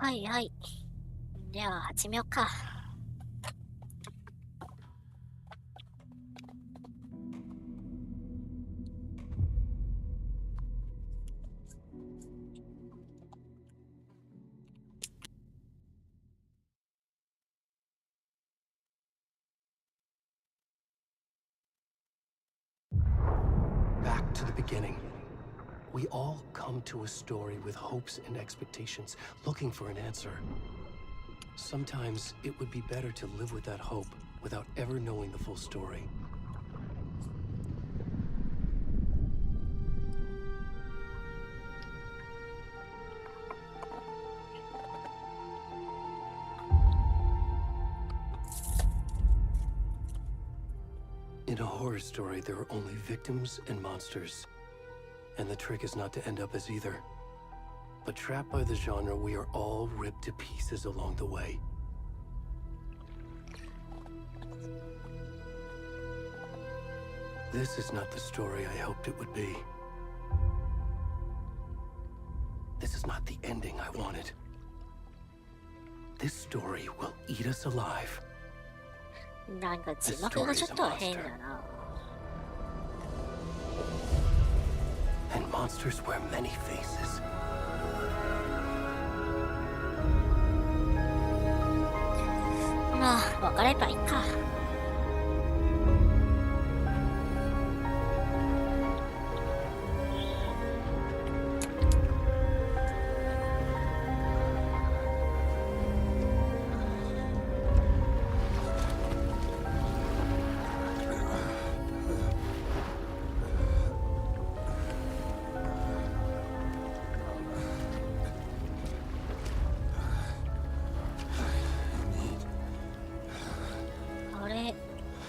はいはい。では始めようか。Back to the beginning. We all come to a story with hopes and expectations, looking for an answer. Sometimes it would be better to live with that hope without ever knowing the full story. In a horror story, there are only victims and monsters. And the trick is not to end up as either. But trapped by the genre, we are all ripped to pieces along the way. This is not the story I hoped it would be. This is not the ending I wanted. This story will eat us alive. なんか字幕がちょっと変だな。And monsters wear many faces. まあ、分かればいいか。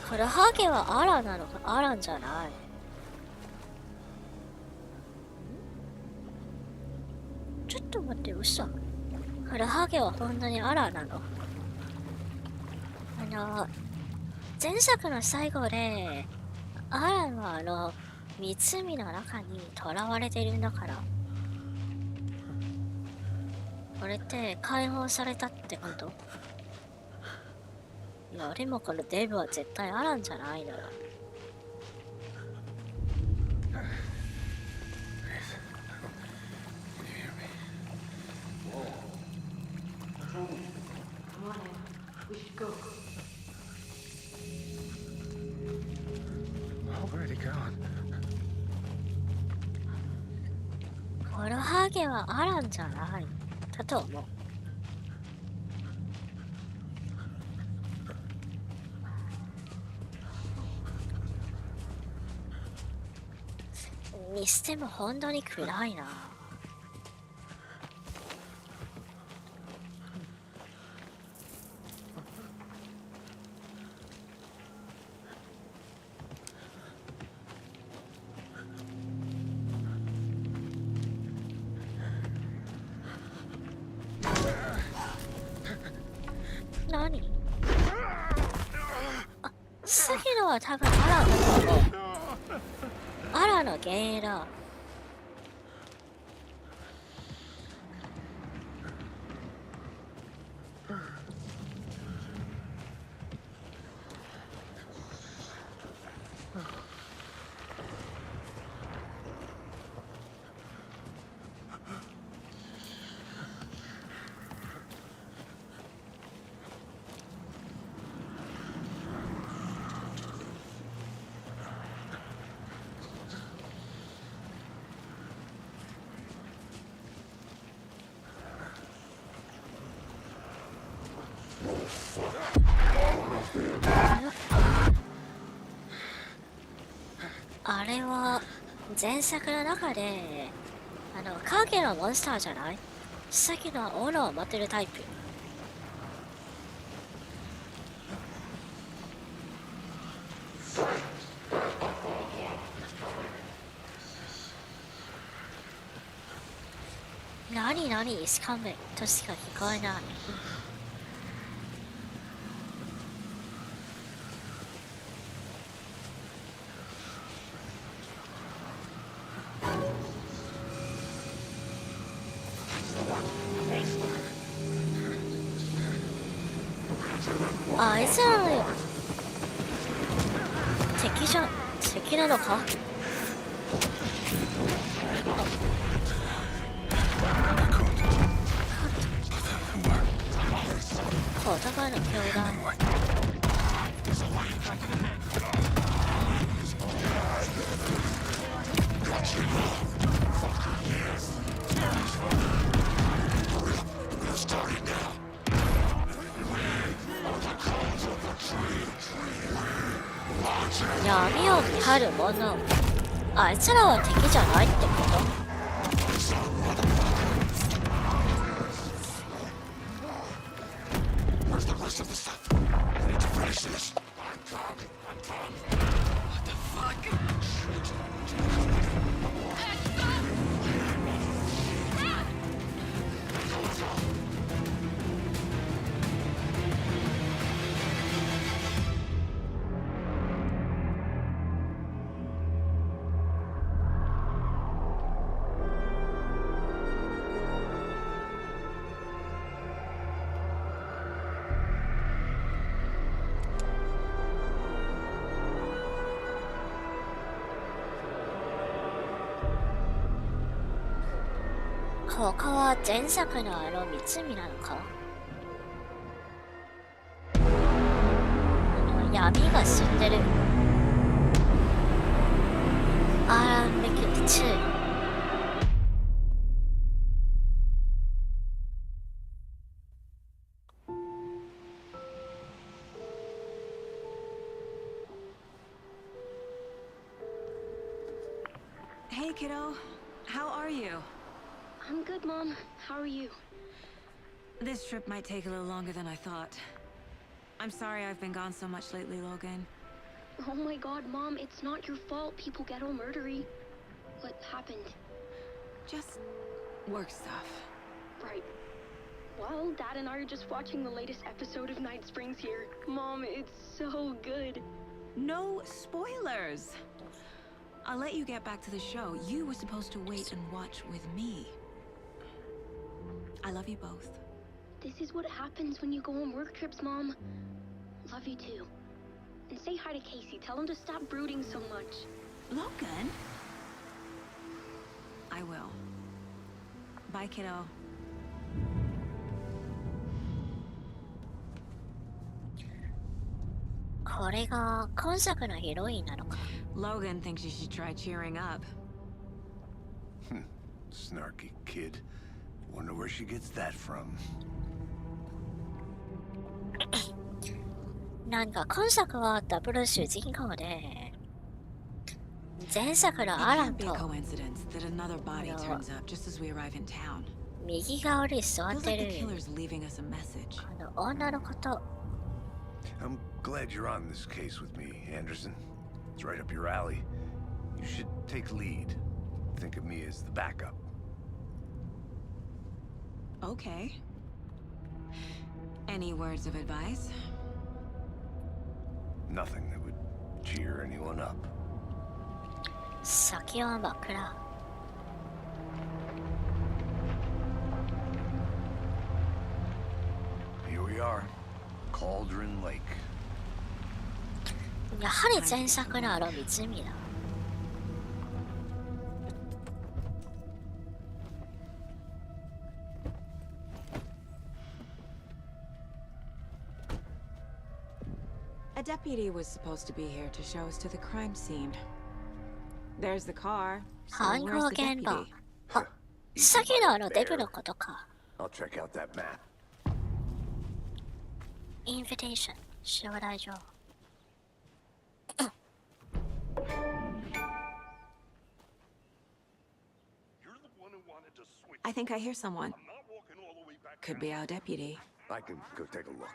カラハゲはアラなのか、アランじゃない。ちょっと待って、嘘。カラハゲは本当にアラなの？前作の最後で、アランは湖の中に囚われてるんだから。これって解放されたってこと？いや、でもこのデブは絶対アランじゃないのよ。このハゲはアランじゃないだと思う。にしても本当に暗いな。何？あ、杉野は多分アランだと思う。アラの幻影だ。あれは前作の中で影のモンスターじゃない？さっきのは斧を持ってるタイプ。何しかめとしか聞こえない。あいつらの敵なのか。言葉の教団。闇を見張る者。あいつらは敵じゃないってこと。他は前作の三海なのか。闇が死んでる。アランウェイク2。Hey kiddo, how are you? I'm good, Mom. How are you? This trip might take a little longer than I thought. I'm sorry I've been gone so much lately, Logan. Oh my god, Mom, it's not your fault people get all murdery. What happened? Just work stuff. Right. Well, Dad and I are just watching the latest episode of Night Springs here. Mom, it's so good. No spoilers! I'll let you get back to the show. You were supposed to wait and watch with me. I love you both. This is what happens when you go on work trips, Mom. Love you too. And say hi to Casey. Tell him to stop brooding so much. Logan? I will. Bye, kiddo. Logan thinks you should try cheering up. Snarky kid. Wonder where she gets that from. なんか今作はダブル主人公で、前作のアランと右側に座ってる女の子と。I'm glad you're on this case with me, Anderson. It's right up your alley. You should take lead. Think of me as the backup. Okay. Any words of advice? Nothing that would cheer anyone up. 先は真っ暗。Here we are. Cauldron Lake. やはり前作の湖だ。A deputy was supposed to be here to show us to the crime scene. There's the car. So 犯 where's 行 the 現場。 deputy? あ、さっきのデブのことか。I'll check out that map. インビテーション、招待状。I think I hear someone. Could be our deputy. I can go take a look.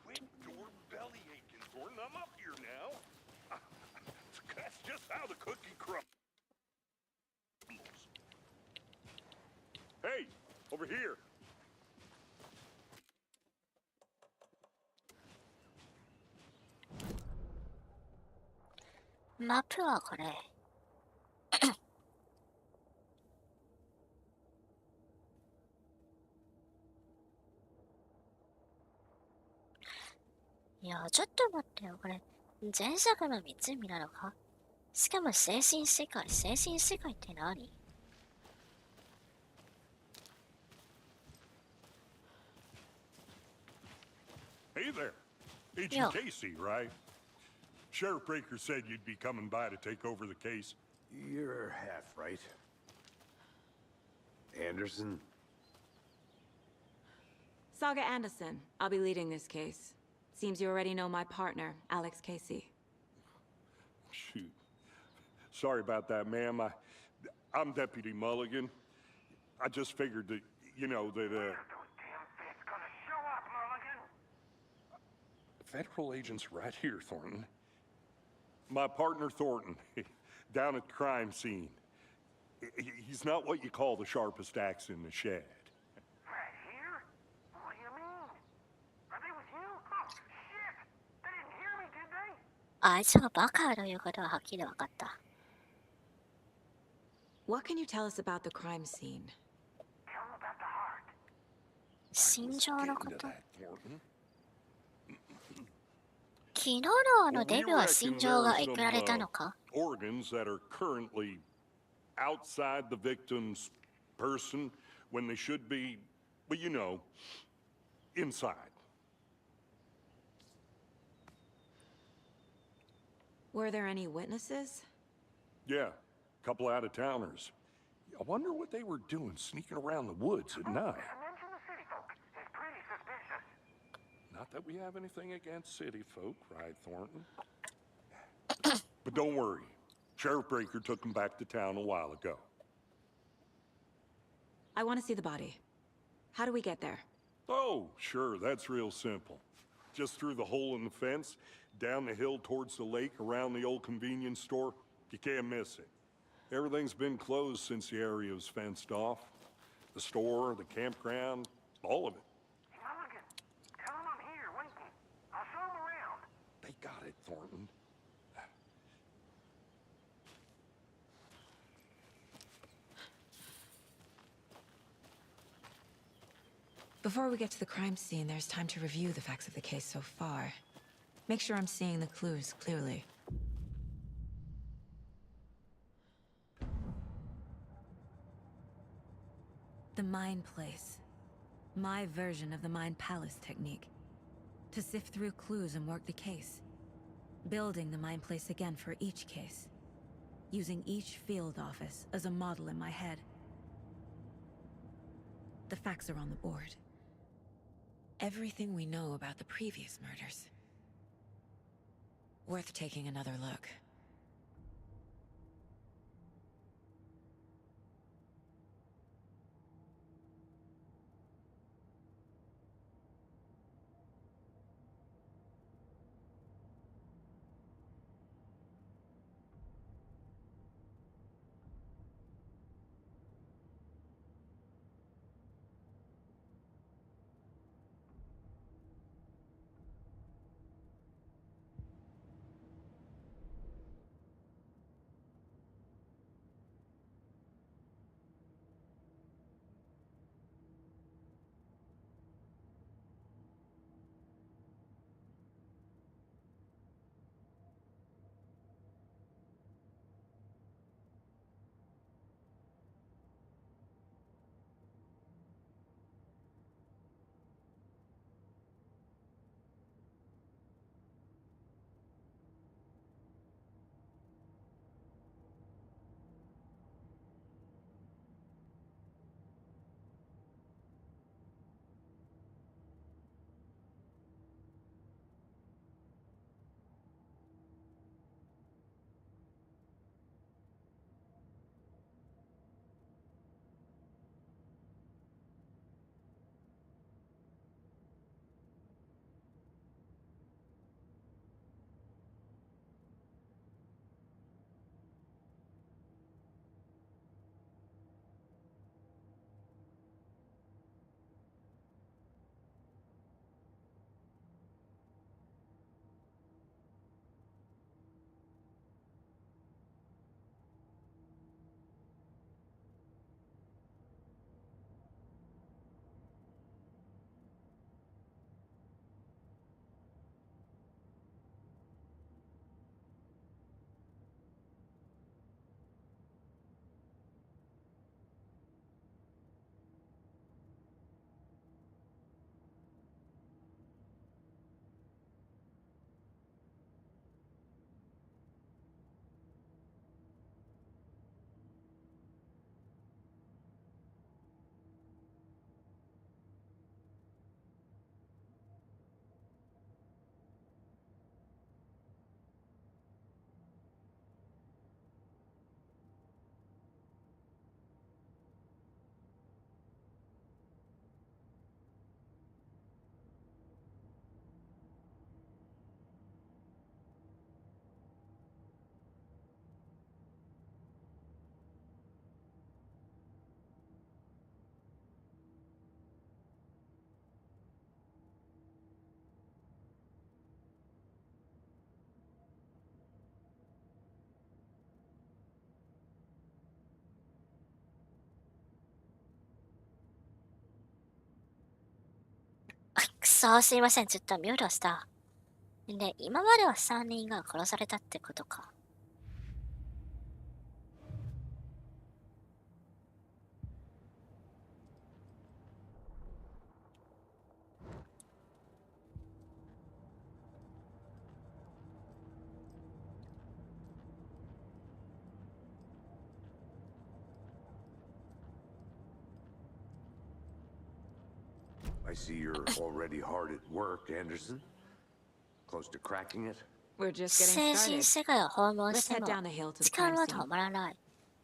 Quit your belly aching, Gordon. I'm up here now. That's just how the cookie crumbles. Hey, over here. マップはこれ。いや、ちょっと待ってよ、これ。前作の湖なのか？しかも精神世界って何？ Hey there. Agent Yeah. Casey, right? Sheriff Breaker said you'd be coming by to take over the case. You're half right. Anderson? Saga Anderson. I'll be leading this case. Seems you already know my partner, Alex Casey. Shoot. Sorry about that, ma'am. I'm Deputy Mulligan. I just figured that, Federal agent's right here, Thornton. My partner, Thornton, down at the crime scene. He's not what you call the sharpest axe in the shed. Right here? What do you mean? Are they with you? Oh, shit! They didn't hear me, did they? あいつがバカということははっきり分かった。What can you tell us about the crime scene? Tell them about the heart. 心情のこ Get into と。 that, Thornton. 昨日のあの Well, デ we ビューは reckon 心情が there are えくられたのか？ organs that are currently outside the victim's person when they should be, well, inside. Were there any witnesses? Yeah, a couple out-of-towners. I wonder what they were doing sneaking around the woods at night. Mention the city folk. It's pretty suspicious. Not that we have anything against city folk, right, Thornton? But don't worry. Sheriff Breaker took them back to town a while ago. I want to see the body. How do we get there? Oh, sure, that's real simple. Just through the hole in the fence, down the hill towards the lake, around the old convenience store. You can't miss it. Everything's been closed since the area was fenced off. The store, the campground, all of it. Mulligan, tell them I'm here, waiting. I'll show them around. They got it, Thornton. Before we get to the crime scene, there's time to review the facts of the case so far. Make sure I'm seeing the clues clearly. The Mind Place. My version of the Mind Palace technique. To sift through clues and work the case. Building the Mind Place again for each case. Using each field office as a model in my head. The facts are on the board. Everything we know about the previous murders. Worth taking another look. そう、すいません。ちょっとミュートした。で、今までは3人が殺されたってことか。I see you're already hard at work, Anderson. Close to cracking it? We're just 精 getting 神 started. 世界を訪問 Let's して head も down the hill to the 時間 crime は scene. 止まらない。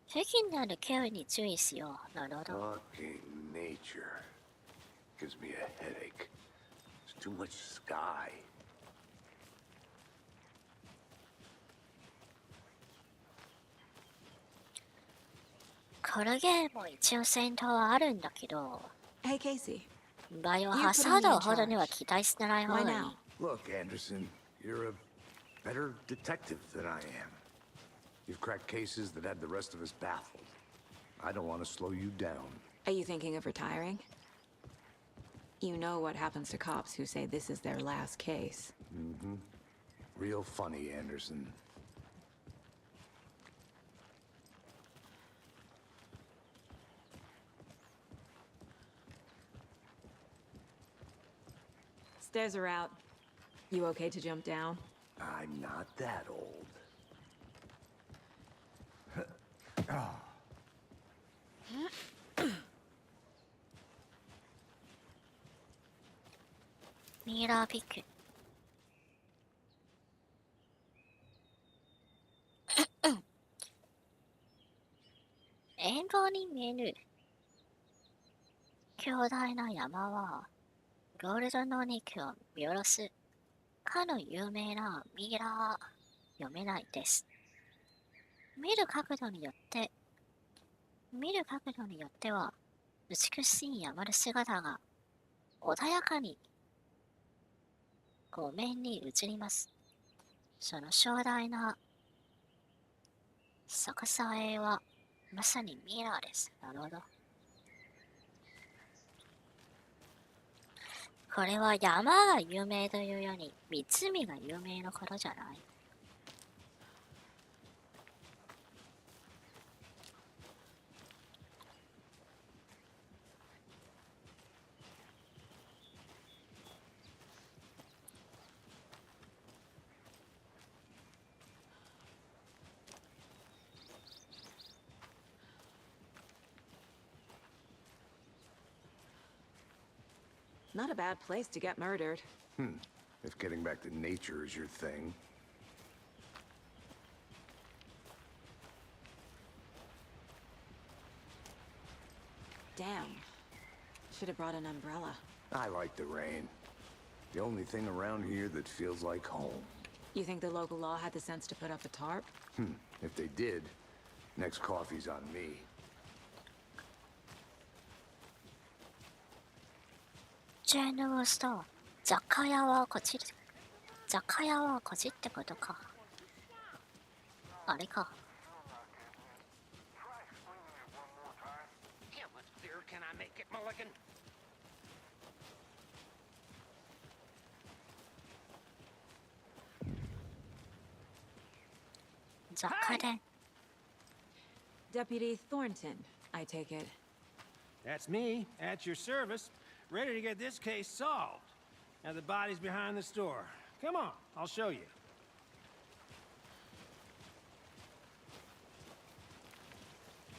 付近にある警備に注意しよう。なるほど。 Fucking nature. Gives me a headache. There's too much sky. このゲームも一応戦闘はあるんだけど、 Hey, Casey. バイオハザードほどには期待してない方 Why がいい。 now? Look, Anderson, you're a better detective than I am. You've cracked cases that had the rest of us baffled. I don't want to slow you down. Are you thinking of retiring? You know what happens to cops who say this is their last case. Mm-hmm. Real funny, Anderson. Stairs are out. You okay to jump down? I'm not that old. ミラーピック。沿道に見える強大な山はゴールドの肉を見下ろすかの有名なミラー読めないです。見る角度によっては美しい山の姿が穏やかに湖面に映ります。その壮大な逆さ絵はまさにミラーです。なるほど。これは山が有名というように湖が有名のことじゃない。Not a bad place to get murdered. If getting back to nature is your thing. Damn. Should have brought an umbrella. I like the rain. The only thing around here that feels like home. You think the local law had the sense to put up a tarp? If they did, next coffee's on me. ジェヌーストア。雑貨屋はこっちってことか。あれか。 How much clearer can I make it, Mulligan? 雑貨店。 Deputy Thornton, I take it. That's me, at your service, ready to get this case solved. Now the body's behind the store. Come on, I'll show you.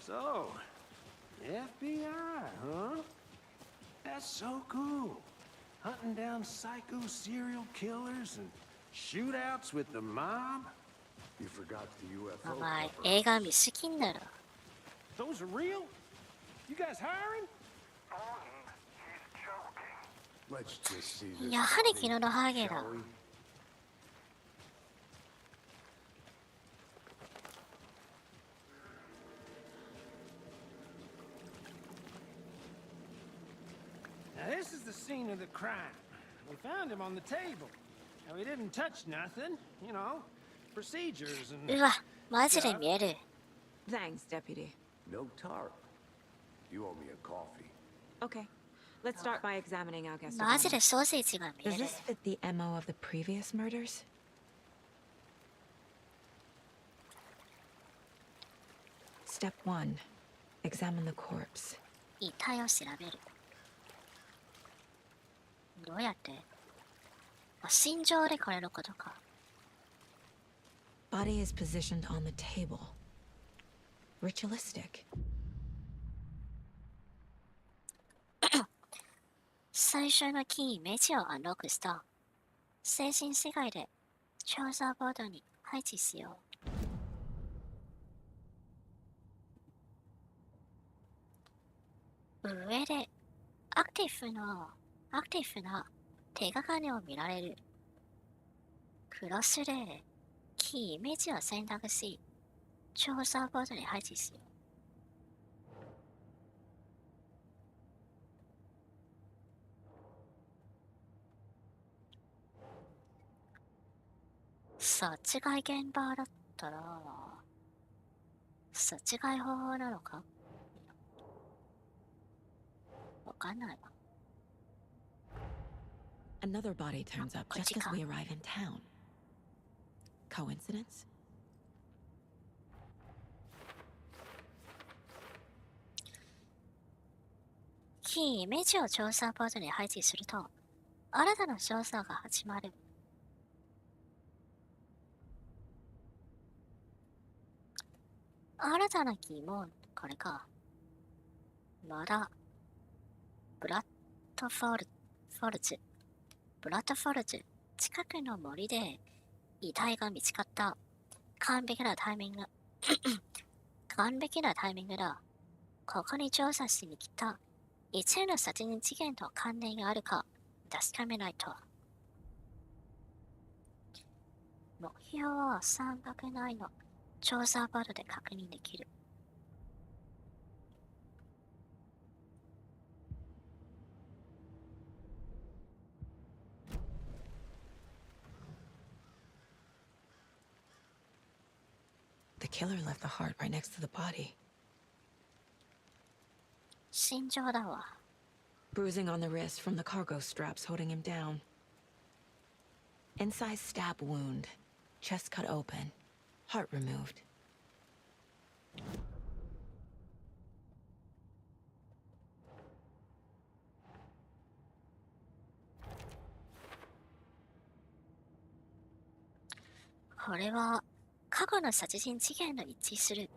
So, FBI, huh? That's so cool. Hunting down psycho serial killers and shootouts with the mob. You forgot the お UFO 前 cover. 映画見すぎんだろ。 Those are real? You guys hiring? Let's just see this やはり body, 昨日のハーゲだ。 shall we? 'Now this is the scene of the crime. We found him on the table. Now he didn't touch nothing, you know, procedures and... うわ、マジで見える。 Thanks, Deputy. No tarp. You owe me a coffee. Okay. Let's start by examining our guest. マジでソーセージが見 Does える。 this fit the MO of the previous murders? Step 1. Examine the corpse. 遺体を調べる。どうやって？心情でこれのことか。Body is positioned on the table. Ritualistic. 最初のキーイメージをアンロックした。精神世界で調査ボードに配置しよう。上でアクティブな手がかりを見られる。クロスでキーイメージを選択し、調査ボードに配置しよう。殺害現場だったら、殺害方法なのかわかんないわ。Another body turns up just as we arrive in town. Coincidence? キーイメージを調査ボードに配置すると、新たな調査が始まる。新たな疑問、これか。まだ、ブラッドフォルジュ、近くの森で遺体が見つかった。完璧なタイミングだ。ここに調査しに来た。一連の殺人事件と関連があるか確かめないと。目標は山岳内の調査ボードで確認できる。The killer left the heart right next to the body. 心情だわ。Bruising on the wrist from the cargo straps holding him down. Incised stab wound. Chest cut open. Heart removed.「これは過去の殺人事件と一致する。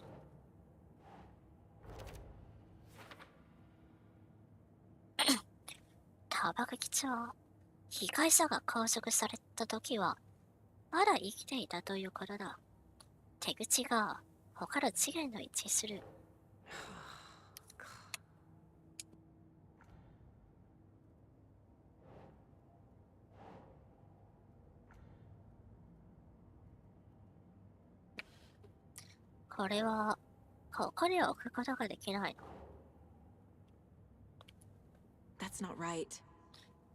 タバコ基調、被害者が拘束された時はまだ生きていたということだ。手口が他の事件と一致する。これはここに置くことができないの。That's not right.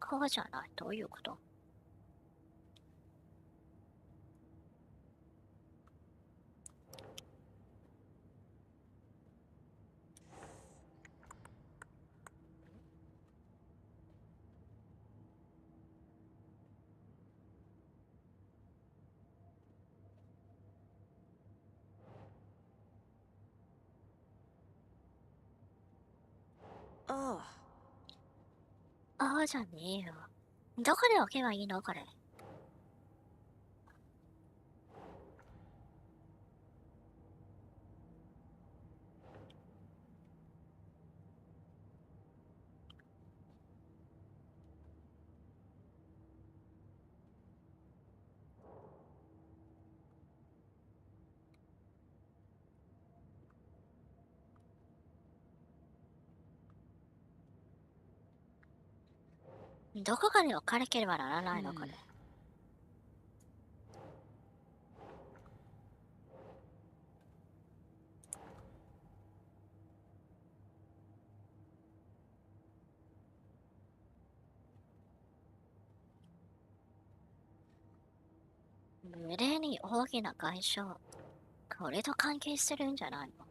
こうじゃない。どういうこと？Oh. ああじゃねえよ。どこで置けばいいのこれ。どこかに置かなければならないのこれ。胸に大きな外傷。これと関係してるんじゃないの？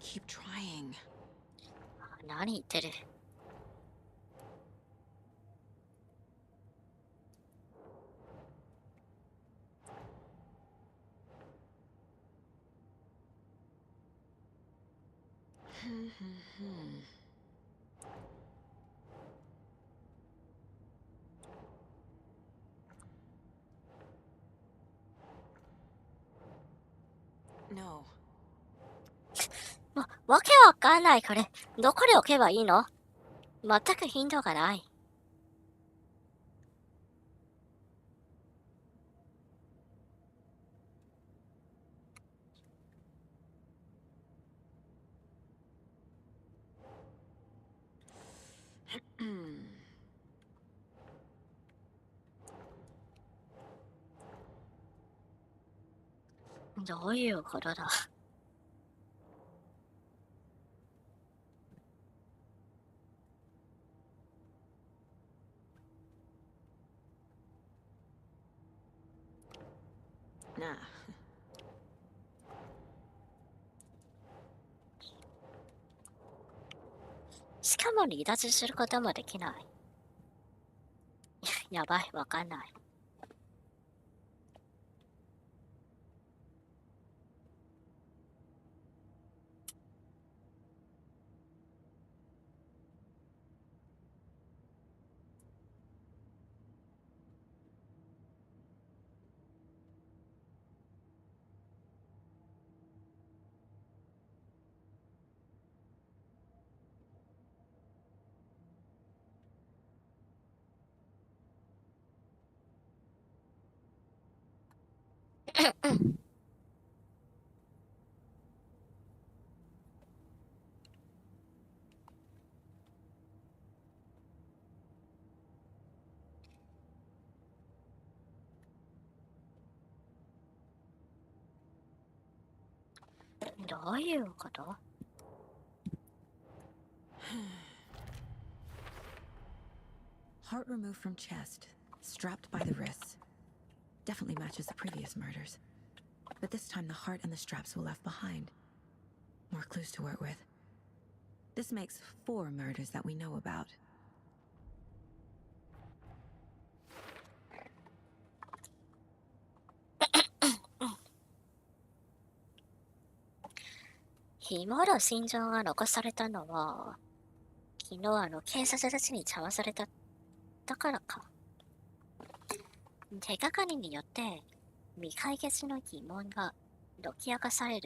Keep trying. 何言ってる。No. もう、わけわかんないこれ。どこで置けばいいの？全くヒントがない。どういうことだ？Nah. しかも離脱することもできない。やばい、わかんない。どういうこと？ Heart removed from chest, strapped by the wrists. Definitely matches the previous murders. But this time the heart and the straps were left behind. More clues to work with. This makes 4 murders that we know about. 紐の心臓が残されたのは、昨日警察たちに邪魔された、だからか。手がかりによって未解決の疑問が解き明かされ、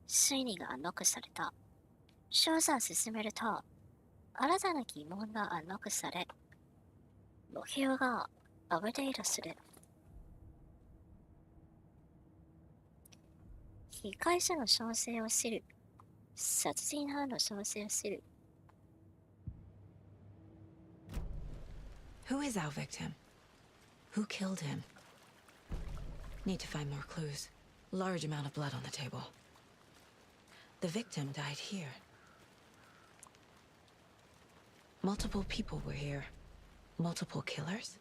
推理がアンロックされた。調査を進めると、新たな疑問がアンロックされ、目標がアップデートする。被害者の詳細を知る。殺人犯の詳細を知る。Who is our victim? Who killed him? Need to find more clues. Large amount of blood on the table. The victim died here. Multiple people were here. Multiple killers?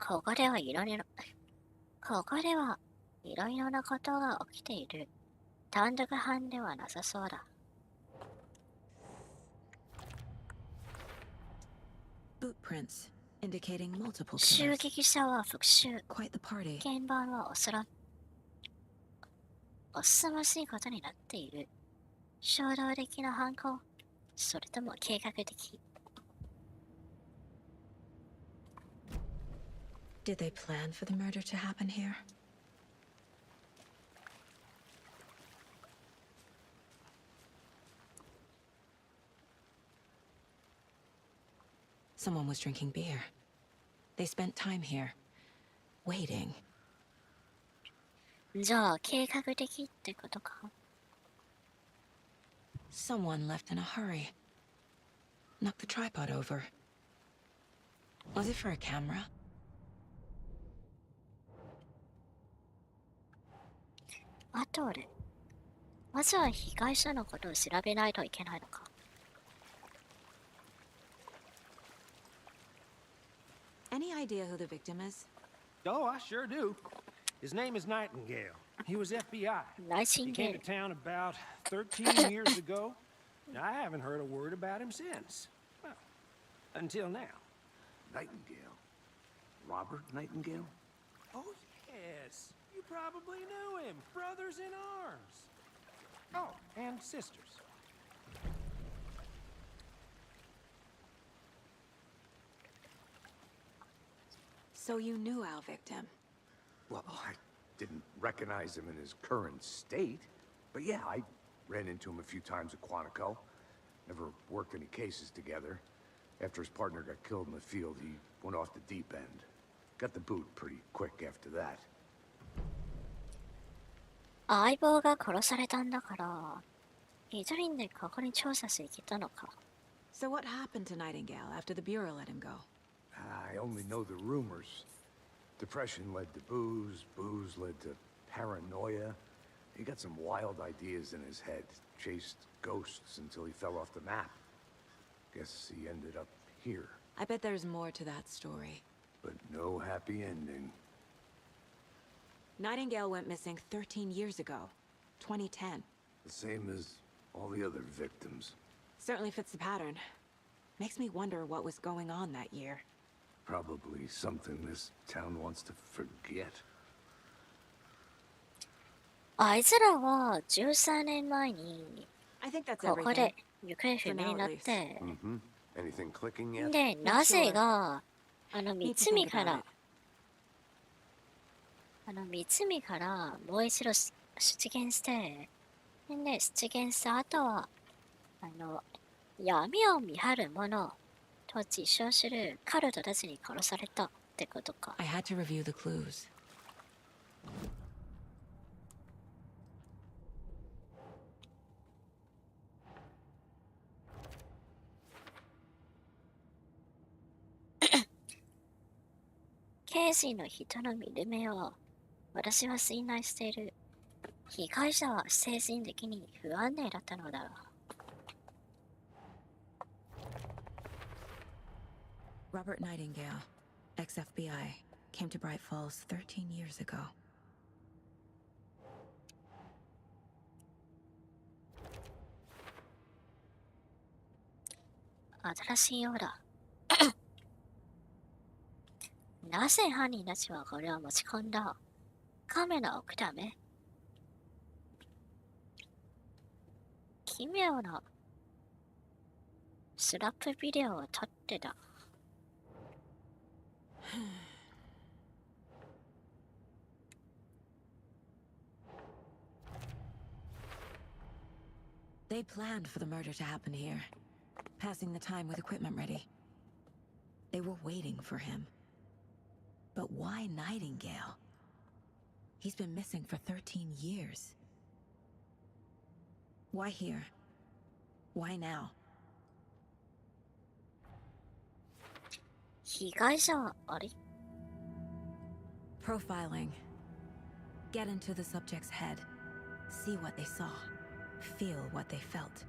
ここではいろいろなことが起きている。単独犯ではなさそうだ。Footprints indicating multiple 襲 killers. 撃者は復讐。 Quite the party. 現場はおすましいことになっている。衝動的な犯行、それとも計画的。Did they plan for the murder to happen here? Someone was drinking beer. They spent time here, waiting. じゃあ、計画的ってことか。Someone left in a hurry. Knocked the tripod over. Was it for a camera? あと俺、まずは被害者のことを調べないといけないのか。Any idea who the victim is? Oh, I sure do. His name is Nightingale. He was FBI. He came to town about 13 years ago. I haven't heard a word about him since. Well, until now. Nightingale? Robert Nightingale? Oh, yes. You probably knew him. Brothers in arms. Oh, and sisters. So you knew our victim? Well, I didn't recognize him in his current state. But yeah, I ran into him a few times at Quantico. Never worked any cases together. After his partner got killed in the field, he went off the deep end. Got the boot pretty quick after that. 相棒が殺されたんだから、一人でここに調査しに来たのか。So what happened to Nightingale after the Bureau let him go? I only know the rumors. Depression led to booze, booze led to paranoia. He got some wild ideas in his head, chased ghosts until he fell off the map. Guess he ended up here. I bet there's more to that story. But no happy ending. Nightingale went missing 13 years ago, 2010. The same as all the other victims. Certainly fits the pattern. Makes me wonder what was going on that year. Probably something this town wants to forget. あいつらは13年前に I think that's ここ everything. で行方不明になって、 Mm-hmm. Anything clicking yet? で、なぜが、三つ見からもう一度出現して、で、出現した後は、闇を見張る者と自称するカルトたちに殺されたってことか。I had to review the clues. 刑事の人の見る目を私は信頼している。被害者は精神的に不安定だったのだ。Robert Nightingale, ex-FBI, came to Bright Falls 13 years ago. 新しいようだ。なぜ犯人たちはこれを持ち込んだ？カメラを置くため？奇妙なスラップビデオを撮ってた。They planned for the murder to happen here, passing the time with equipment ready. They were waiting for him. But why Nightingale? He's been missing for 13 years. Why here? Why now? 被害者はあれ？ Profiling. Get into the subject's head. See what they saw. Feel what they felt.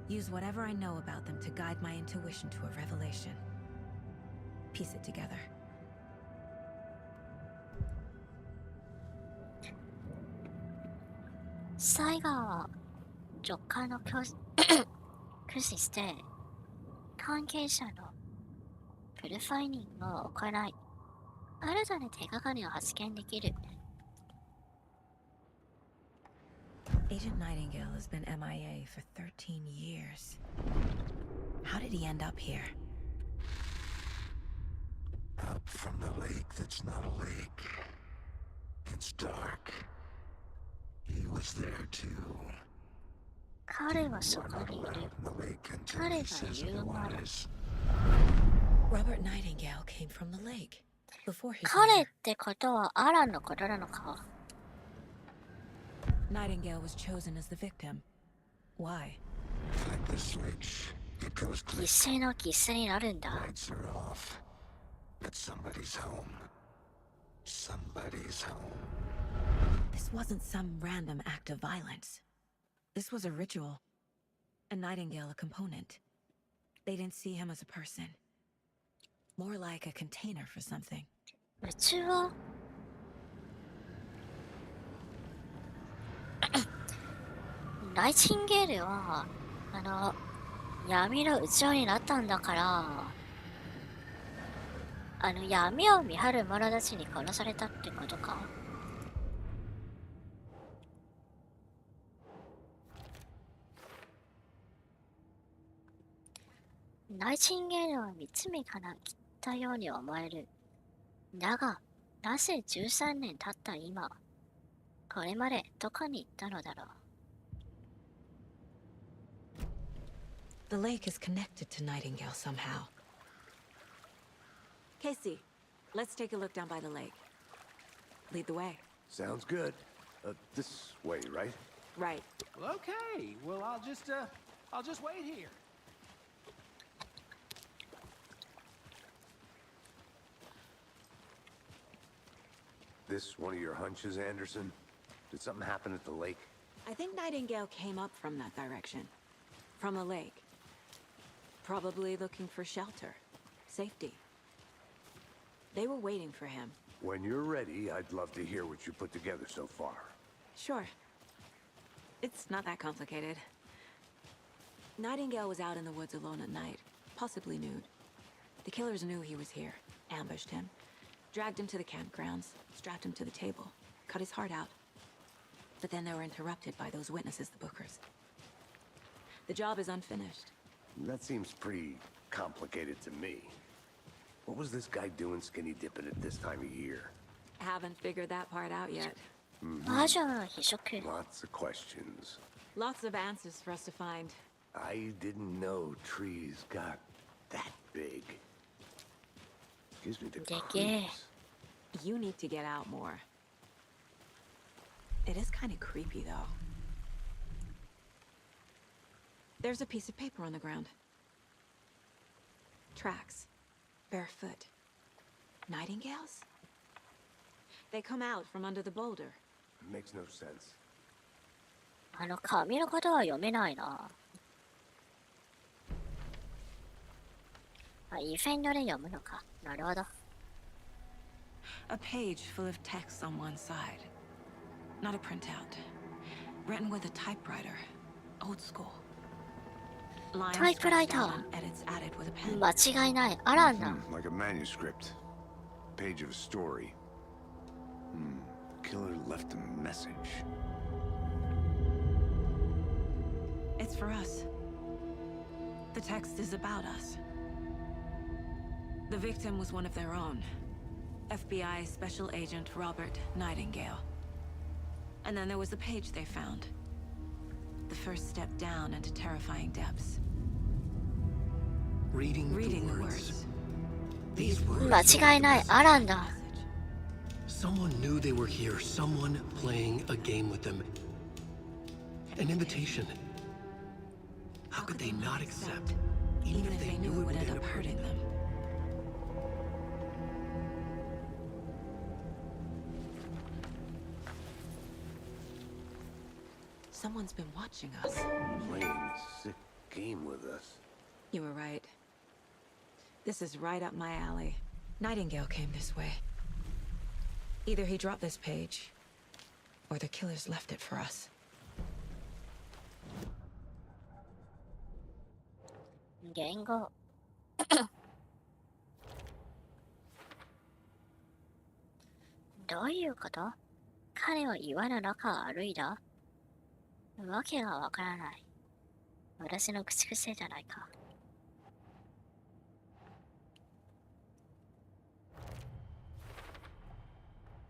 Use whatever I know about them to guide my intuition to a revelation. Piece it together. サイガーは直感の駆使して関係者のプロファイリングを行い、新たな手がかりを発見できる。Agent Nightingale has been MIA for 13 years. How did he end up here? Up from the lake that's not a lake. It's dark. He was there too. 彼はそこにいる。 In the lake until 彼 he が says 言うまで。 otherwise. Robert Nightingale came from the lake before his 彼っ murder. てことはアランのことなのか。 Nightingale was chosen as the victim. Why? Like the switch, it goes 犠 click, 牲の犠牲になるんだ。 lights are off. But somebody's home. Somebody's home. This wasn't some random act of violence. This was a ritual. And Nightingale a component. They didn't see him as a person. More like a container for something. 宇宙はナイチンゲールは闇の宇宙になったんだから、闇を見張る者たちに殺されたってことか。ナイチンゲールは三つ目から切ったように思える。だが、なぜ13年経った今、これまでどこに行ったのだろう。 The lake is connected to Nightingale somehow. Casey, let's take a look down by the lake. Lead the way. Sounds good. This way, right? Right. Well, okay. Well, I'll just wait here. This one of your hunches, Anderson? Did something happen at the lake? I think Nightingale came up from that direction. From the lake. Probably looking for shelter. Safety. They were waiting for him. When you're ready, I'd love to hear what you put together so far. Sure. It's not that complicated. Nightingale was out in the woods alone at night, possibly nude. The killers knew he was here, ambushed him, dragged him to the campgrounds, strapped him to the table, cut his heart out. But then they were interrupted by those witnesses, the Bookers. The job is unfinished. That seems pretty complicated to me. What was this guy doing skinny dipping at this time of year? Haven't figured that part out yet. 魔女の秘書 Lots of questions. Lots of answers for us to find. I didn't know trees got that big. Gives me the Dickie. creeps. You need to get out more. It is kind of creepy, though. There's a piece of paper on the ground. Tracks. Barefoot. Nightingales? They come out from under the boulder. Makes no sense. 紙のことは読めないな。イフェンドで読むのか。なるほど。A page full of text on one side. Not a printout. Written with a typewriter. Old school. Lines Typewriter. scratched out and edits added with a pen. 間違いない。アランだ。Like a manuscript. Page of a story. Killer left a message. It's for us. The text is about us. The victim was one of their own. FBI Special Agent Robert Nightingale. And then there was the page they found. The first step down into terrifying depths. Reading the words. words. These words. 間違いない。アランだ。 Someone knew they were here. Someone playing a game with them. An invitation. How could they not accept? Even if they knew it would end up hurting them. Someone's been watching us. Playing a sick game with us. You were right. This is right up my alley. Nightingale came this way. Either he dropped this page, or the killers left it for us. 言語。どういうこと？彼は岩の中を歩いた？わけがわからない。私の口癖じゃないか。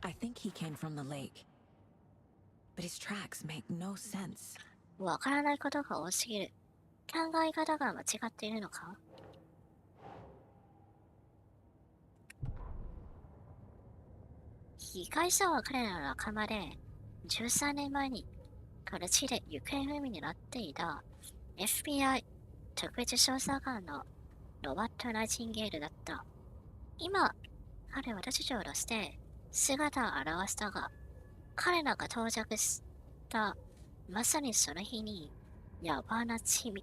I think he came from the lake. But his tracks make no sense. わからないことが多すぎる。考え方が間違っているのか？被害者は彼らの仲間で、13年前にこの地で行方不明になっていた FBI 特別捜査官のロバート・ナイチンゲールだった。今、彼は突如として姿を現したが、彼らが到着したまさにその日に、野蛮な血み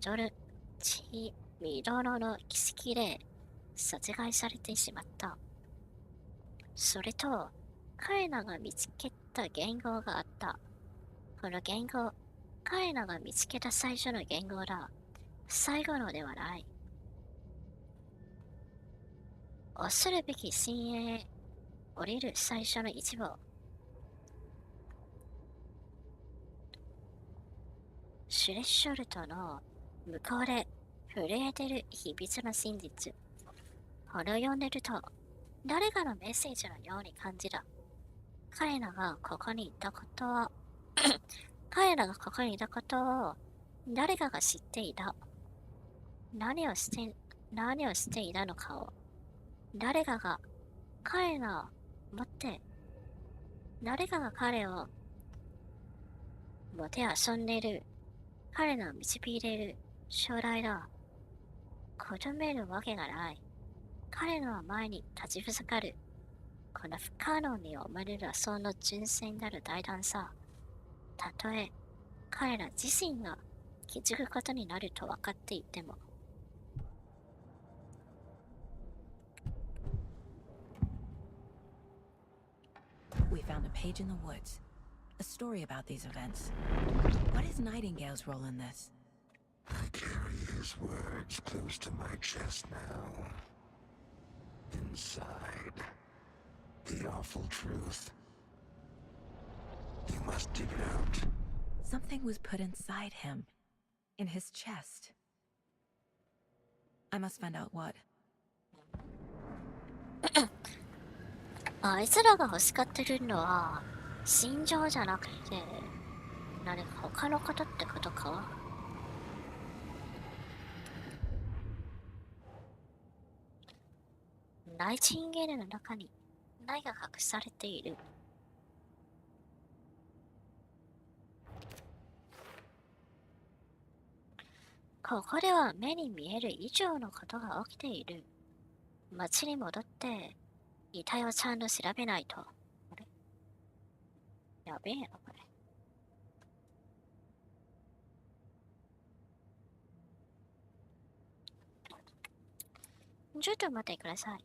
どろの奇跡で殺害されてしまった。それと、彼らが見つけた言語があった。この言語、彼らが見つけた最初の言語だ。最後のではない。恐るべき深淵へ降りる最初の一歩。シュレッショルトの向こうで震えてる秘密の真実。これを読んでると、誰かのメッセージのように感じた。彼らがここにいたことを誰かが知っていた。何をしていたのかを、誰かが彼をもてあそんでいる。彼らを導いている将来だ。求めるわけがない。彼らの前に立ちふさがる。この不可能に思われるその純粋なる大胆さ。たとえ彼ら自身が気づくことになると分かっていても。We found a page in the woods. A story about these events. What is Nightingale's role in this? I carry his words close to my chest now. Inside, the awful truth. You must dig it out. Something was put inside him. In his chest. I must find out what. あいつらが欲しがってるのは、心情じゃなくて、何か他のことってことか？ナイチンゲールの中に何が隠されている。ここでは目に見える以上のことが起きている。町に戻って、遺体をちゃんと調べないと。あれ？やべえな、これ。ちょっと待ってください。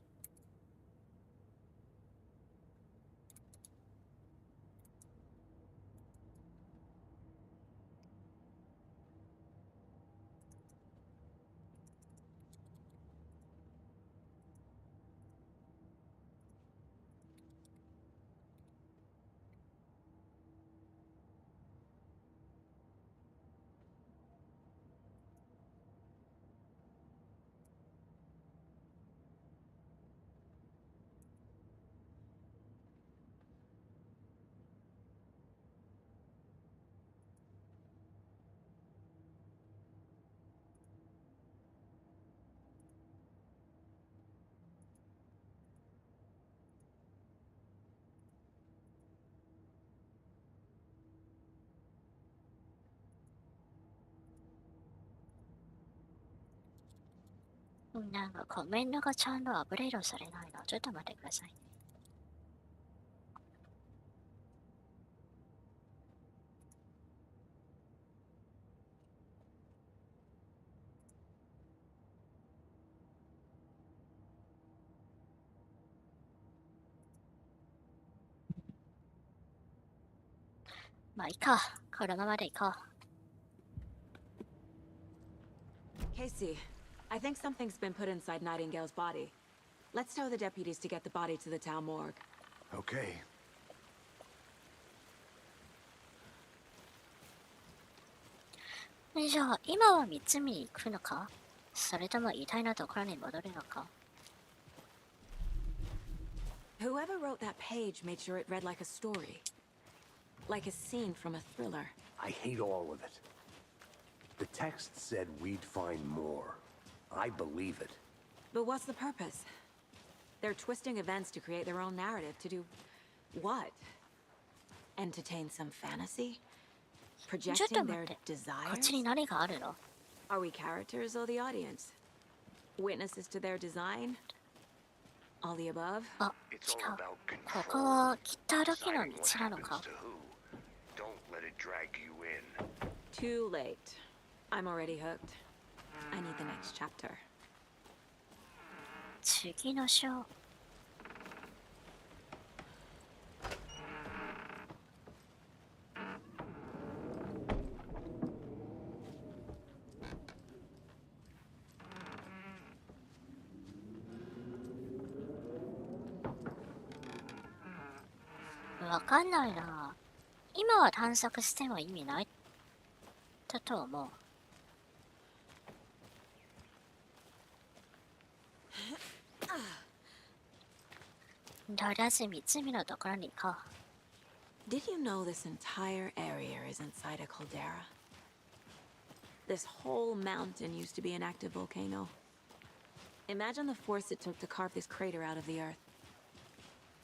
なんかコメントがちゃんとアップデートされないの。ちょっと待ってくださいね。まあいいか。このままでいこう。Casey, I think something's been put inside Nightingale's body. Let's tell the deputies to get the body to the town morgue. Okay. じゃあ、今は三つ見に行くのか？それとも遺体のところに戻るのか？ Whoever wrote that page made sure it read like a story. Like a scene from a thriller. I hate all of it. The text said we'd find more. I believe it. But what's the purpose? They're twisting events to create their own narrative. To do what? Entertain some fantasy? ちょっと Projecting 待 their って。こっ desires? ちに何があるの？ Are we characters or the audience? Witnesses to their design? All the above? あ、違 It's う。 all about ここ control. は北歩きの Deciding 道 what なの happens か？ to who. Don't let it drag you in. Too late. I'm already hooked. I need the next chapter. 次の章。わかんないな。今は探索しても意味ないだと思う。とりあえず湖のところに行こう。 Did you know this entire area is inside a caldera? This whole mountain used to be an active volcano. Imagine the force it took to carve this crater out of the earth.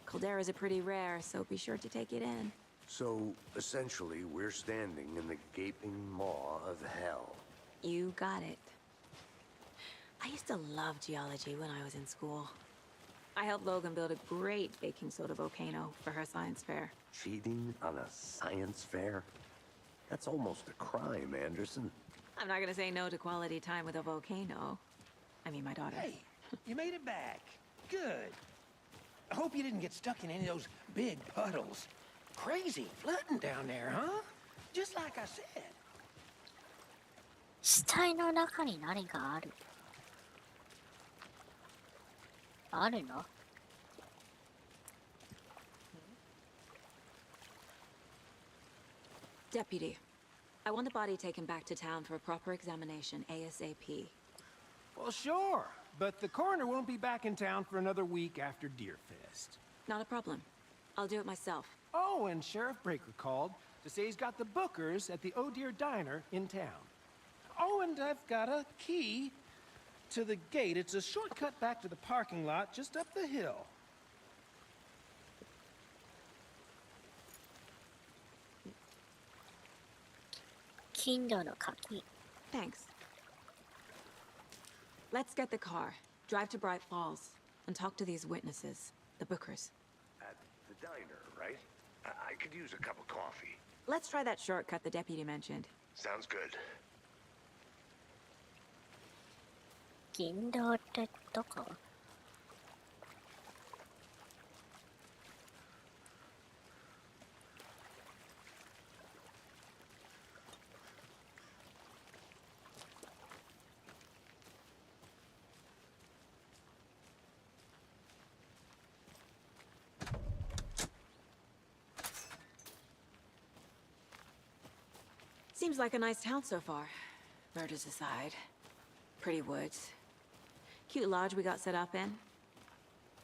Calderas are pretty rare, so be sure to take it in. So, essentially, we're standing in the gaping maw of hell. You got it. I used to love geology when I was in school. I helped Logan build a great baking soda volcano for her science fair. Cheating on a science fair? That's almost a crime, Anderson. I'm not gonna say no to quality time with a volcano. I mean, my daughter. Hey, you made it back. Good. I hope you didn't get stuck in any of those big puddles. Crazy flooding down there, huh? Just like I said. 死体の中に何がある？あるの？ Deputy, I want the body taken back to town for a proper examination ASAP. Well, sure. But the coroner won't be back in town for another week after Deerfest. Not a problem. I'll do it myself. Oh, and Sheriff Breaker called to say he's got the Bookers at the Oh Dear Diner in town. Oh, and I've got a key to the gate. It's a shortcut back to the parking lot just up the hill. Kindle の鍵。 Thanks. Let's get the car, drive to Bright Falls, and talk to these witnesses, the Bookers. At the diner, right? I could use a cup of coffee. Let's try that shortcut the deputy mentioned. Sounds good. Kindle ってどこ？ Seems like a nice town so far. Murders aside. Pretty woods. Cute lodge we got set up in.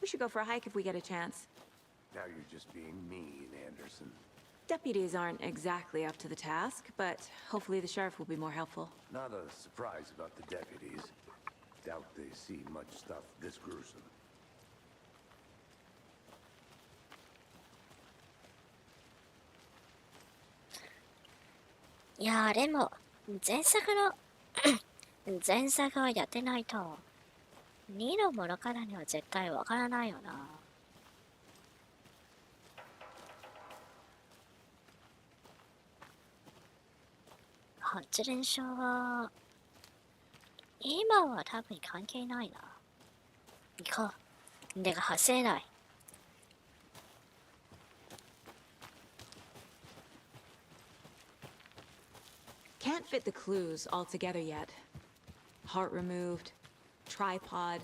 We should go for a hike if we get a chance. Now you're just being mean, Anderson. Deputies aren't exactly up to the task, but hopefully the sheriff will be more helpful. Not a surprise about the deputies. Doubt they see much stuff this gruesome. いやーでも前作前作はやってないと2の物語には絶対わからないよな。発電所は今は多分関係ないな。行こう。でが発せない。Can't fit the clues all together yet. Heart removed, tripod,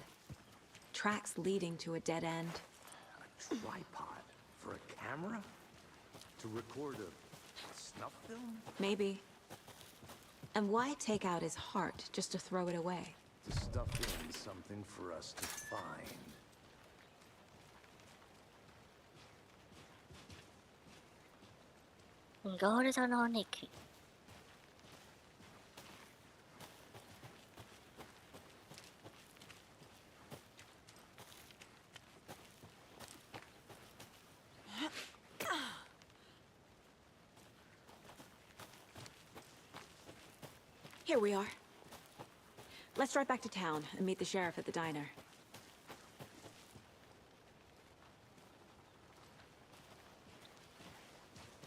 tracks leading to a dead end. A tripod? For a camera? To record a snuff film? Maybe. And why take out his heart just to throw it away? To stuff in something for us to find. ゴールドのお肉。Here we are. Let's drive back to town and meet the sheriff at the diner.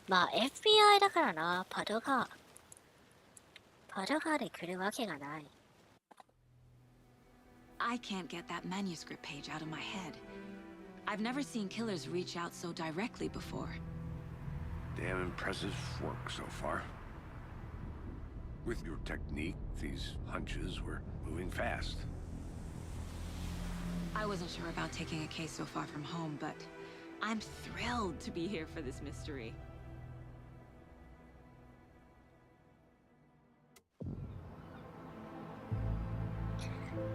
まあ FBI だからな、パトカーで来るわけがない。I can't get that manuscript page out of my head. I've never seen killers reach out so directly before. Damn impressive work so far. With your technique, these hunches were moving fast. I wasn't sure about taking a case so far from home, but I'm thrilled to be here for this mystery.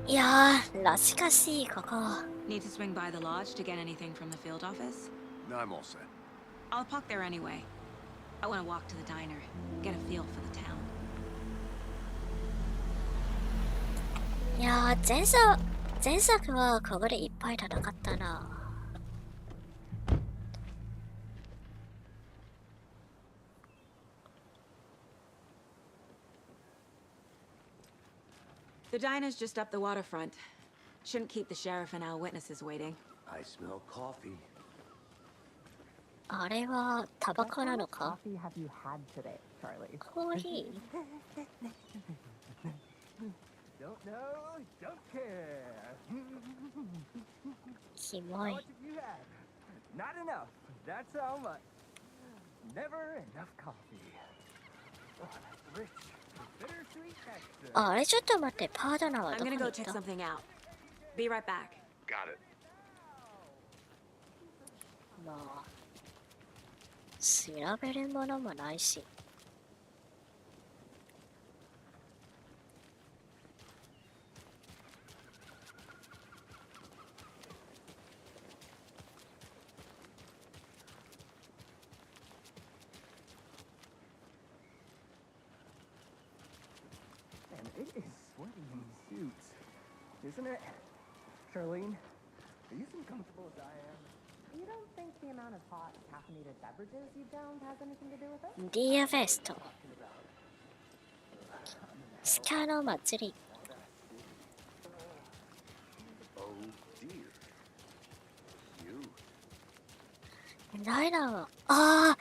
いやー、懐かしいここ。Need to swing by the lodge to get anything from the field office? No, I'm all set. I'll park there anyway. I want to walk to the diner, get a feel for the town. いやー、前作はここでいっぱい戦ったな。The diner's just up the waterfront. Shouldn't keep the sheriff and our witnesses waiting. I smell coffee. あれはタバコなのか？ Coffee have you had today, Charlie? コーヒー Don't know, don't care. キモい。 How much have you had? Not enough. That's how much. Never enough coffee. Oh, that's rich. Bittersweet texture. あれちょっと待って、パートナーは I'm どこに gonna 行 go っ check た？ something out. Be right back. Got it. まあ、調べるものもないし。Man, it is sweaty in these suits, isn't it? Charlene, are you as comfortable as I am? You don't think the amount of hot caffeinated beverages you've downed has anything to do with it? ディアフェスト。スカの祭り。 Oh dear. You. ダイナーは、ああ、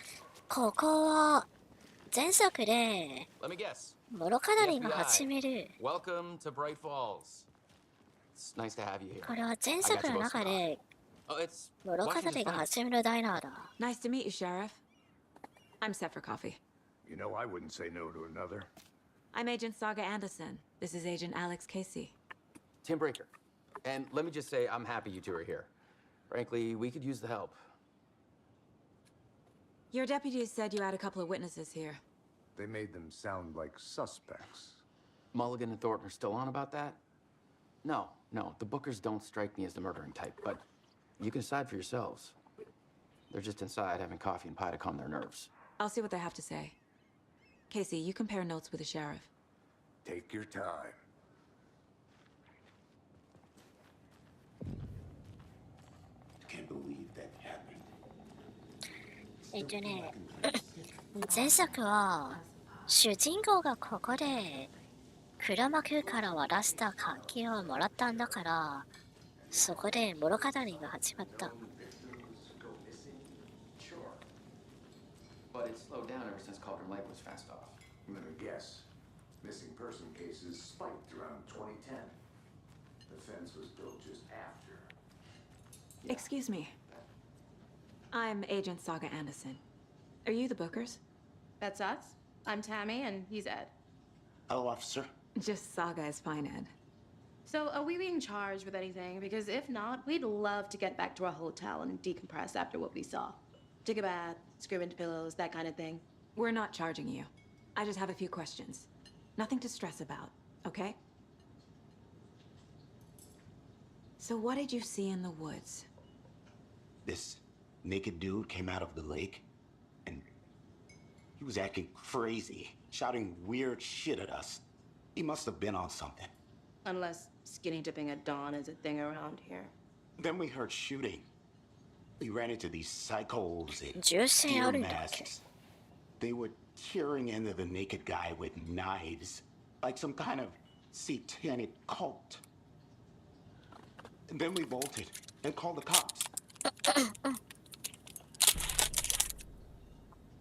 ここは前作で Let me guess. 諸語りが始める。 Welcome to Bright Falls. It's nice to have you here. これは前作の中で Oh, it's 諸語りが始めるダイナーだ。 Nice to meet you, Sheriff. I'm set for coffee. You know, I wouldn't say no to another. I'm Agent Saga Anderson. This is Agent Alex Casey. Tim Breaker. And let me just say, I'm happy you two are here. Frankly, we could use the help. Your deputies said you had a couple of witnesses here. They made them sound like suspects. Mulligan and Thornton are still on about that? No, the Bookers don't strike me as the murdering type, but you can decide for yourselves. They're just inside having coffee and pie to calm their nerves. I'll see what they have to say. Casey, you compare notes with the sheriff. Take your time. Can't believe that happened. 前作は主人公がここで黒幕から渡した活気をもらったんだから、そこで物語が始まった。 But it slowed down ever since Cauldron Lake was fast off. Let me guess. Missing person cases spiked around 2010. The fence was built just after. Excuse me. I'm Agent Saga Anderson. Are you the Bookers? That's us. I'm Tammy, and he's Ed. Hello, officer. Just Saga is fine, Ed. So, are we being charged with anything? Because if not, we'd love to get back to our hotel and decompress after what we saw. Take a bath, scream into pillows, that kind of thing. We're not charging you. I just have a few questions. Nothing to stress about, okay? So what did you see in the woods? This naked dude came out of the lake, and he was acting crazy, shouting weird shit at us. He must have been on something. Unless skinny dipping at dawn is a thing around here. Then we heard shooting. We ran into these psychos in 銃声あ deer るんだっけ？ masks. They were tearing into the naked guy with knives. like some kind of satanic cult. And then we bolted and called the cops.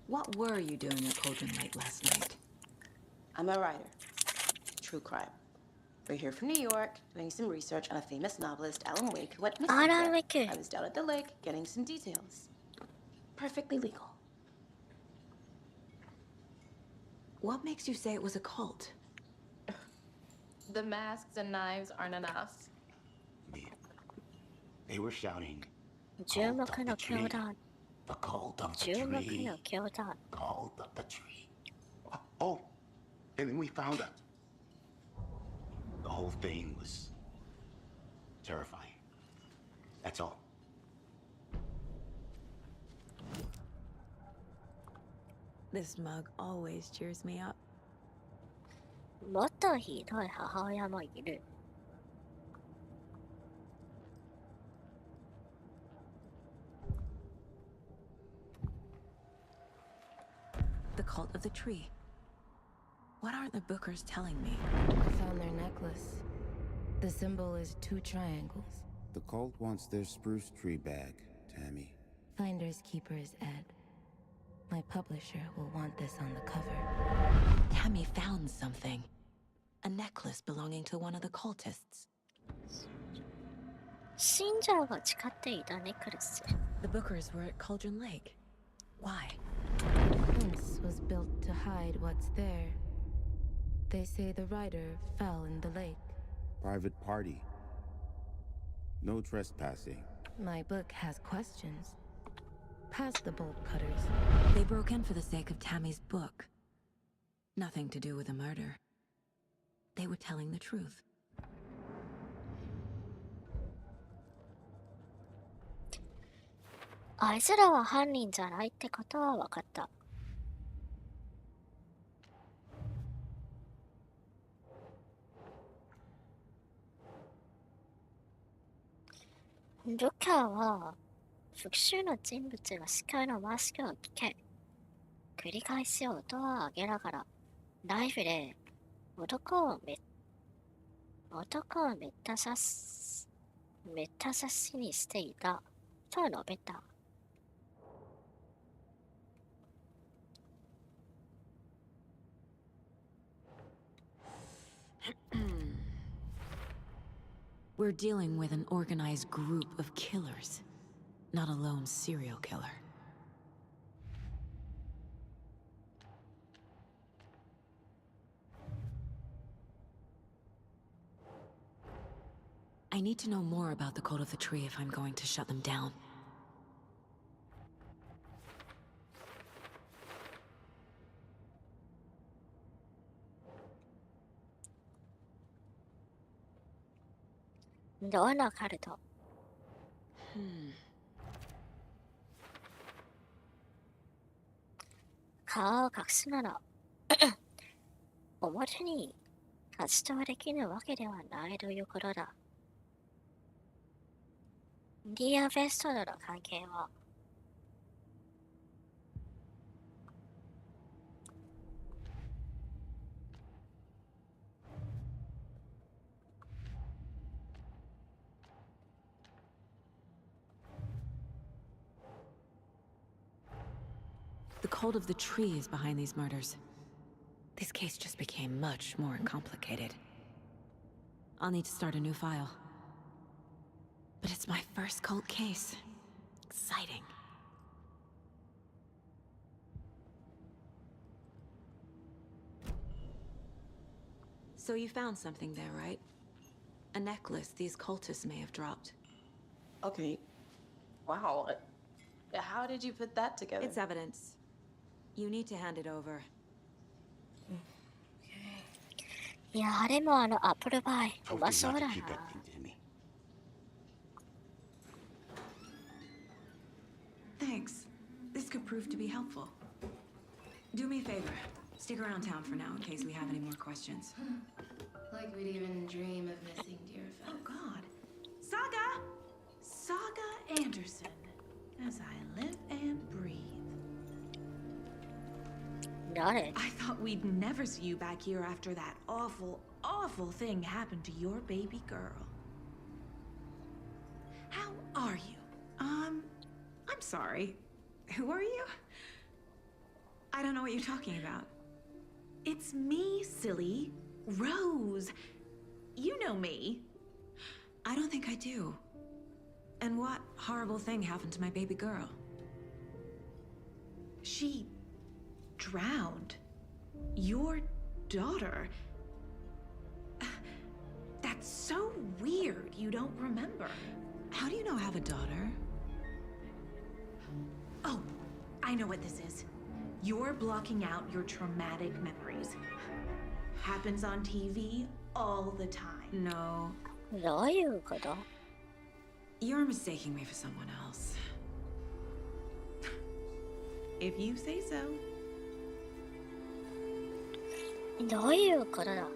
What were you doing at Cauldron Lake last night? I'm a writer. True crime. We're here from New York, doing some research on a famous novelist, Alan Wake, who went missing. Alan Wake. I was down at the lake, getting some details. Perfectly legal. What makes you say it was a cult? The masks and knives aren't enough. They were shouting, 注目の教団 the cult of the 注目 tree. の教団 Cult of the tree. Oh, and then we found out. The whole thing was terrifying. That's all. This mug always cheers me up. もっとひどい母親もいる The cult of the tree. What aren't the Bookers telling me? I found their necklace. The symbol is 2 triangles. The cult wants their spruce tree bag, Tammy. Finders keepers Ed. My publisher will want this on the cover. Tammy found something. A necklace belonging to one of the cultists. 信者が誓っていたネックレス The Bookers were at Cauldron Lake. Why? Fence was built to hide what's there. They say the writer fell in the lake. Private party. No trespassing. My book has questions. Past the bolt cutters. They broke in for the sake of Tammy's book. Nothing to do with the murder. They were telling the truth. あいつらは犯人じゃないってことは分かった ルカは複数の人物が視界のマスクを着け繰り返し音を上げながらナイフで男をめった刺しにしていたと述べた We're dealing with an organized group of killers, not a lone serial killer. I need to know more about the Cult of the Tree if I'm going to shut them down.どのカルト 顔を隠すなら表に活動できるわけではないということだ。ディアフェストとの関係は The Cult of the Tree is behind these murders. This case just became much more complicated. I'll need to start a new file. But it's my first cult case. Exciting. So you found something there, right? A necklace these cultists may have dropped. Okay. Wow. How did you put that together? It's evidence. You need to hand it over. いや、あれもアップルパイ。うまそうだな。Thanks. This could prove to be helpful. Do me a favor. Stick around town for now in case we have any more questions. Like we'd even dream of missing dear friends. Oh, God. Saga! Saga Anderson. As I live and breathe. 誰？ I thought we'd never see you back here after that awful, awful thing happened to your baby girl. How are you? I'm sorry. Who are you? I don't know what you're talking about. It's me, silly. Rose. You know me. I don't think I do. And what horrible thing happened to my baby girl? She drowned. Your daughter. That's so weird you don't remember. How do you know I have a daughter? Oh, I know what this is. You're blocking out your traumatic memories. Happens on TV all the time. No. どういうこと？ You're mistaking me for someone else. If you say so. どういうことだ？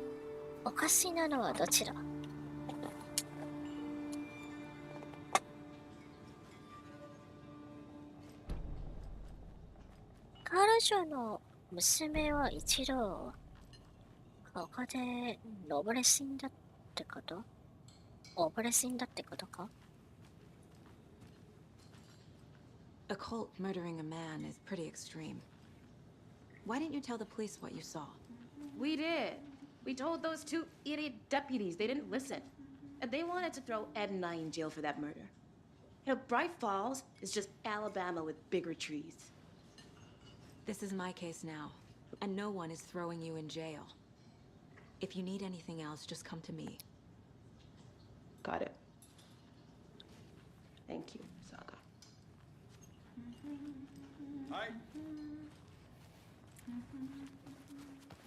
おかしなのはどちら？彼女の娘は一度ここで溺れ死んだってこと？溺れ死んだってことか？ A cult murdering a man is pretty extreme. Why didn't you tell the police what you saw? We did. We told those two idiot deputies. They didn't listen. And they wanted to throw Ed and I in jail for that murder. You know, Bright Falls is just Alabama with bigger trees. This is my case now, and no one is throwing you in jail. If you need anything else, just come to me. Got it. Thank you, Saga. Hi.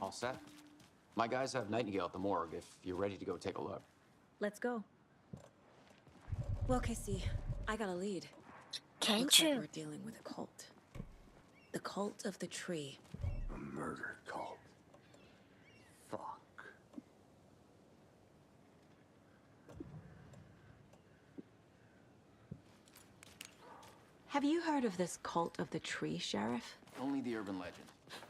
All set? My guys have Nightingale at the morgue if you're ready to go take a look. Let's go. Well, Casey, I got a lead. Can't Looks like you? we're dealing with a cult. The cult of the tree. A murder cult. Fuck. Have you heard of this cult of the tree, Sheriff? Only the urban legend.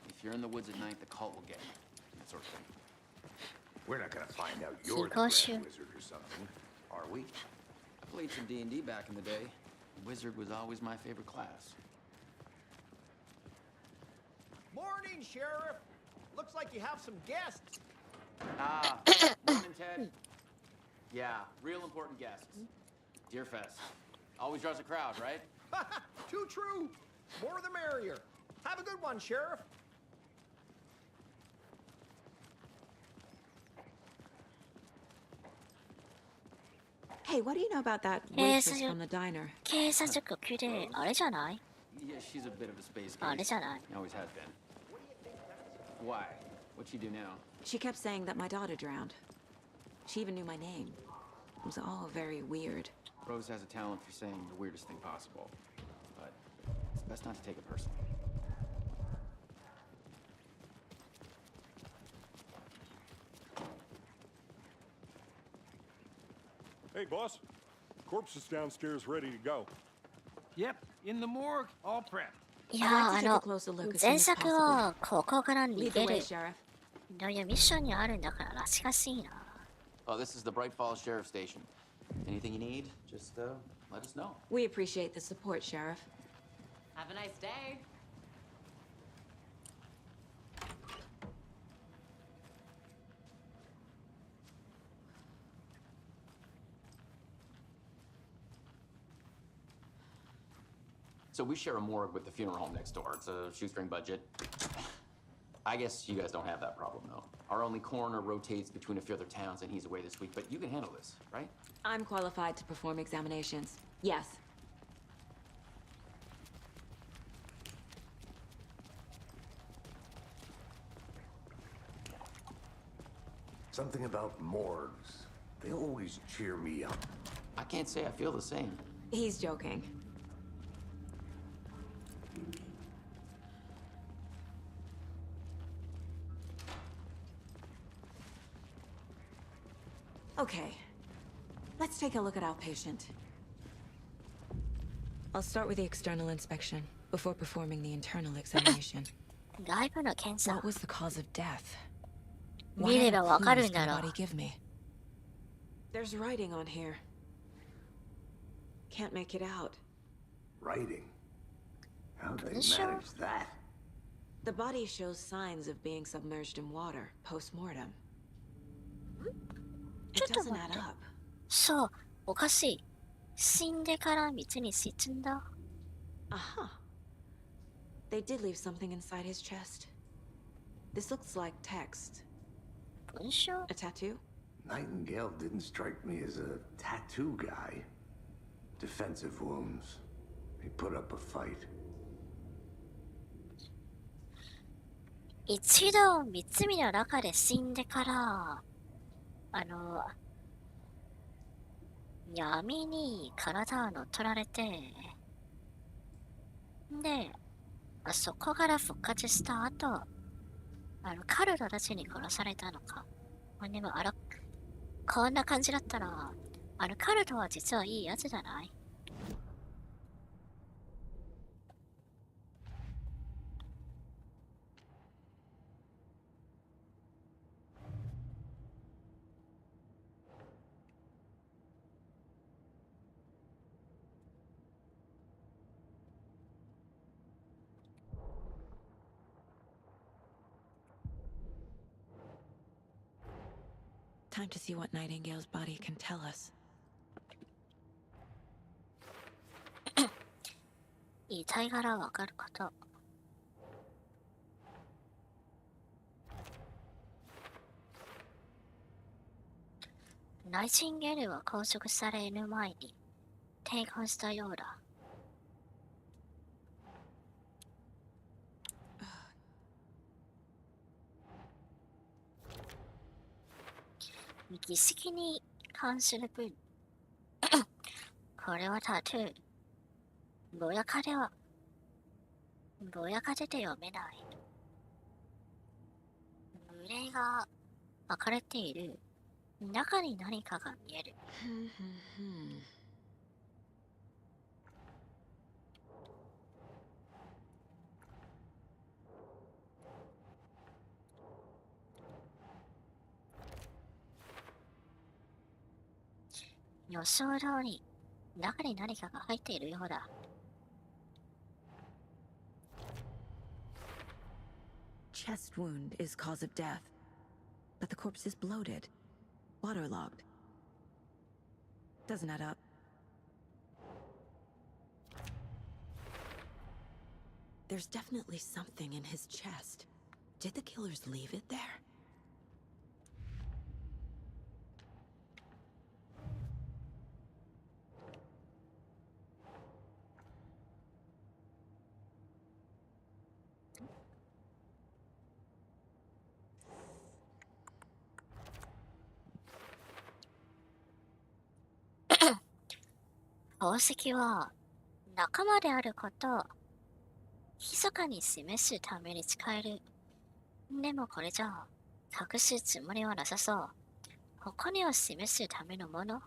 If you're in the woods at night, the cult will get you. That sort of thing. We're not gonna find out you're the Gosh, Grand yeah. Wizard or something, are we? I played some D&D back in the day. Wizard was always my favorite class. Morning, Sheriff. Looks like you have some guests. Ah, morning, Ted. Yeah, real important guests. Deerfest. Always draws a crowd, right? Too true. More the merrier. Have a good one, Sheriff. Hey, what do you know about that Hey, waitress so- from the diner? 警察局であれじゃない？ Yeah, she's a bit of a space case. あれじゃない？ Always has been. Why? What'd she do now? She kept saying that my daughter drowned. She even knew my name. It was all very weird. Rose has a talent for saying the weirdest thing possible. But it's best not to take it personally. Hey, boss. Corpse is downstairs ready to go. Yep, in the morgue, all prepped. いやー、 I'd like to take a closer look as soon 前 as 作 possible. はここから逃 Lead げ the る way, Sheriff. というミッションにあるんだかららしかしいな。 Oh, this is the Bright Falls Sheriff Station. Anything you need, just let us know. We appreciate the support, Sheriff. Have a nice day. So we share a morgue with the funeral home next door. It's a shoestring budget. I guess you guys don't have that problem, though. Our only coroner rotates between a few other towns, and he's away this week. But you can handle this, right? I'm qualified to perform examinations. Yes. Something about morgues. They always cheer me up. I can't say I feel the same. He's joking. Okay. Let's take a look at our patient. I'll start with the external inspection before performing the internal examination. 外部の検査。 What was the cause of death? 見ればわかるんだろう。 Give me. There's writing on here. Can't make it out. Writing? How'd they manage that? The body shows signs of being submerged in water post-mortem. It doesn't add up. そう、おかしい。死んでから水に沈んだ。Aha. They did leave something inside his chest. This looks like text. 文章? A tattoo? Nightingale didn't strike me as a tattoo guy. Defensive wounds. He put up a fight. 一度湖の中で死んでから、闇に体を乗っ取られて、で、そこから復活した後、カルドたちに殺されたのか。でもこんな感じだったら、カルドは実はいいやつじゃない？Time to see what Nightingale's body can tell us. 遺体からわかること。ナイチンゲールは拘束される前に抵抗したようだ。儀式に関する文。これはタトゥー。ぼやかでて読めない。胸が分かれている。中に何かが見える。予想通り、中に何かが入っているようだ。Chest wound is cause of death, but the corpse is bloated, waterlogged. Doesn't add up. There's definitely something in his chest. Did the killers leave it there?「宝石は仲間であることを密かに示すために使える。でもこれじゃ隠すつもりはなさそう。誇りを示すためのもの。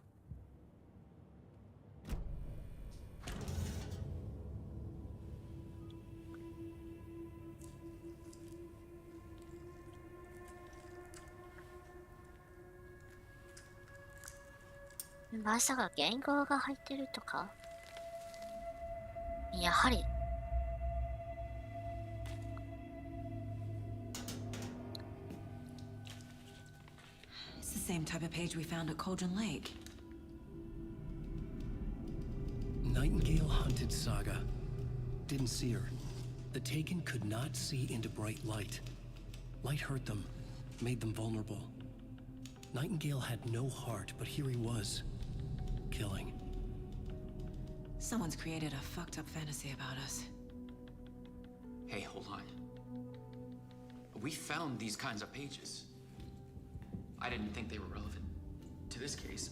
まさか言語が入ってるとか？やはり。It's the same type of page we found at Cauldron Lake. Nightingale hunted Saga. Didn't see her. The Taken could not see into bright light. Light hurt them, made them vulnerable. Nightingale had no heart, but here he was. Killing. Someone's created a fucked up fantasy about us. Hey, hold on. We found these kinds of pages. I didn't think they were relevant to this case.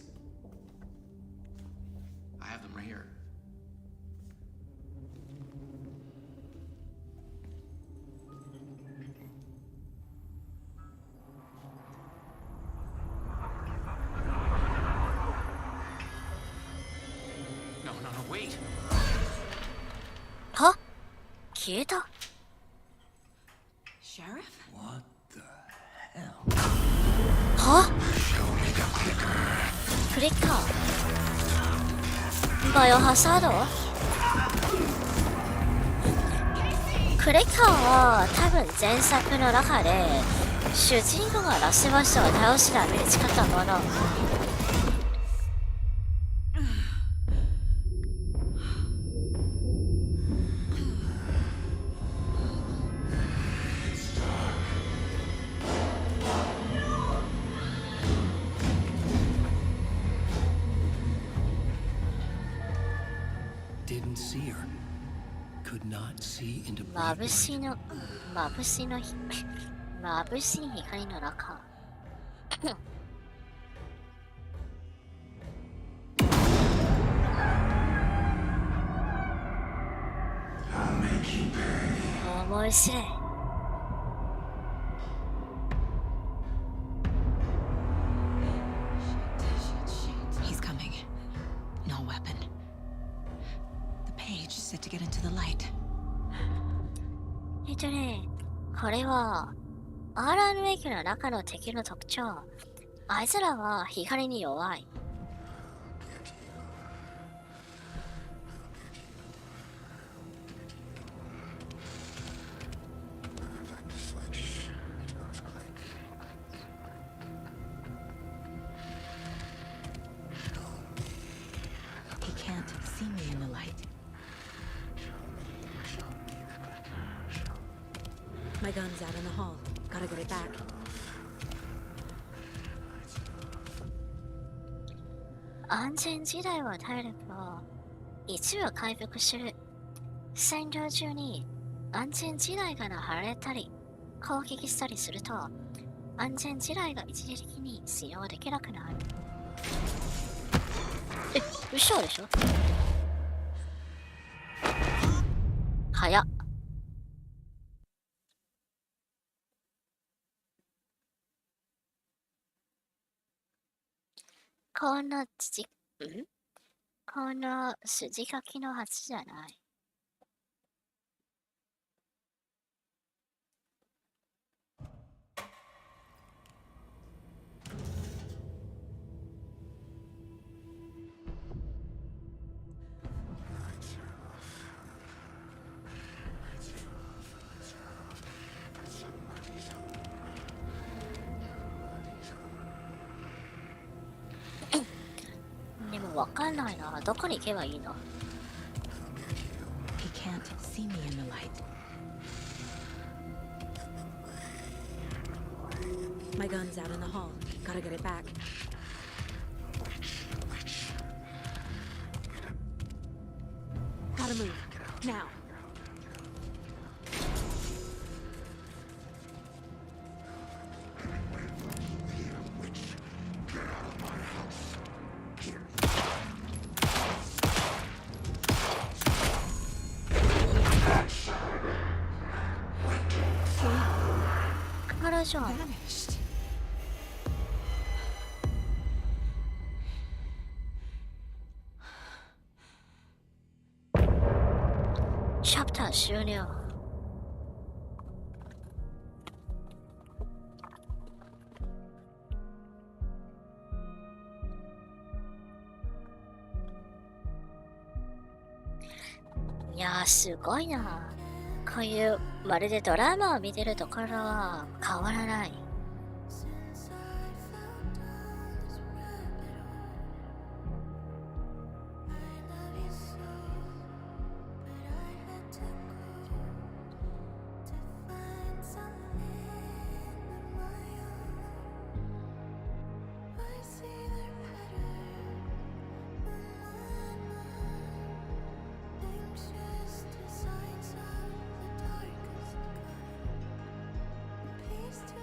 I have them right here. Wait. は？消えた。Sheriff? What the hell? は？フリッカー。バイオハザード？クリッカーは多分前作の中で主人公がラスボスを倒すために使ったもの。Didn't see her. Could not see into 眩しい光の中。面白い。He's coming. No weapon. The page is set to get into the light. これはアランウェイクの中の敵の特徴。あいつらは光に弱い。He can't see me in the light. My gun's out in the hall. Gotta get it back. 安全地帯は体力を一部回復する。占領中に安全地帯が流れたり攻撃したりすると安全地帯が一時的に使用できなくなる。嘘でしょ？早っ。この筋書きのはずじゃない。でもわかんないな。どこに行けばいいの？ He can't see me in the light. My gun's out in the hall. Gotta get it back. Gotta move. Now. Vanished. Chapter 終了。いやー、すごいな。こういうまるでドラマを見てるところは変わらない。Peace to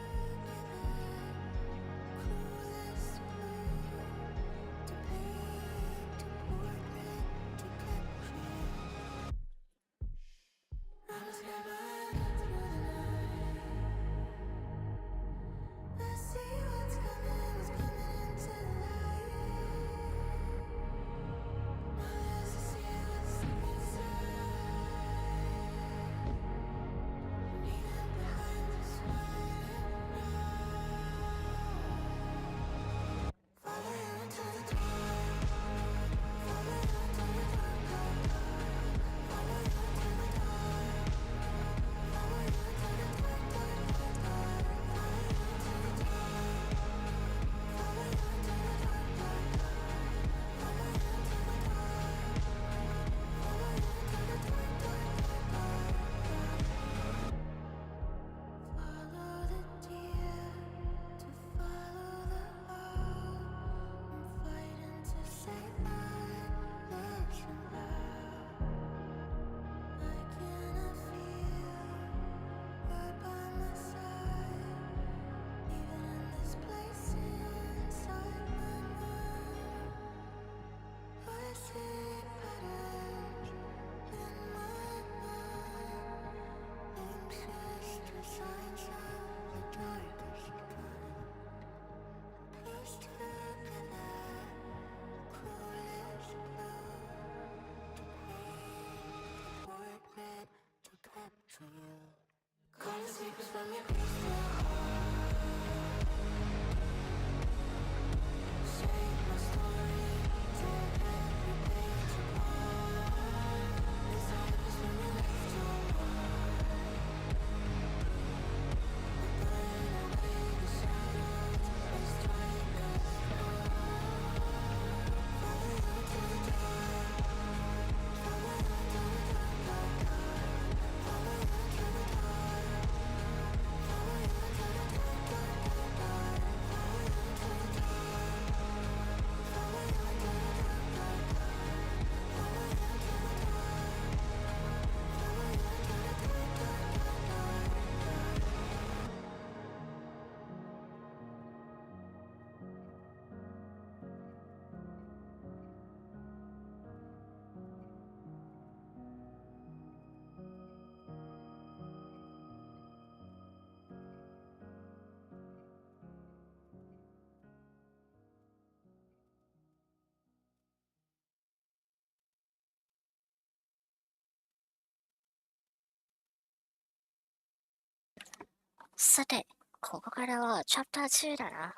さて、ここからはチャプター2だな。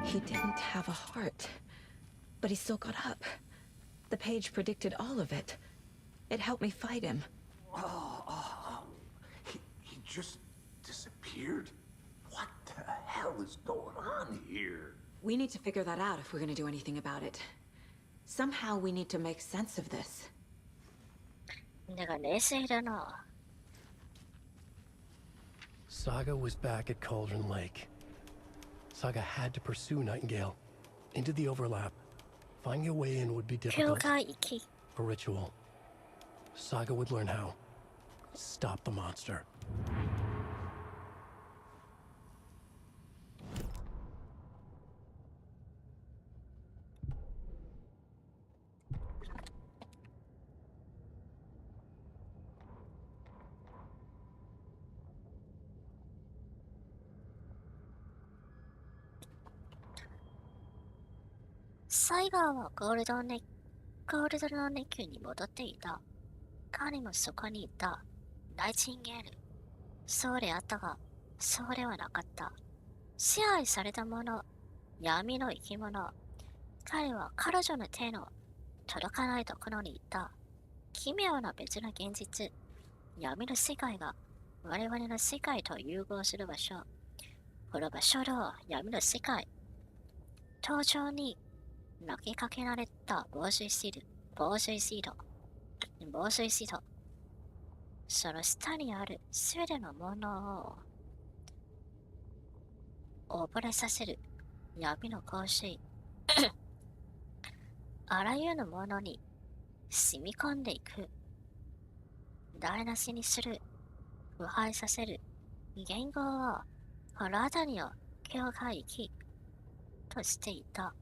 He didn't have a heart, but he still got up. The page predicted all of it. It helped me fight him. He just disappeared? What the hell is going on here? We need to figure that out if we're gonna do anything about it. Somehow we need to make sense of this. だが冷静だな。Saga was back at Cauldron Lake. Saga had to pursue Nightingale into the overlap. Finding a way in would be difficult. A ritual. Saga would learn how. Stop the monster. Saiga はゴールドのネックに戻っていた。彼もそこにいた。ナイチンゲール。そうであったが、そうではなかった。支配された者、闇の生き物。彼は彼女の手の届かないところにいた。奇妙な別の現実。闇の世界が我々の世界と融合する場所。この場所の闇の世界。登場に投げかけられた防水シート。その下にあるすべてのものを溺れさせる闇の香水。あらゆるものに染み込んでいく。台無しにする。腐敗させる。言語をこの辺りの境界域としていた。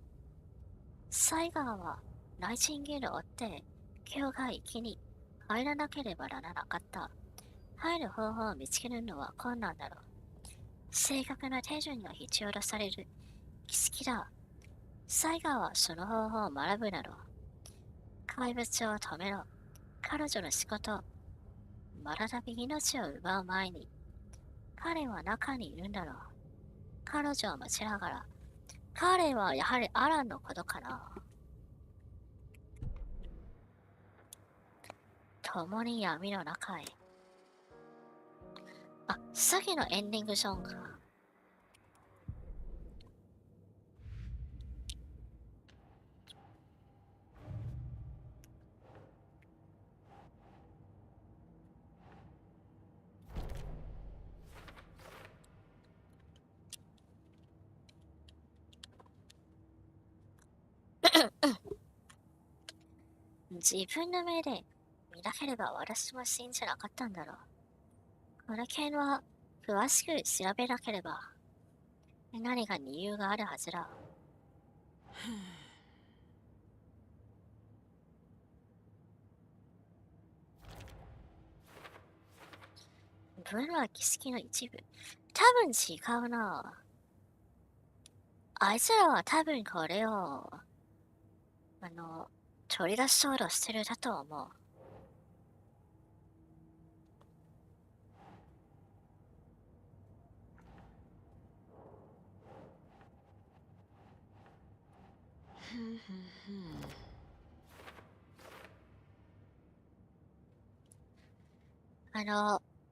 サイガーはナイチンゲールを追って境界域に入らなければならなかった。入る方法を見つけるのは困難だろう。正確な手順が必要とされる儀式だ。サイガーはその方法を学ぶだろう。怪物を止めろ。彼女の仕事。またたび命を奪う前に。彼は中にいるんだろう。彼女を待ちながら。彼はやはりアランのことかな。共に闇の中へ。あ、さっきのエンディングソングか。自分の目で見なければ私も信じなかったんだろう。この件は詳しく調べなければ何か理由があるはずだ。文は儀式の一部。多分違うな。あいつらは多分これを取り出そうとしてるだと思う。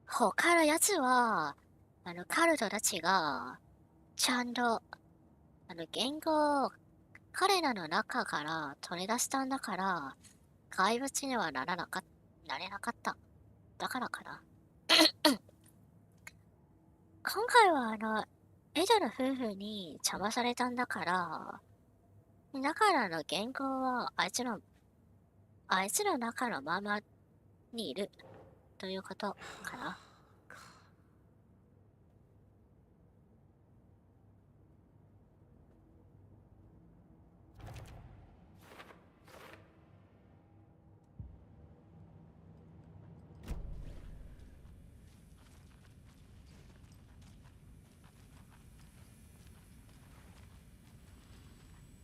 他のやつは、カルトたちが、ちゃんと、言語を彼らの中から取り出したんだから、怪物にはなれなかった。だからかな。今回はエドの夫婦に邪魔されたんだから、だからの言語はあいつの中のままにいるということかな。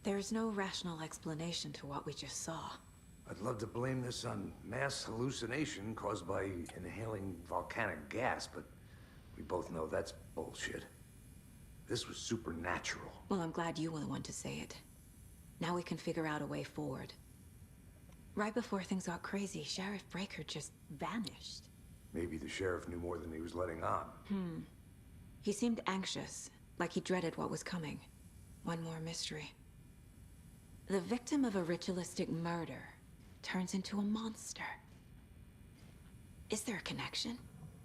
There's no rational explanation to what we just saw. I'd love to blame this on mass hallucination caused by inhaling volcanic gas, but we both know that's bullshit. This was supernatural. Well, I'm glad you were the one to say it. Now we can figure out a way forward. Right before things got crazy, Sheriff Breaker just vanished. Maybe the sheriff knew more than he was letting on. He seemed anxious, like he dreaded what was coming. One more mystery. The victim of a ritualistic murder turns into a monster. Is there a connection?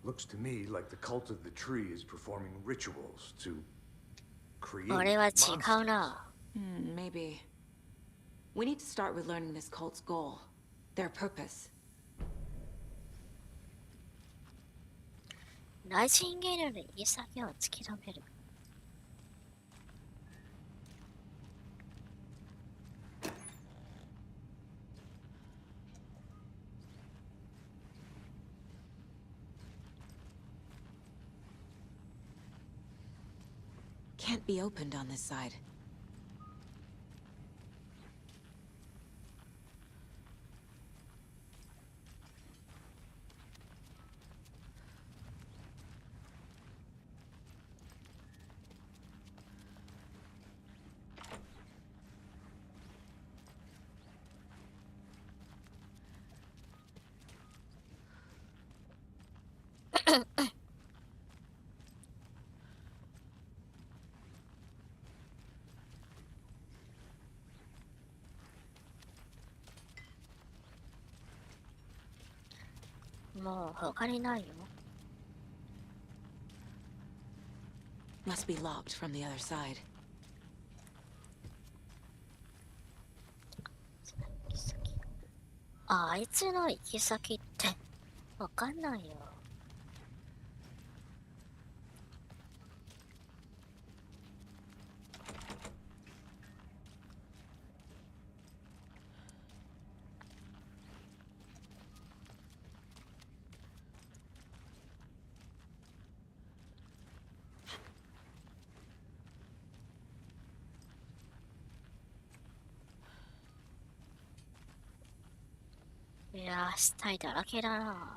Looks to me like the cult of the tree is performing rituals to create 俺は違うな。Maybe. We need to start with learning this cult's goal, their purpose. ナイチンゲールの言い先を突き止める。Can't be opened on this side.もう他にないよ。Must be locked from the other side. あいつの行き先ってわかんないよ。いやー、死体だらけだな。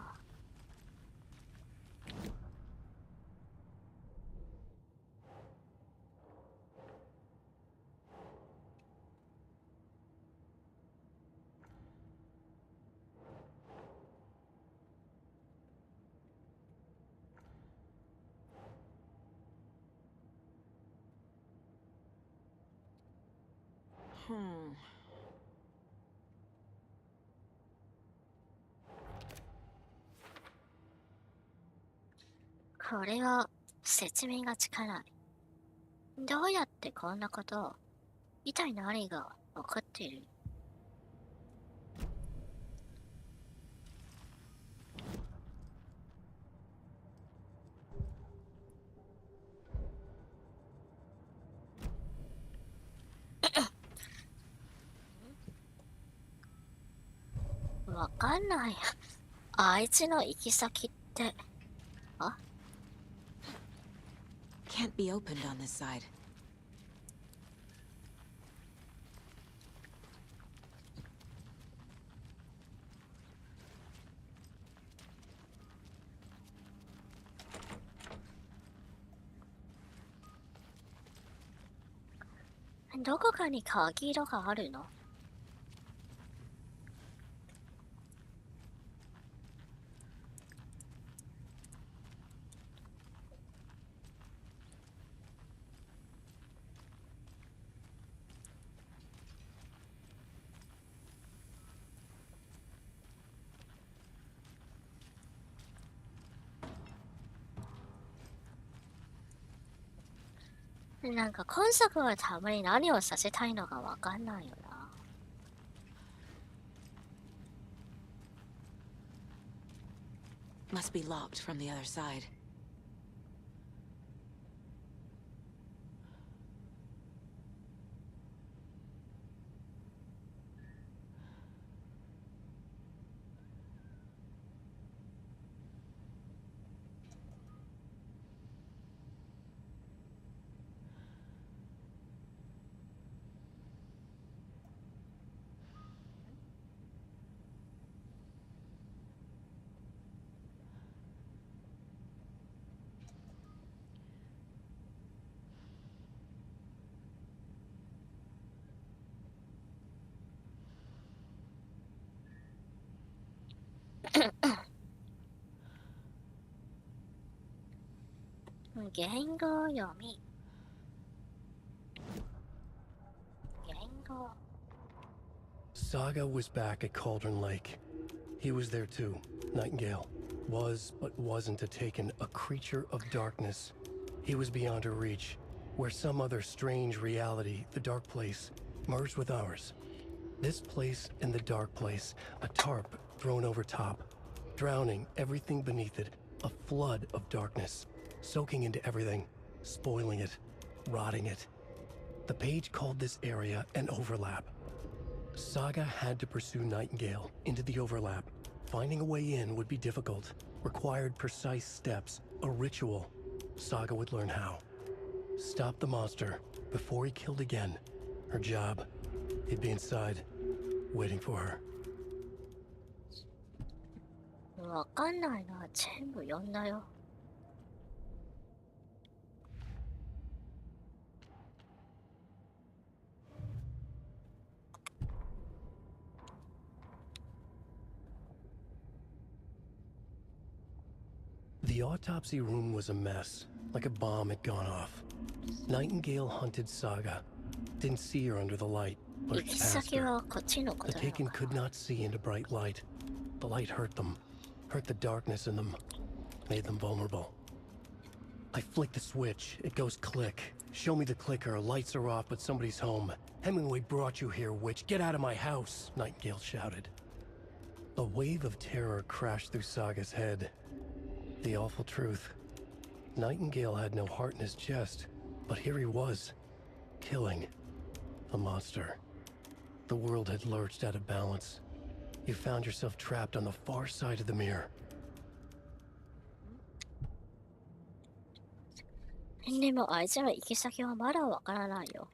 これは説明がつかない。どうやってこんなことを、一体何が起こっている？わかんない。あいつの行き先って、あ？ Can't be opened on this side. どこかに鍵色があるの？なんか今作はたまに何をさせたいのかわかんないよな。Must be locked from the other side.言語読み。言語。 Saga was back at Cauldron Lake. He was there too. Nightingale was, but wasn't a taken, a creature of darkness. He was beyond her reach, where some other strange reality, the dark place, merged with ours. This place and the dark place, a tarp thrown over top, drowning everything beneath it, a flood of darkness, soaking into everything, spoiling it, rotting it. The page called this area an overlap. Saga had to pursue Nightingale into the overlap. Finding a way in would be difficult, required precise steps, a ritual. Saga would learn how. Stop the monster before he killed again. Her job, he'd be inside, waiting for her. わかんないな。全部読んだよ。The autopsy room was a mess, like a bomb had gone off. Nightingale hunted Saga. Didn't see her under the light, but it passed her. The Taken could not see into bright light. The light hurt them, hurt the darkness in them, made them vulnerable. I flick the switch, it goes click. Show me the clicker, lights are off, but somebody's home. Hemingway brought you here, witch. Get out of my house, Nightingale shouted. A wave of terror crashed through Saga's head. The awful truth. Nightingale had no heart in his chest, but here he was, killing a monster. The world had lurched out of balance. You found yourself trapped on the far side of the mirror. でもあいつら行き先はまだわからないよ。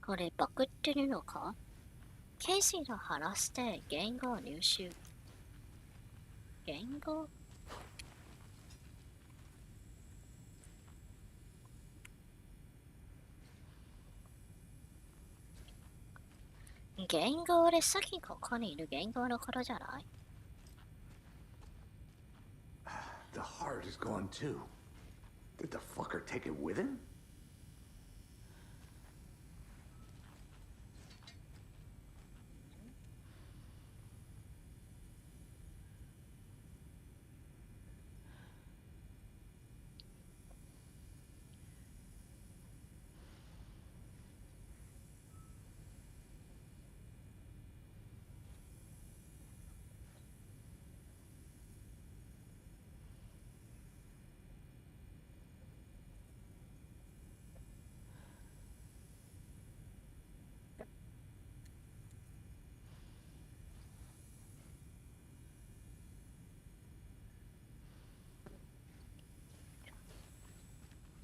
これバグってるのか？ケイシーと話して言語を入手。言語？言語でさっきここにいる言語のことじゃない？ The heart is gone too. Did the fucker take it with him?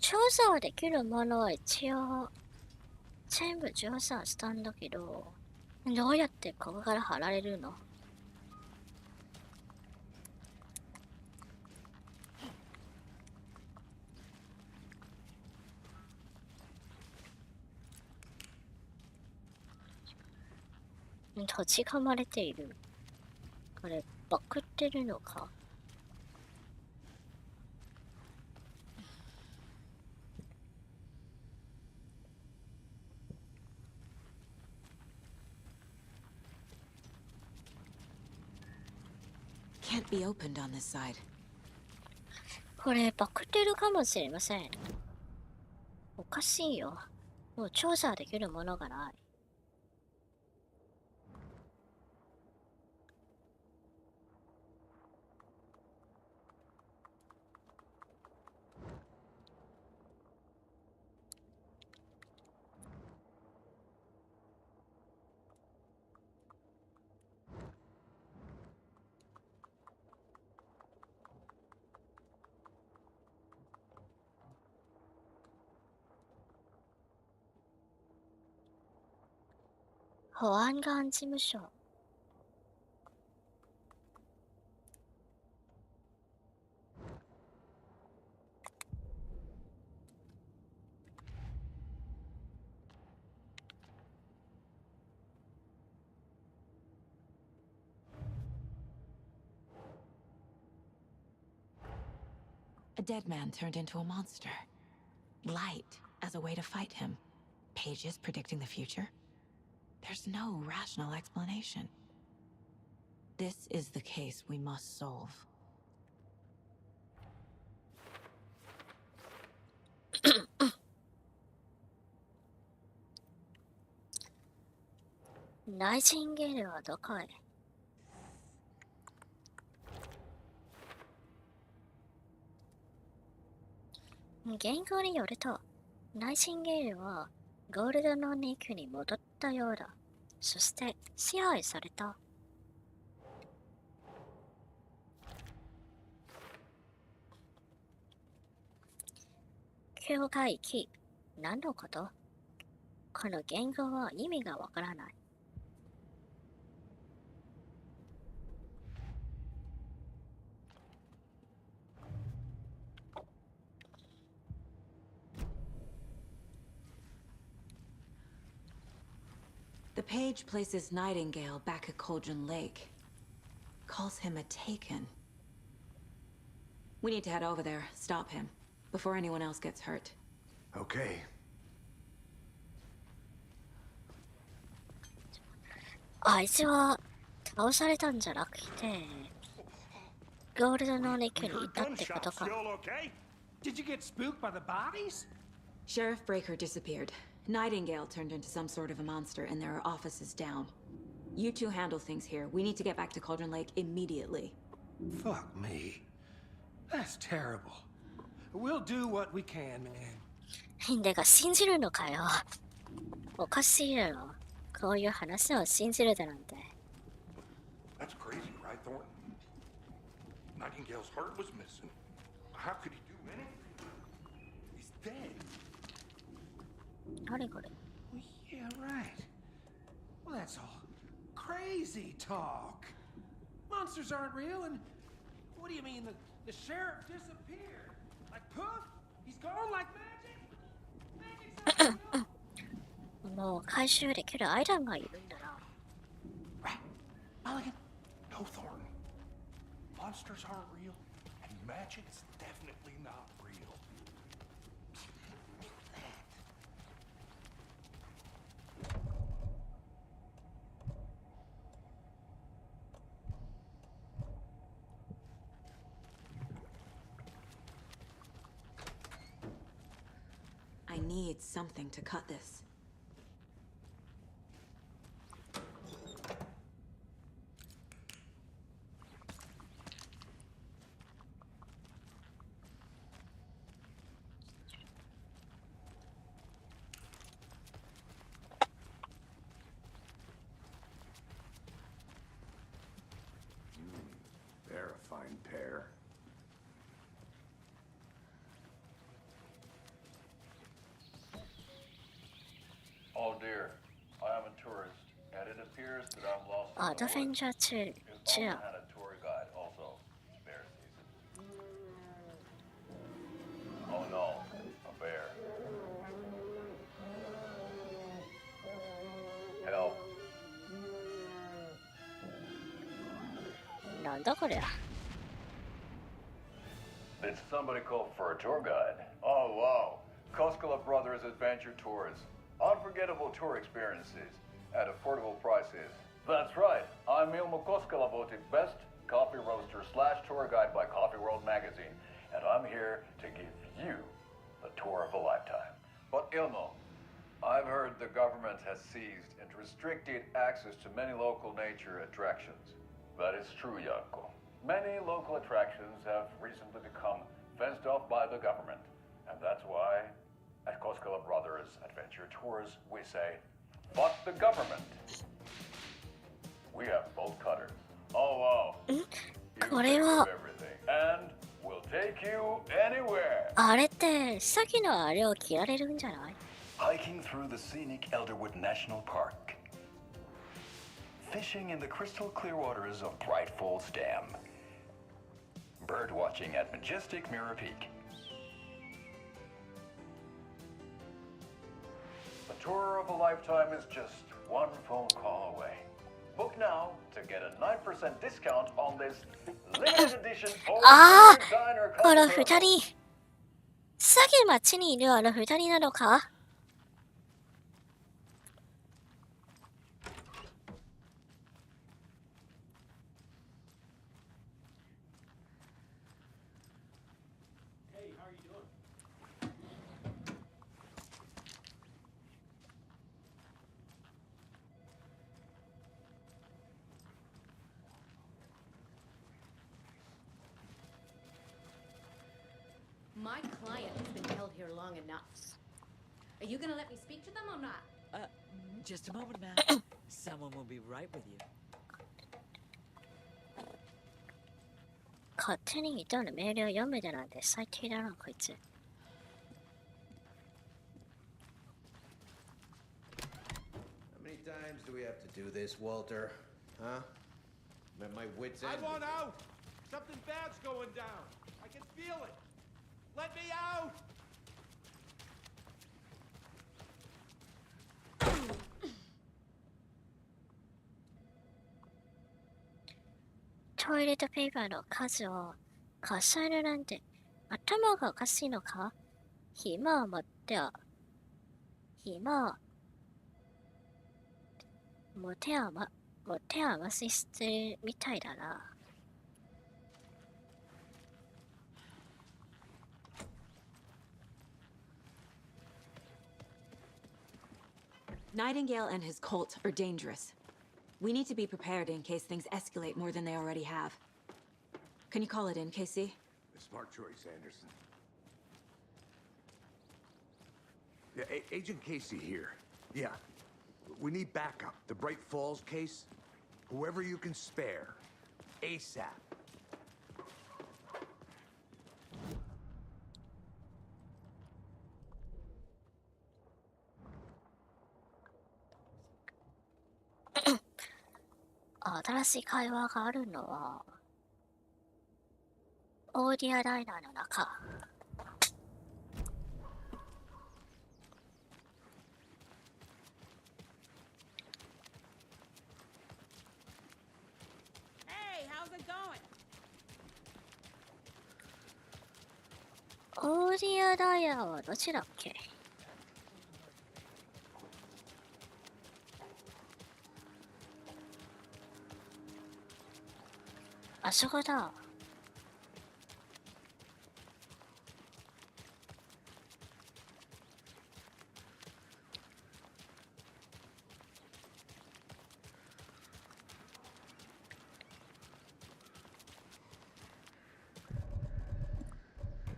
調査はできるものは一応全部調査したんだけど、どうやってここから離れるの？閉じ込まれている。これ、バグってるのか？Can't be opened on this side. これ、バグってるかもしれません。おかしいよ。もう調査できるものがない。保安官事務所。A dead man turned into a monster. Light as a way to fight him. Pages predicting the future? There's no rational explanation. This is the case we must solve. 나이팅게일はどこへ？原稿によると、ナイチンゲールはゴールドの肉に戻ったようだ。そして支配された。境界域、何のこと？この言語は意味がわからない。The page places Nightingale back at Cauldron Lake. Calls him a taken. We need to head over there, stop him, before anyone else gets hurt. Okay. あいつは倒されたんじゃなくて、ゴールドの肉にいたってことか。Did you get spooked by the bodies? Sheriff Breaker disappeared. Nightingale turned into some sort of a monster, and there are offices down. You two handle things here. We need to get back to Cauldron Lake immediately. Fuck me. That's terrible. We'll do what we can, man. でが信じるのかよ。おかしいだろ。こういう話を信じるだなんて。That's crazy, right, Thornton? Nightingale's heart was missing. How could he do anything? He's dead. 何これ？ Well, yeah, right. Well, that's all crazy talk. Monsters aren't real, and what do you mean the sheriff disappeared? Like poof? He's gone like magic? Magic's もう回収できるアイランがいるんだな。Mulligan? No, Thornton. Monsters aren't real, and magic's definitely not real. I need something to cut this. They're a fine pair. Oh dear, I am a tourist, and it appears ドベンチャーチェア。Oh no, a bear. Help. なんだこりゃ。Did somebody call for a tour guide? Oh wow, Koskela Brothers Adventure Tours. Unforgettable tour experiences at affordable prices. That's right, I'm Ilmo Koskela, voted best coffee roaster / tour guide by Coffee World magazine, and I'm here to give you the tour of a lifetime. But Ilmo, I've heard the government has seized and restricted access to many local nature attractions. That is true, Yanko. Many local attractions have recently become fenced off by the government, and that's why at Koskela Brothers Adventure Tours we say, fuck the government. We have bolt cutters. Oh wow. You take care of everything, and we'll take you anywhere. あれってさっきのあれを着られるんじゃない？ Hiking through the scenic Elderwood National Park. Fishing in the crystal clear waters of Bright Falls Dam. Bird watching at majestic Mirror Peak. The tour of a lifetime is just one phone call away. Book now to get a 9% discount on this limited edition designer あの cover. 二人。さっき街にいるあの二人なのか？My client has been held here long enough. Are you gonna let me speak to them or not? Just a moment, ma'am. Someone will be right with you. 勝手に人のメールを読むだなんて最低だな、こいつ。How many times do we have to do this, Walter? Huh? I'm at my wits' end. I want out! Something bad's going down. I can feel it. Let me out! トイレットペーパーの数を重ねるなんて頭がおかしいのか？暇を持て余ししてるみたいだな。Nightingale and his cult are dangerous. We need to be prepared in case things escalate more than they already have. Can you call it in, Casey? A smart choice, Anderson. Yeah, Agent Casey here. Yeah. We need backup. The Bright Falls case? Whoever you can spare. ASAP. .新しい会話があるのはオーディアダイナーの中。Hey, how's it going? オーディアダイナーはどちらっけ？あそこだ。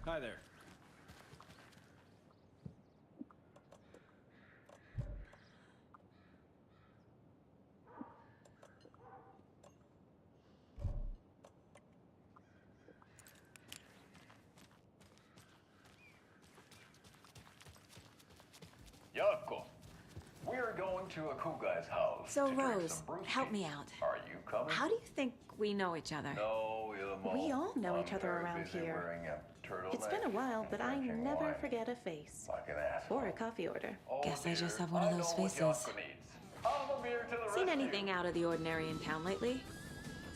Hi there. Yako, we're going to a cool guy's house. So, to drink Rose, some brewski. help me out. Are you coming? How do you think we know each other? No, Ilmo. We all know I'm each other very around busy here. wearing a turtleneck It's been a while, but I and never wine. forget a face. Like an asshole. Or a coffee order. Guess I just have one of those faces. Seen anything out of the ordinary in town lately?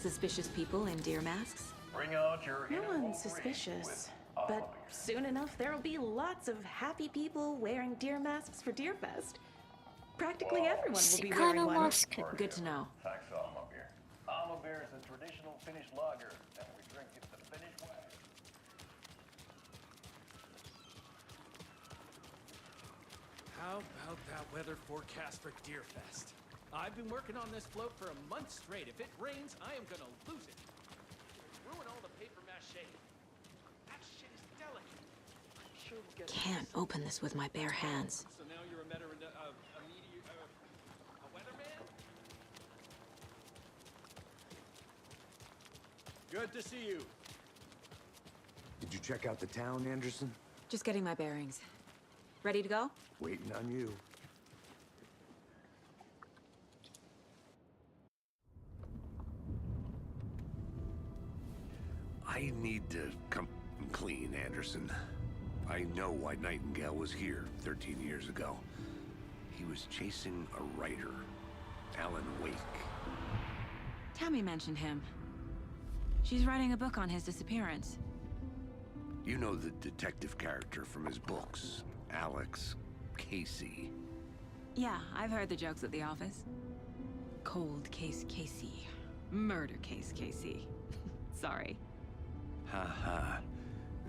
Suspicious people in deer masks? Bring out your No one's suspicious. But soon enough, there'll be lots of happy people wearing deer masks for Deerfest. Practically everyone will be wearing one. Good to know. Thanks, Alma beer. Alma beer is a traditional Finnish lager, and we drink it the Finnish way. How about that weather forecast for Deerfest? I've been working on this float for a month straight. If it rains, I am gonna lose it. Ruin all the paper mache. That shit is delicate. I'm sure we'll get Can't open this with my bare hands. So now you're a weatherman? Good to see you. Did you check out the town, Anderson? Just getting my bearings. Ready to go? Waiting on you. I need to come clean, Anderson. I know why Nightingale was here 13 years ago. He was chasing a writer, Alan Wake. Tammy mentioned him. She's writing a book on his disappearance. You know the detective character from his books, Alex Casey. Yeah, I've heard the jokes at the office. Cold case Casey. Murder case Casey. Sorry. Ha.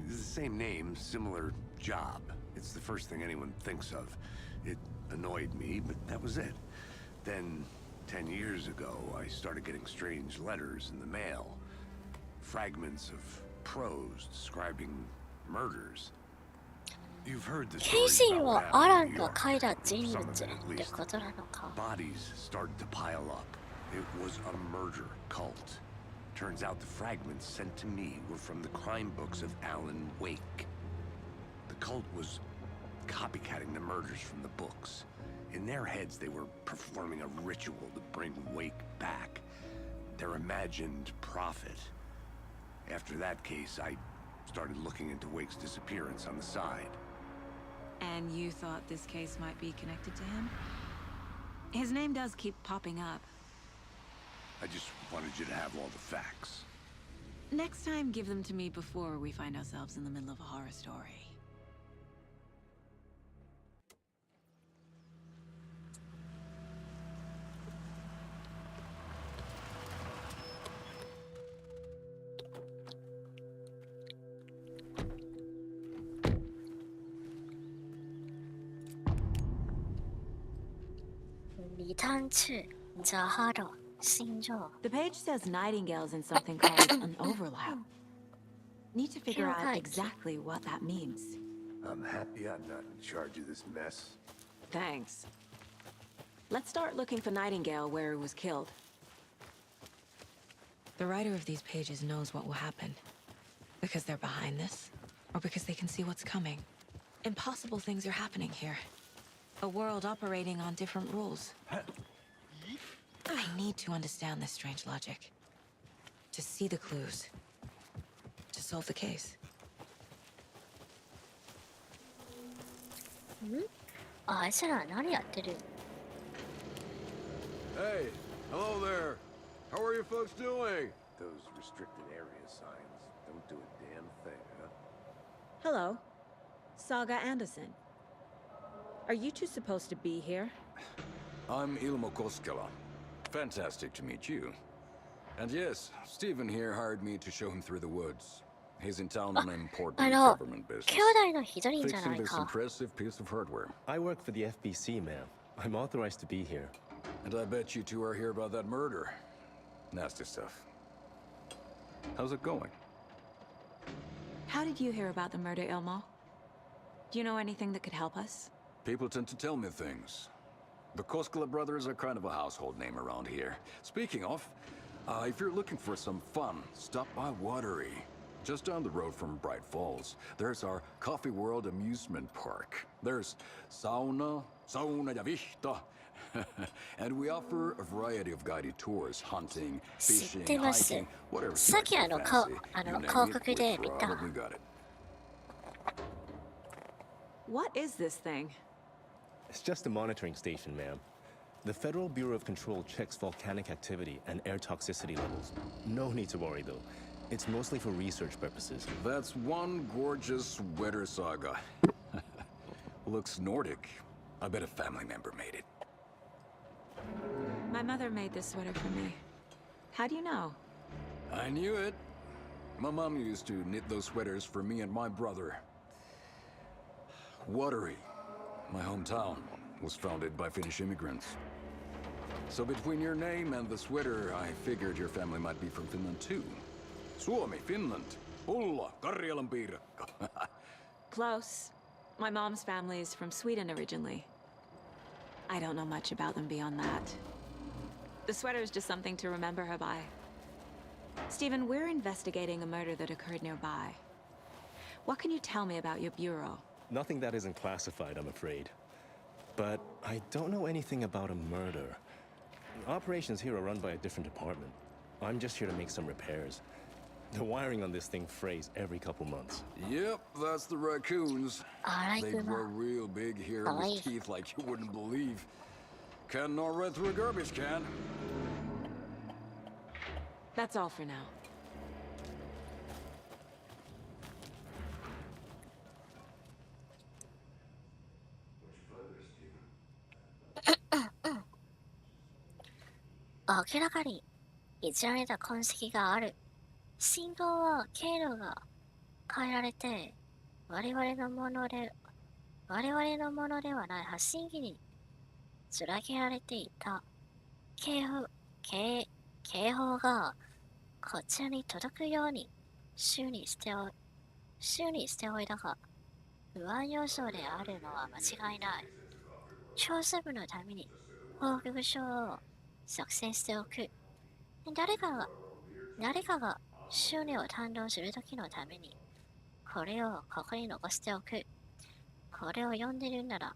It's the same name, similar job. It's the first thing anyone thinks of. It annoyed me, but that was it. Then, 10 years ago, I started getting strange letters in the mail. Fragments of prose describing murders. You've heard the stories 케이싱 about 와 what happened in New アランが York. 書いた人物 Some of it, at って least. ことなのか。 Bodies started to pile up. It was a murder cult. Turns out the fragments sent to me were from the crime books of Alan Wake. The cult was copycatting the murders from the books. In their heads, they were performing a ritual to bring Wake back. Their imagined prophet. After that case, I started looking into Wake's disappearance on the side. And you thought this case might be connected to him? His name does keep popping up. I just wanted you to have all the facts. Next time, give them to me before we find ourselves in the middle of a horror story. The page says Nightingale's in something called an overlap. Need to figure out exactly what that means. I'm happy I'm not in charge of this mess. Thanks. Let's start looking for Nightingale where he was killed. The writer of these pages knows what will happen. Because they're behind this, or because they can see what's coming. Impossible things are happening here. A world operating on different rules. I need to understand this strange logic. To see the clues. To solve the case. I said, "What are you doing?" Hey, hello there. How are you folks doing? Those restricted area signs don't do a damn thing, huh? Hello. Saga Anderson. Are you two supposed to be here? I'm Ilmo Koskela. Fantastic to meet you. And yes, Stephen here hired me to show him through the woods. He's in town on an important government business. 兄弟の一人じゃな Fixing い this か。 impressive piece of hardware. I work for the FBC, ma'am. I'm authorized to be here. And I bet you two are here about that murder. Nasty stuff. How's it going? How did you hear about the murder, Ilmo? Do you know anything that could help us? People tend to tell me things. The Koskela brothers are kind of a household name around here. Speaking of, if you're looking for some fun, stop by Watery. Just down the road from Bright Falls, there's our Coffee World amusement park. There's sauna ja vihta, And we offer a variety of guided tours, hunting, 知っ fishing, てます。 hiking, whatever さっ strikes き your 広 fancy. You name it, 告 we で見た。 probably got it. What is this thing? It's just a monitoring station, ma'am. The Federal Bureau of Control checks volcanic activity and air toxicity levels. No need to worry, though. It's mostly for research purposes. That's one gorgeous sweater saga. Looks Nordic. I bet a family member made it. My mother made this sweater for me. How do you know? I knew it. My mom used to knit those sweaters for me and my brother. Watery, my hometown, was founded by Finnish immigrants. So between your name and the sweater, I figured your family might be from Finland too. Suomi, Finland. Ulla, Karjalan piirakka. Close. My mom's family is from Sweden originally. I don't know much about them beyond that. The sweater is just something to remember her by. Stephen, we're investigating a murder that occurred nearby. What can you tell me about your bureau? Nothing that isn't classified, I'm afraid. But I don't know anything about a murder. Operations here are run by a different department. I'm just here to make some repairs. The wiring on this thing frays every couple months. Yep, that's the raccoons. They Alright, grow real big here Alright. with teeth like you wouldn't believe. Can gnaw right through a garbage can. That's all for now. Mm. 明らかにいじられた痕跡がある。信号は経路が変えられて、我々のものではない発信機にずらげられていた。警報がこちらに届くように修理しておいたが、不安要素であるのは間違いない。調査部のために報告書を作成しておく。誰かが修理を担当するときのために、これをここに残しておく。これを読んでるなら、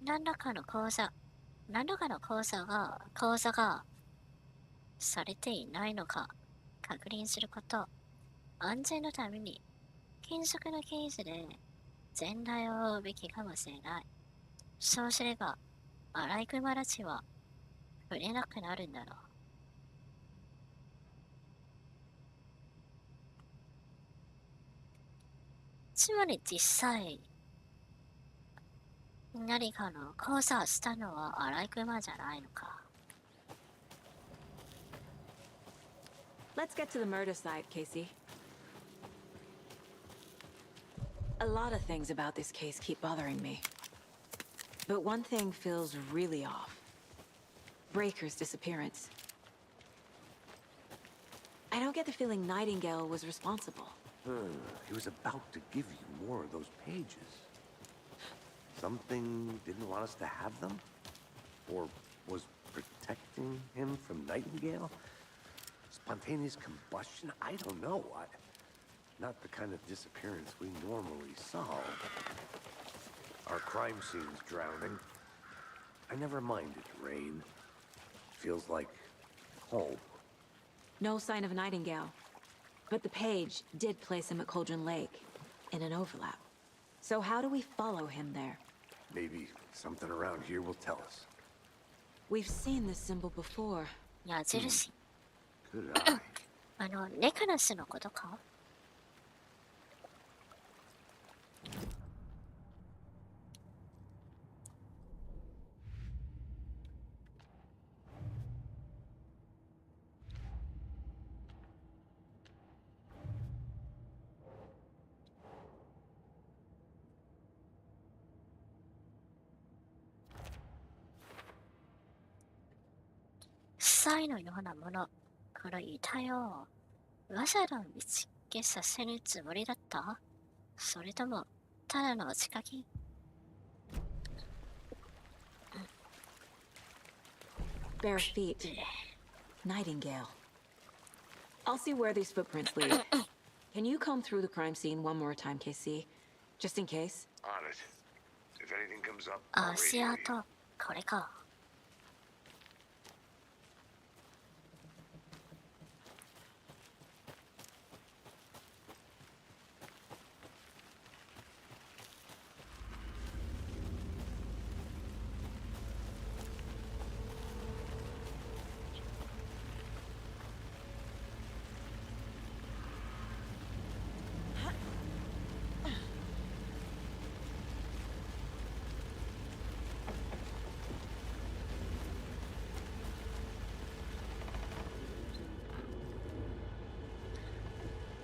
何らかの講座がされていないのか確認すること。安全のために、金属のケースで全体を追うべきかもしれない。そうすれば、アライグマたちは触れなくなるんだろう。つまり実際、何かの交差したのはアライグマじゃないのか。Let's get to the murder site, Casey. A lot of things about this case keep bothering me. But one thing feels really off. Breaker's disappearance. I don't get the feeling Nightingale was responsible. He was about to give you more of those pages. Something didn't want us to have them? Or was protecting him from Nightingale? Spontaneous combustion? I don't know. Not the kind of disappearance we normally solve. Our crime scene's drowning. I never minded rain. Feels like home. No sign of Nightingale. But the page did place him at Cauldron Lake, in an overlap. So how do we follow him there? Maybe something around here will tell us. We've seen this symbol before. 矢印。 Good eye. ネクラスのことか？サイのようなもの、この遺体をわざと見つけさせるつもりだった？それともただの仕掛け？ Bare feet. Nightingale. I'll see where these footprints lead. Can you comb through the crime scene one more time, KC? Just in case? On it. If anything comes up, 足跡。これか。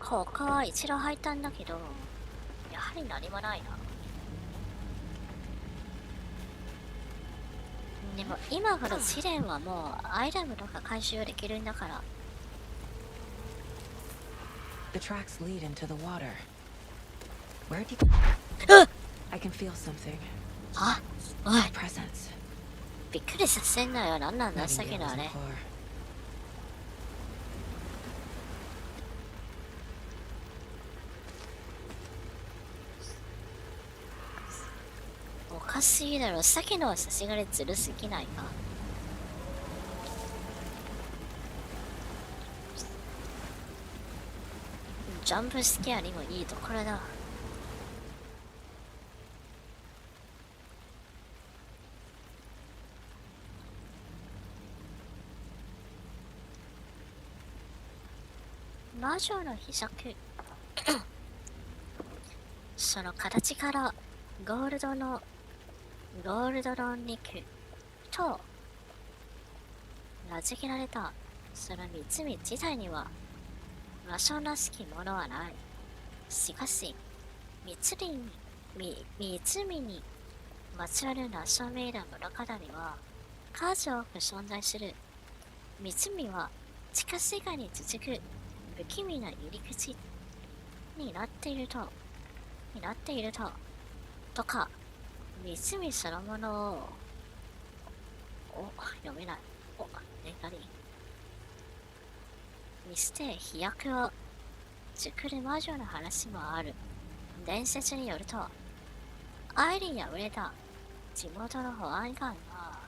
ここは一度入ったんだけど、やはり何もないな。でも今ほど試練はもうアイテムとか回収できるんだから。The tracks lead into the water. Where do you... I can feel something. あ、おい。Presence. びっくりさせんなよ。なんなんださっきのあれ。おかしいだろ。さっきのはさすがにずるすぎないか。ジャンプスケアにもいいところだ。魔女の秘策その形からゴールドの肉と名付けられたその三み自体には魔性らしきものはない。しかし三みにまつわる名称めいた物語は数多く存在する。三みは地下世界に続く不気味な入り口になっているとか、三みそのものを読めない。何にして飛躍を作る魔女の話もある。伝説によると、愛に敗れた地元の保安官が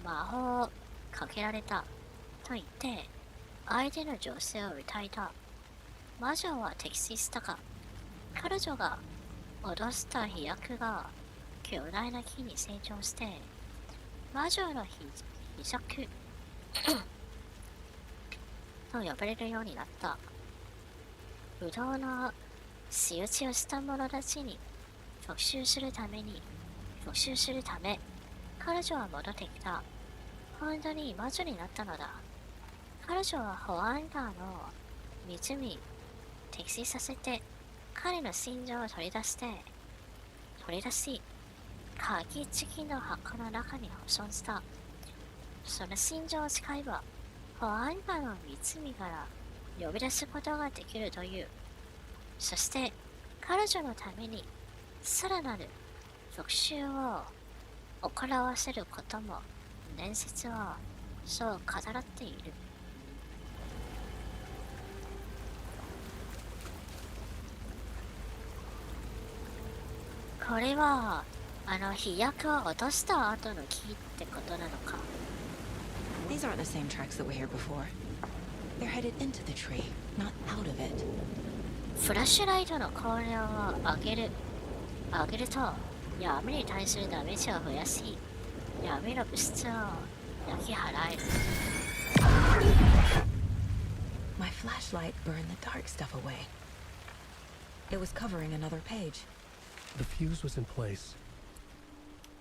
魔法をかけられたと言って相手の女性を訴えた。魔女は敵視したが、彼女が脅した飛躍が巨大な木に成長して魔女の秘策と呼ばれるようになった。不動の仕打ちをした者たちに復讐するため彼女は戻ってきた。本当に魔女になったのだ。彼女は保安官の三み敵視させて彼の心情を取り出し鍵付きの箱の中に保存した。その心情を使えば保安官の三みから呼び出すことができるという。そして彼女のためにさらなる復讐を行わせることも伝説はそう語らっている。これは飛躍を落とした後の木ってことなのか。 These aren't the same tracks that were here before. They're headed into the tree, not out of it. フラッシュライトの光量を上げると闇に対するダメージを増やし、闇の物質を焼き払える。My flashlight burned the dark stuff away. It was covering another page. The fuse was in place.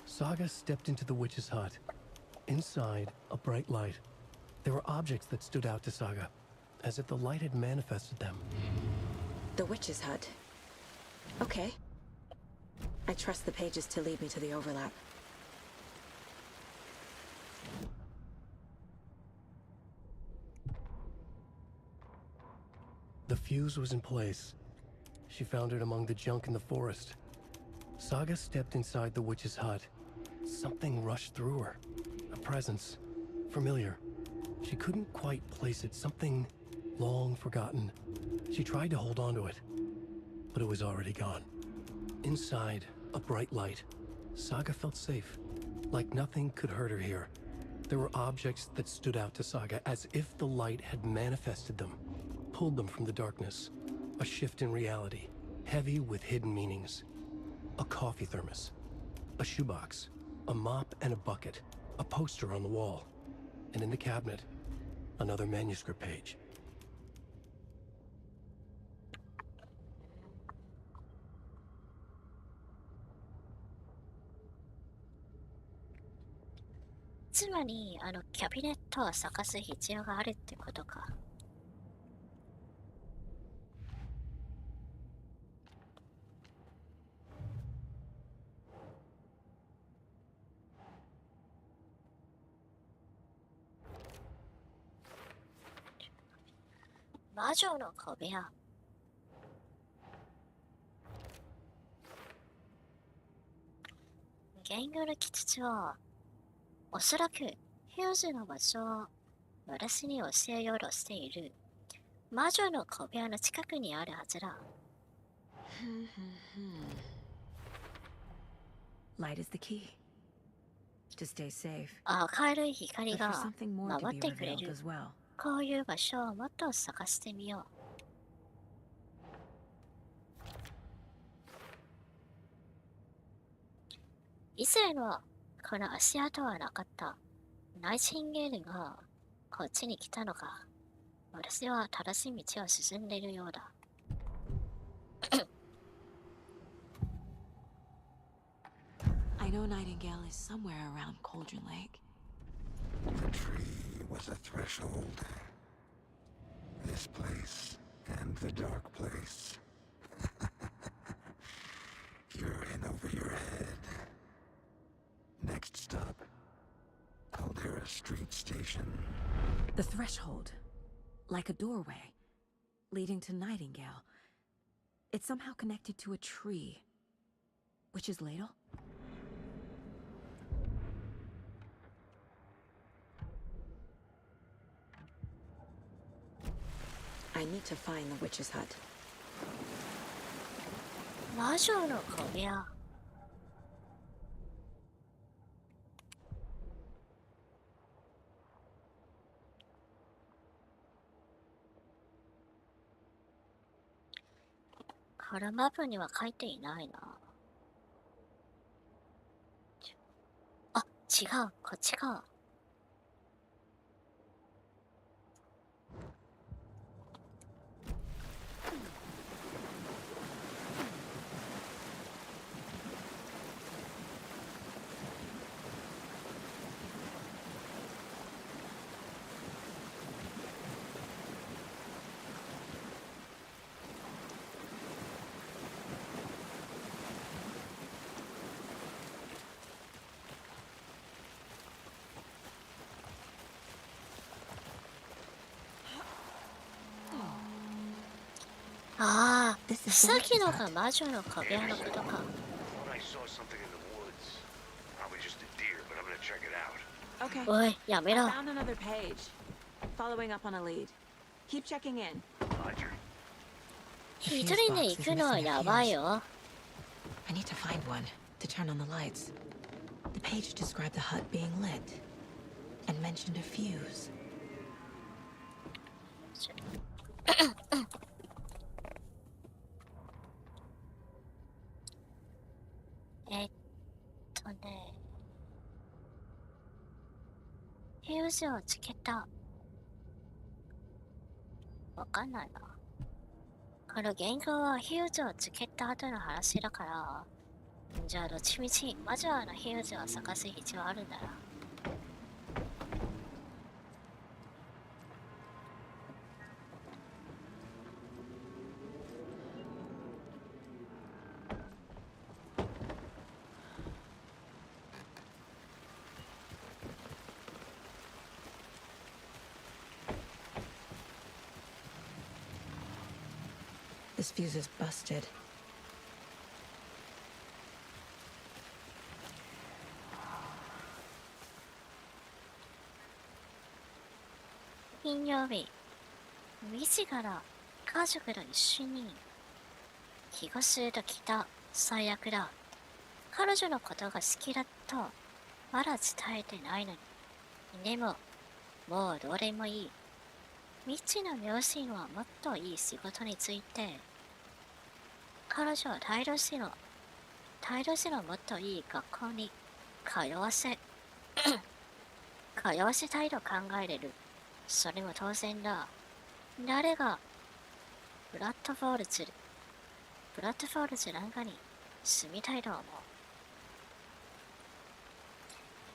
Saga stepped into the witch's hut. Inside, a bright light. There were objects that stood out to Saga, as if the light had manifested them. The witch's hut. Okay. I trust the pages to lead me to the overlap. The fuse was in place. She found it among the junk in the forest. Saga stepped inside the witch's hut. Something rushed through her. A presence. Familiar. She couldn't quite place it. Something long forgotten. She tried to hold on to it, but it was already gone. Inside, a bright light. Saga felt safe. Like nothing could hurt her here. There were objects that stood out to Saga as if the light had manifested them, pulled them from the darkness. A shift in reality, heavy with hidden meanings. A coffee thermos, a shoebox, a mop and a bucket, a poster on the wall, and in the cabinet, another manuscript page. Tsuma리, キャビネットを探す必要があるってことか。魔女の小部屋。言語の記述は、おそらくヒューズの場所を私に教えようとしている魔女の小部屋の近くにあるはずだ。Light is the key. To stay safe. 明るい光が守ってくれる。こういう場所をもっと探してみよう。以前はこの足跡はなかった。ナイチンゲールがこっちに来たのか。私は正しい道を進んでいるようだ。I know Nightingale is somewhere around Cauldron Lake. The tree was a threshold. This place and the dark place. You're in over your head. Next stop, Caldera Street Station. The threshold, like a doorway, leading to Nightingale. It's somehow connected to a tree. Witch's Ladle? I need to find the witch's hut. 魔女の小部屋。これマップには書いていないな。あ、違う、こっちか。ああ、さっきのが魔女の小部屋のことか。Okay. おい、やめろ。 I found another page. Following up on a lead. Keep checking in. 一人で行くのはやばいよ。I need to find one to turn on the lights. The page described the hut being lit and mentioned a fuse. フューズをつけた。わかんないな。この原稿はフューズをつけた後の話だから、じゃあどっちみち魔女のフューズを探す必要あるんだな。This fuse is busted.「金曜日、ミチから家族と一緒に気がすると来た。最悪だ。彼女のことが好きだとまだ伝えてないのに。でも、もうどうでもいい。ミッチの両親はもっといい仕事について、彼女は態度しのもっといい学校に通わせたいと考えれる。それも当然だ。誰がブラッドフォールズなんかに住みたいと思う。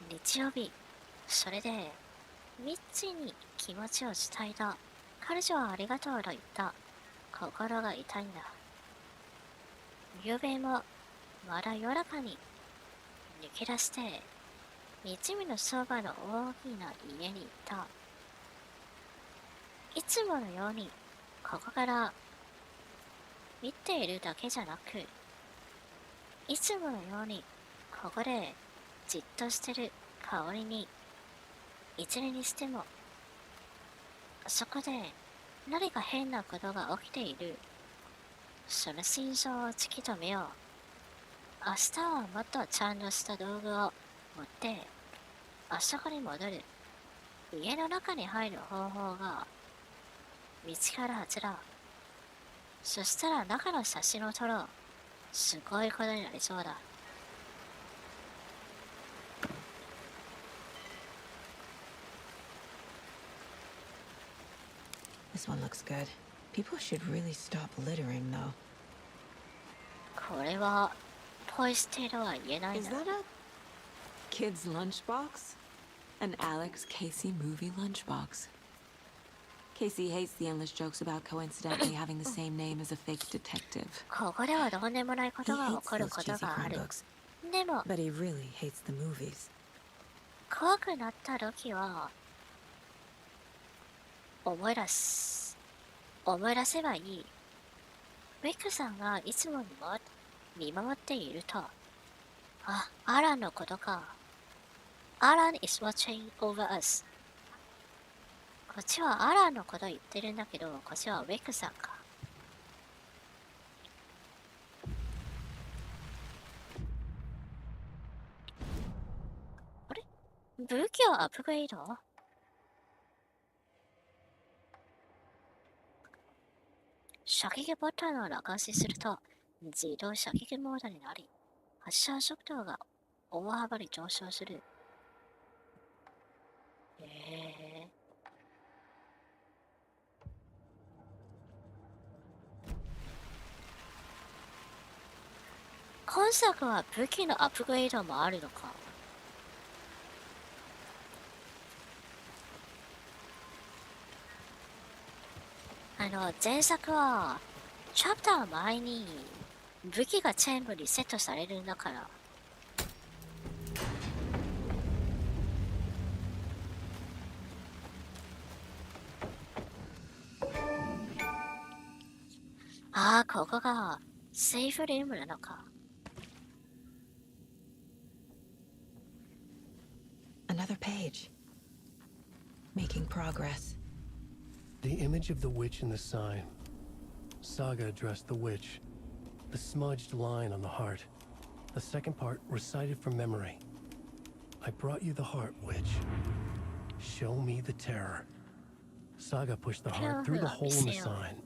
日曜日、それで、ミッチに気持ちを伝えた。彼女はありがとうと言った。心が痛いんだ。夕べもまだ夜中に抜け出して、湖のそばの大きな家に行った。いつものように、ここから見ているだけじゃなく、いつものように、ここでじっとしてる香りに、いずれにしても、そこで何か変なことが起きている。その真相を突き止めよう。明日はもっとちゃんとした道具を持って、あそこに戻る。家の中に入る方法が見つかるはずだ。そしたら中の写真を撮ろう。すごいことになりそうだ。This one looks good. People should really stop littering, though. これはポイ捨てとは言えないな。Is that a kid's lunchbox? An Alex Casey movie lunchbox. Casey hates the endless jokes about coincidentally having the same name as a fake detective. ここではどうでもないこ He とが起 hates こる those こと cheesy がある。 Chromebooks. でも、 But he really hates the movies. 怖くなった時は思い出せばいい。ウィックさんがいつも見守っていると、あ、アランのことか。アラン is watching over us。こっちはアランのこと言ってるんだけど、こっちはウィックさんか。あれ？武器をアップグレード？射撃ボタンを落下すると自動射撃モードになり、発射速度が大幅に上昇する。今作は武器のアップグレードもあるのか。前作はチャプター前に武器が全部リセットされるんだから。ああ、ここがセーフルームなのか。Another page. Making progress. The image of the witch in the sign. Saga addressed the witch. The smudged line on the heart. The second part recited from memory. I brought you the heart, witch. Show me the terror. Saga pushed the heart through the hole in the sign.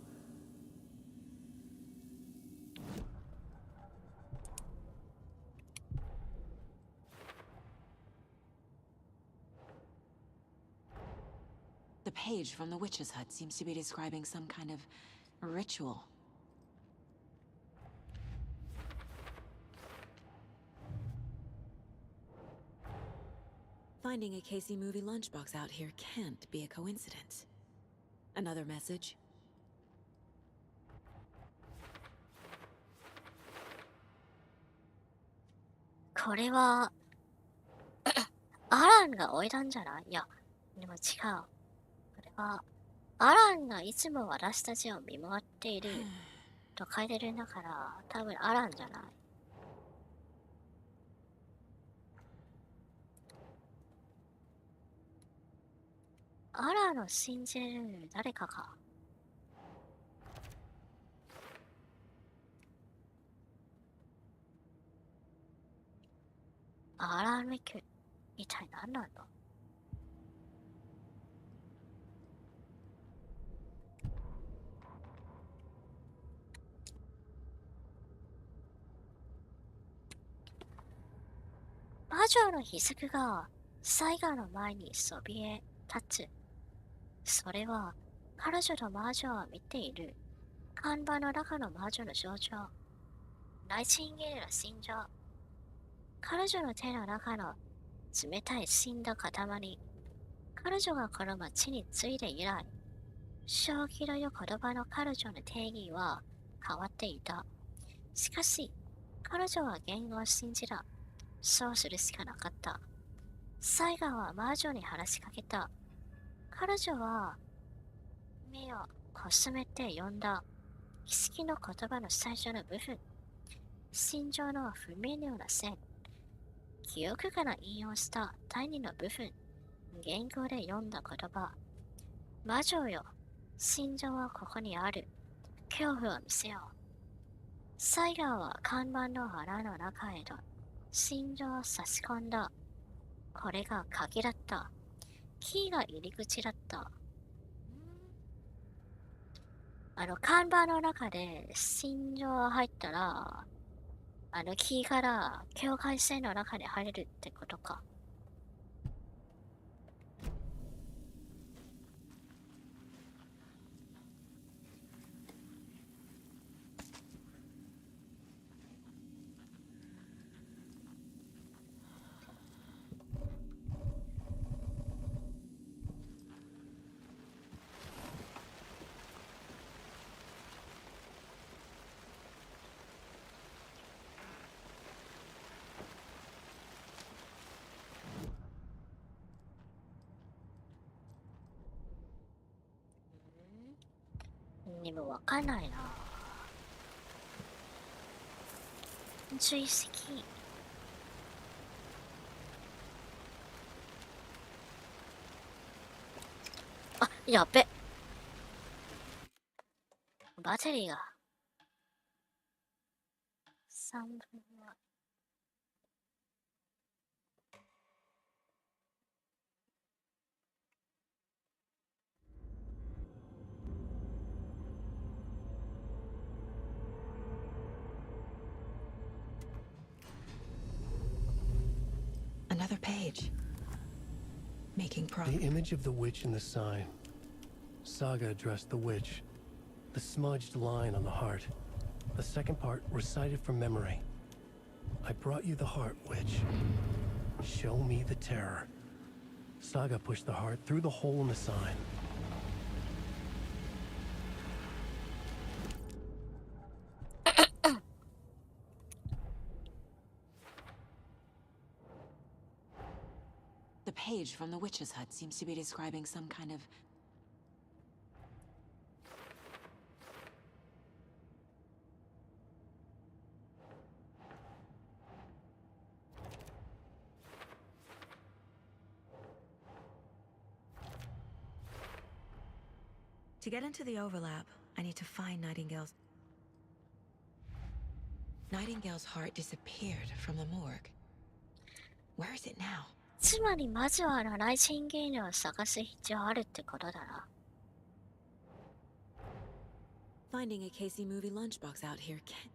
The page from the witch's hut seems to be describing some kind of ritual. Finding a Casey movie lunchbox out here can't be a coincidence. Another message. これはアランが置いたんじゃない？いや、でも違う。これはアランがいつも私たちを見守っていると書いてるんだから、多分アランじゃない。アランを信じる誰かか。アランウェイク。一体何なの？魔女の雫がサイガの前にそびえ立つ。それは彼女と魔女を見ている看板の中の魔女の象徴。ナイチンゲールの心情。彼女の手の中の冷たい死んだ塊。彼女がこの町に着いて以来、正気という言葉の彼女の定義は変わっていた。しかし、彼女は言語を信じた。そうするしかなかった。サイガは魔女に話しかけた。彼女は目をこすめて読んだ。儀式の言葉の最初の部分。心情の不明瞭な線。記憶から引用した第二の部分。言語で読んだ言葉。魔女よ、心情はここにある。恐怖を見せよう。サイガーは看板の穴の中へと心情を差し込んだ。これが鍵だった。キーが入り口だった。看板の中で心情が入ったら、キーから境界線の中に入れるってことか。でもわかんないな。追跡。あ、やっべ。バッテリーが3分のAnother page. Making progress. The image of the witch in the sign. Saga addressed the witch. The smudged line on the heart. The second part recited from memory. I brought you the heart, witch. Show me the terror. Saga pushed the heart through the hole in the sign. The page from the witch's hut seems to be describing some kind of... To get into the overlap, I need to find Nightingale's... Nightingale's heart disappeared from the morgue. Where is it now? つまりまずはナイチンゲールを探す必要あるってことだな。Finding a Casey movie lunchbox out here can...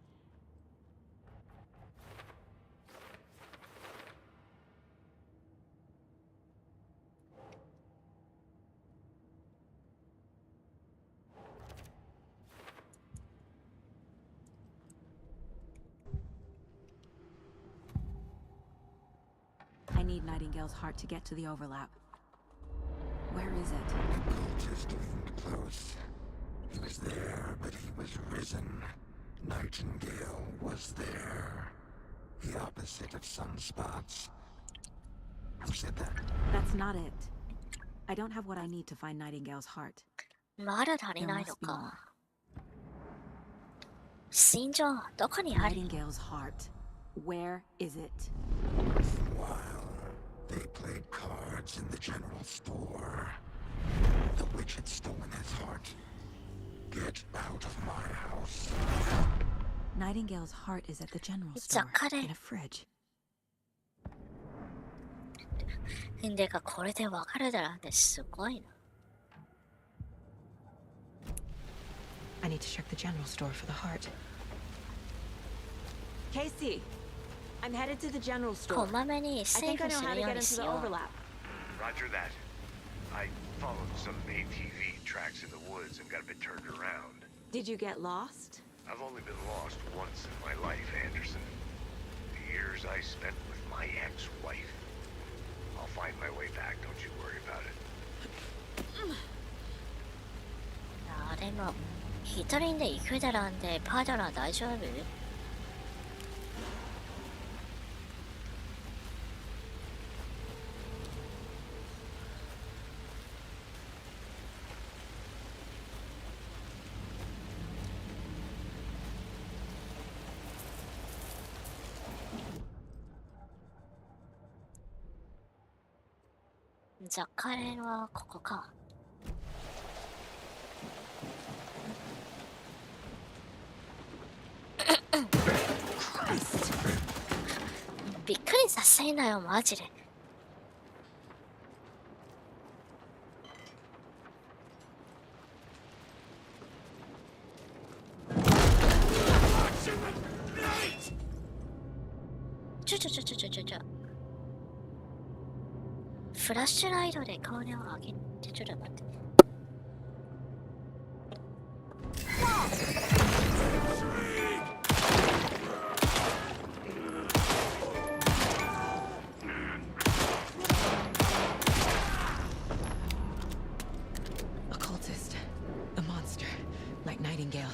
I need Nightingale's heart to get to the overlap. Where is it? Just leaned close. He was there, but he was risen. Nightingale was there. The opposite of sunspots. Who said that? That's not it. I don't have what I need to find Nightingale's heart. まだ足りないのか。心情、どこにある？ Nightingale's heart. Where is it? While they played cards in the general store, the witch had stolen his heart. Get out of my house. Nightingale's heart is at the general store, in a fridge. でかこれでわかるだなんてすごいな。I need to check the general store for the heart. Casey, I'm headed to the general store. こまめにセーフするようにしよう。 Roger that. I followed some ATV tracks in the woods and got a bit turned around. Did you get lost? I've only been lost once in my life, Anderson. The years I spent with my ex-wife. I'll find my way back, don't you worry about it. あでも一人で行くだなんてパートナー大丈夫？雑貨店はここか。びっくりさせんなよマジで。ちょフラッシュライトで光量を上げて、ちょっと待ってね。A cultist, a monster, like Nightingale.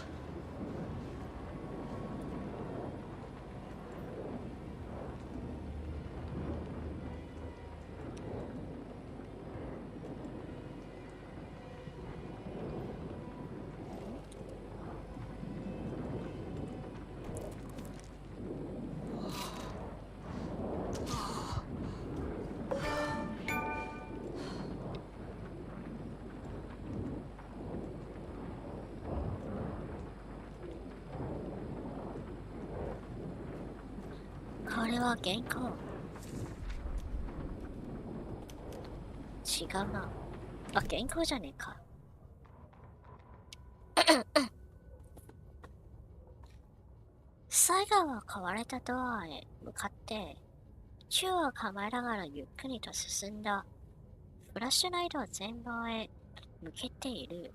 これは原稿。違うな。あ、原稿じゃねえか。サイガは壊れたドアへ向かって、銃を構えながらゆっくりと進んだ。フラッシュライトを前方へ向けている。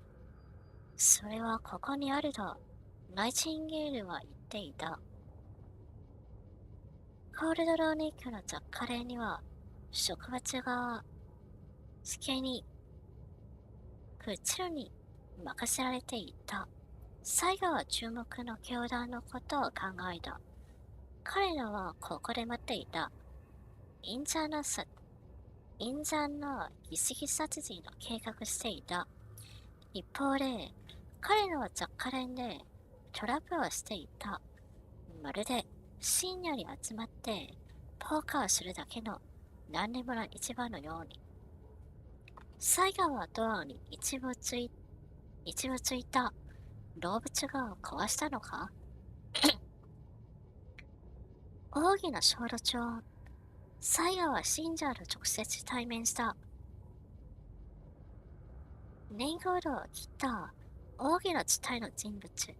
それはここにあると、ナイチンゲールは言っていた。コールドローニックの雑貨店には植物が付に宇宙に任せられていた。サイガは注目の教団のことを考えた。彼らはここで待っていた。陰山の疑似殺人を計画していた。一方で、彼らは雑貨店でトラップをしていた。まるで深夜に集まってポーカーするだけの何でもない市場のように。サイガはドアに一部ついた動物が壊したのか奥義の衝突をサイガは信者と直接対面した。年号度を切った奥義の地帯の人物。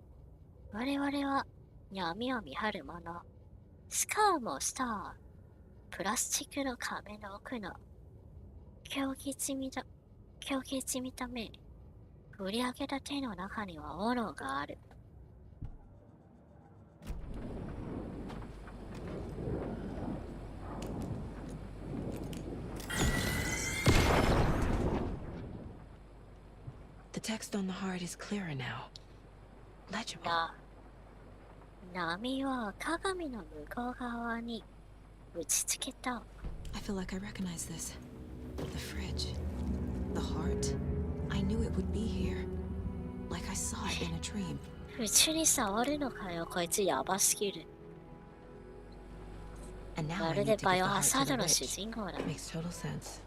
我々は闇を見張る者。スカーもしたプラスチックの壁の奥の狂気じみた目。振り上げた手の中には斧がある。The text on the heart is clearer now. Legible. 波は鏡の向こう側に打ちつけた。I feel like I recognize this. The fridge. The heart. I knew it would be here. Like I saw it in a dream. うちに触るのかよ、こいつやばすぎる。まるでバイオハザードの主人公だ。Makes total sense.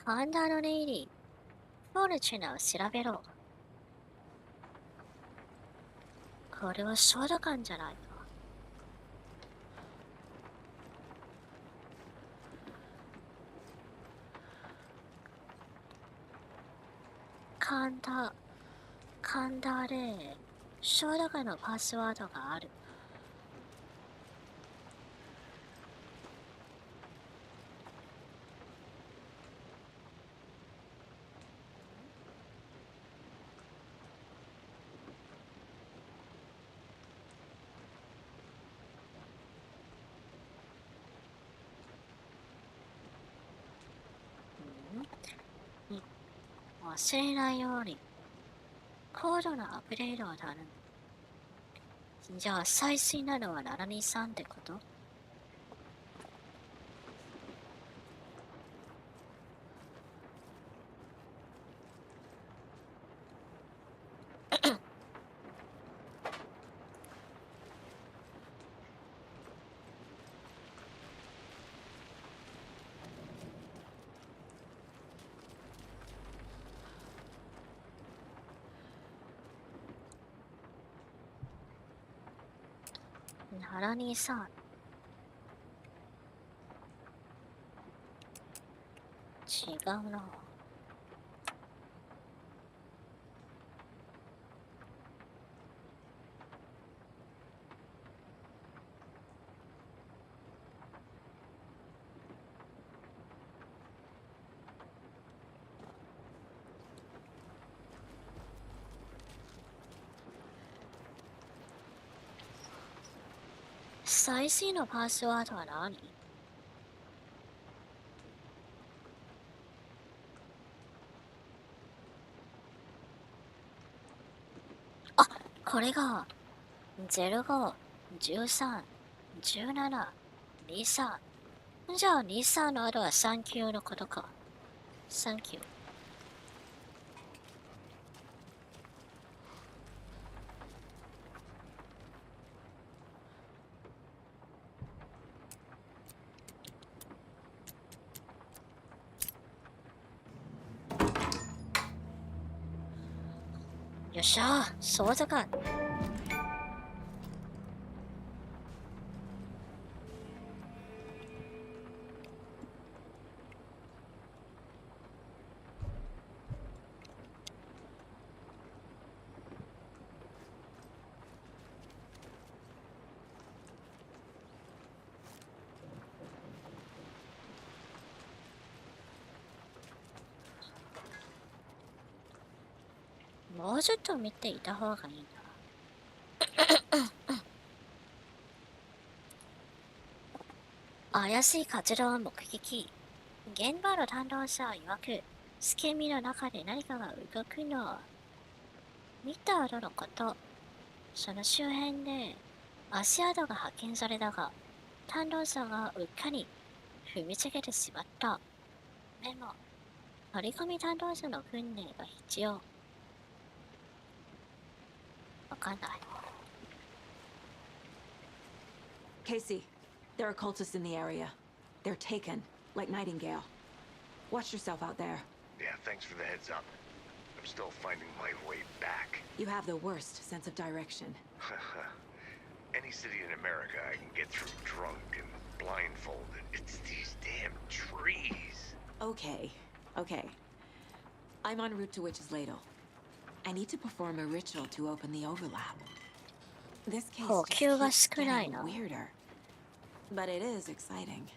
ファンダーのレイリー、フォルチュナを調べろ。これはショード感じゃないか。神田でショード感のパスワードがある。忘れないように高度なアップデートを頼む。じゃあ最新なのは723ってこと？723違うな。最新のパスワードは何？あ、これが05、13、17、23。じゃあ23の後は39のことか。39。よっしゃー、そうだか。もうちょっと見ていた方がいいな。怪しい活動を目撃。現場の担当者曰く、スケミの中で何かが動くの。見た後のこと。その周辺で足跡が発見されたが、担当者がうっかり踏みつけてしまった。でも、乗り込み担当者の訓練が必要。わかんない。Casey, there are cultists in the area. They're taken, like Nightingale. Watch yourself out there. Yeah, thanks for the heads up. I'm still finding my way back. You have the worst sense of direction. Any city in America I can get through drunk and blindfolded. It's these damn trees. Okay. I'm en route to Witch's Ladle. I need to perform a ritual to open the overlap. This case just keeps getting weirder. But it is exciting.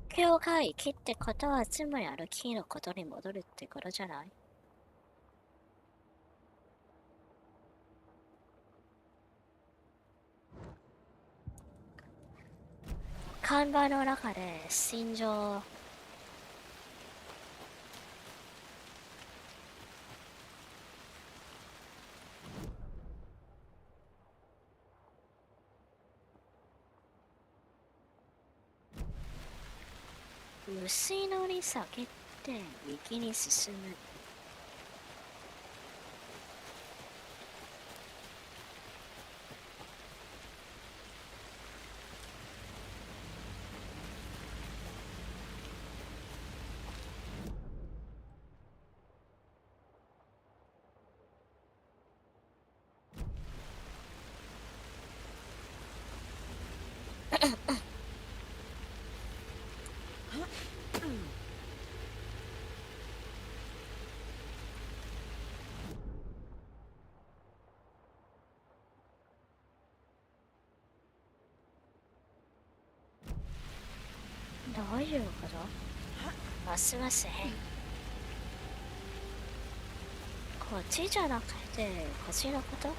境界域ってことはつまりあのキーのことに戻るってことじゃない？看板の中で心情薄いのり酒って右に進む。どういうこと？ますます変。こっちじゃなくて、こっちのこと？こ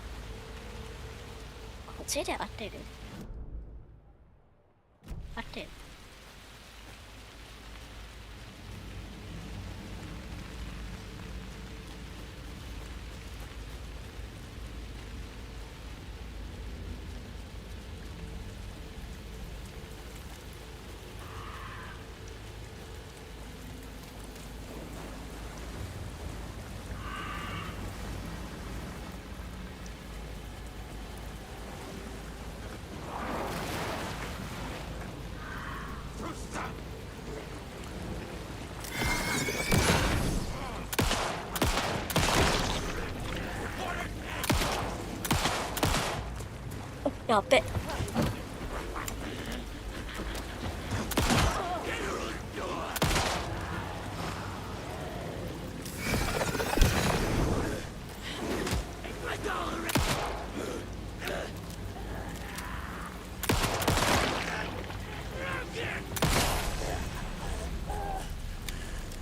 っちで合ってる？合ってる。やっべ。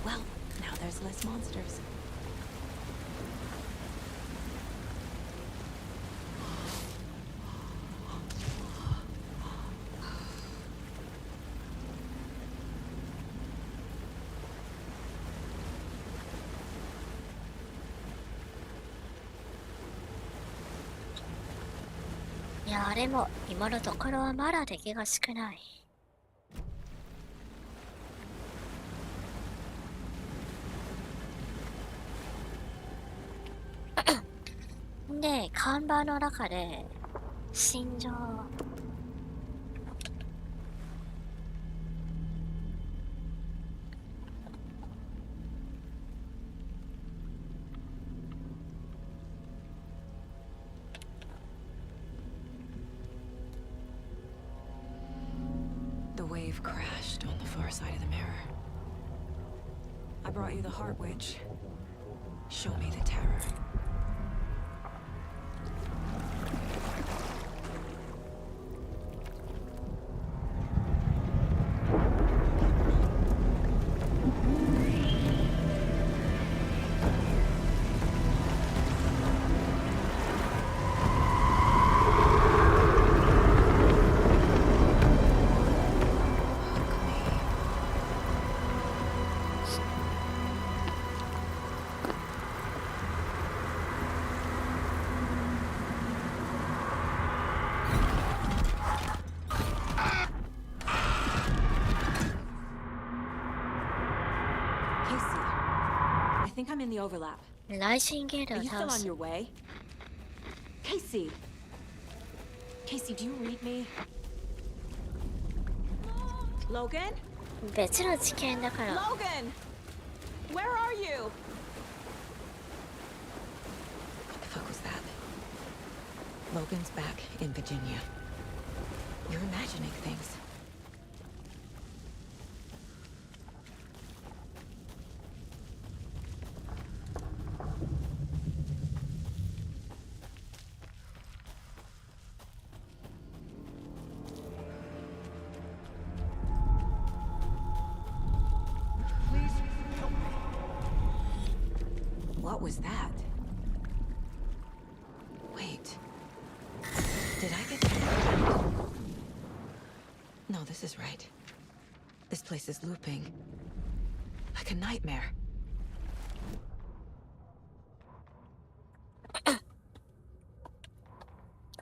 Well, now there's less monsters.いや、でも今のところはまだ出来が少ない。で、看板の中で心情The wave crashed on the far side of the mirror. I brought you the heart witch. Show me the terror. I think I'm in the overlap. Are you still on your way? Casey! Casey, do you read me? Logan? 別の事件だから。 Logan! Where are you? What the fuck was that? Logan's back in Virginia. You're imagining things. What was that? Wait. Did I get... No, this is right. This place is looping. Like a nightmare.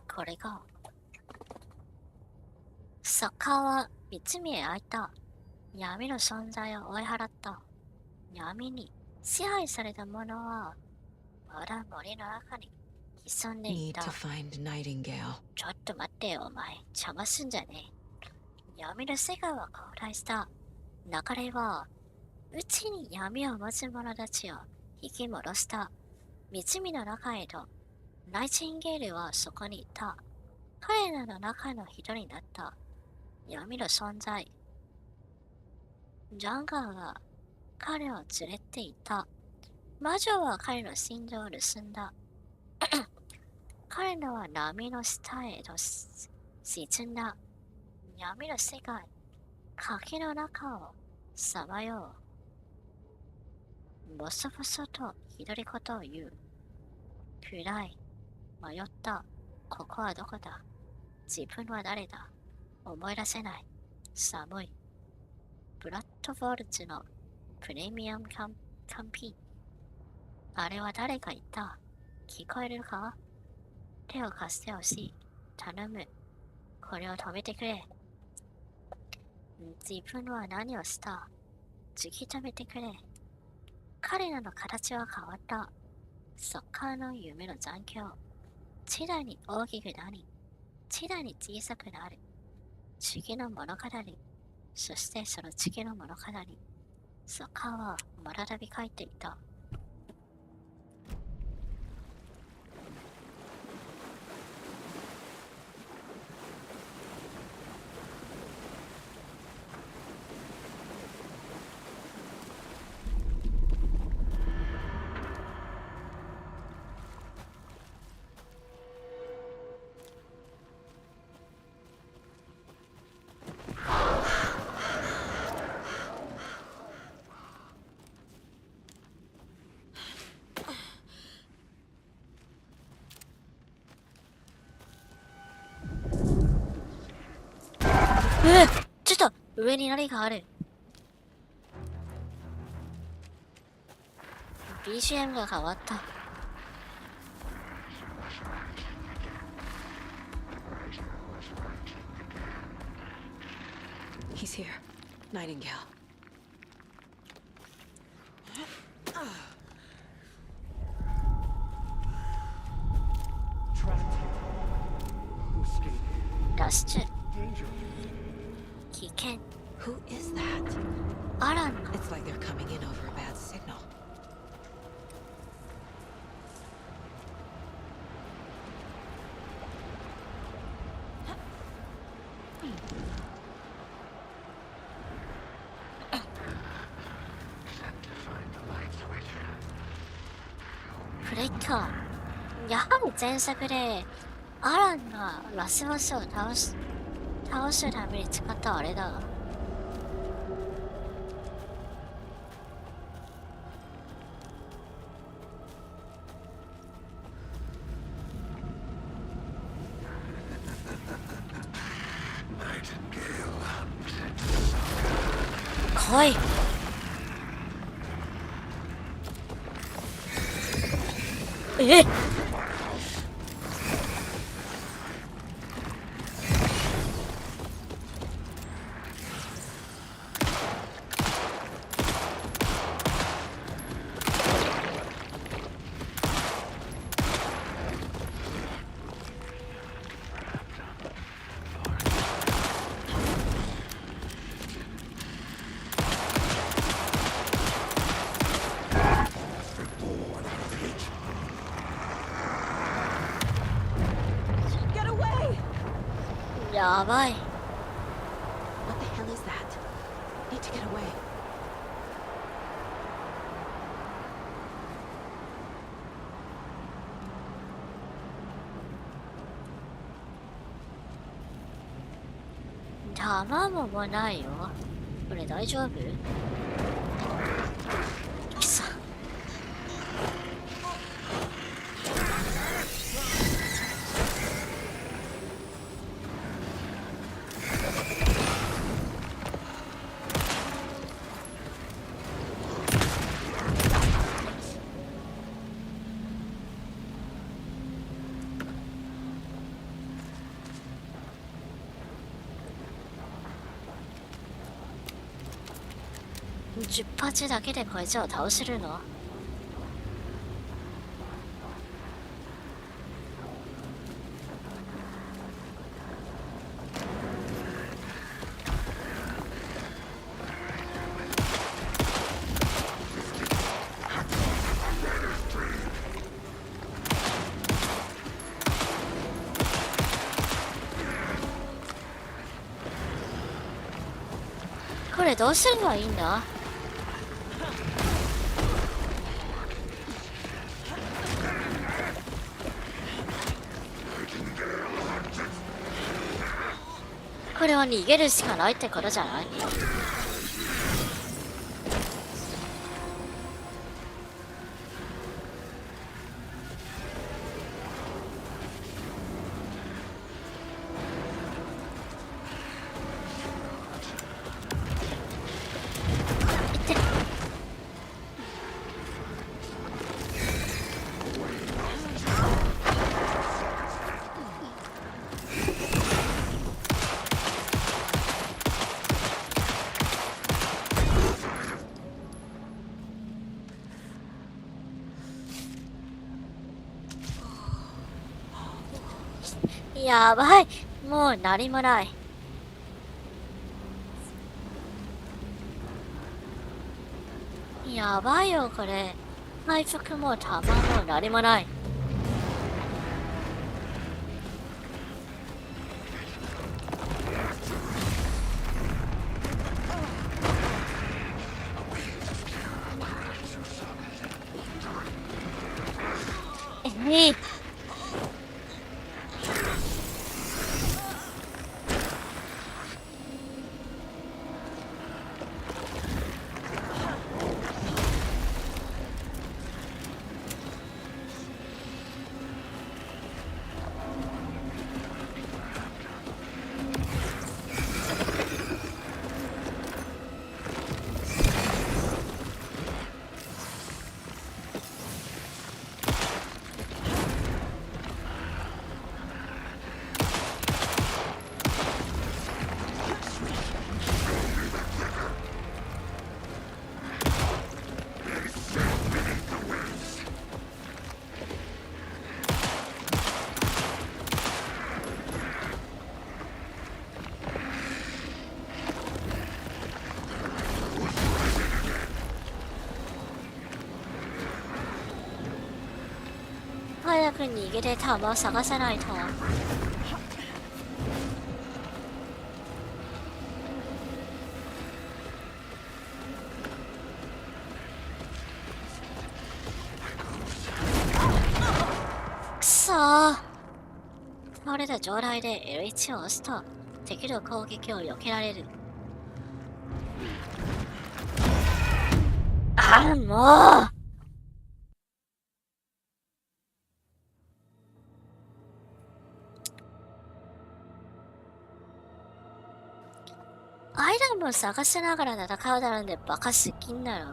これが。サッカーは三つ目へ開いた。闇の存在を追い払った。闇に支配された者はまだ森の中に潜んでい Need た。 to find Nightingale. ちょっと待ってよお前、邪魔すんじゃねえ。闇の世界は拡大した。流れはうちに闇を持つ者たちを引き戻した。湖の中へとナイチンゲールはそこにいた。彼らの中の一人になった。闇の存在。ジャンガーが彼を連れていた。魔女は彼の心臓を盗んだ。彼らは波の下へと沈んだ。闇の世界、鍵の中をさまよう。ボソボソと独り言を言う。暗い。迷った。ここはどこだ？自分は誰だ？思い出せない。寒い。ブラッドボルツのプレミアムカンピー。あれは誰か言った？聞こえるか？手を貸してほしい。頼む。これを止めてくれ。自分は何をした？突き止めてくれ。彼らの形は変わった。サッカーの夢の残響。次第に大きくなり、次第に小さくなる。次の物語。そしてその次の物語。サッカーはまだたび書いていた。ちょっと上に何がある？ BGM が変わった。He's here. Nightingale. Dust. 危険。 Who is that? アラン。 It's like they're coming in over a bad signal. Breaker。やはり前作でアランがラスボスを倒すために使ったあれだが。来い。えっ。やばい。 What the hell is that? Need to get away. 卵もないよ。これ大丈夫？くそ。10発だけでこいつを倒せるの？これどうすればいいんだ？これは逃げるしかないってことじゃない？やばい、もう何もない。やばいよこれ。回復も弾も何もない。早く逃げて弾を探さないと。くそー。倒れた状態で L1 を押すと敵の攻撃を避けられる。あ、もうアイラムを探しながら戦うだなんてバカすぎんだろ。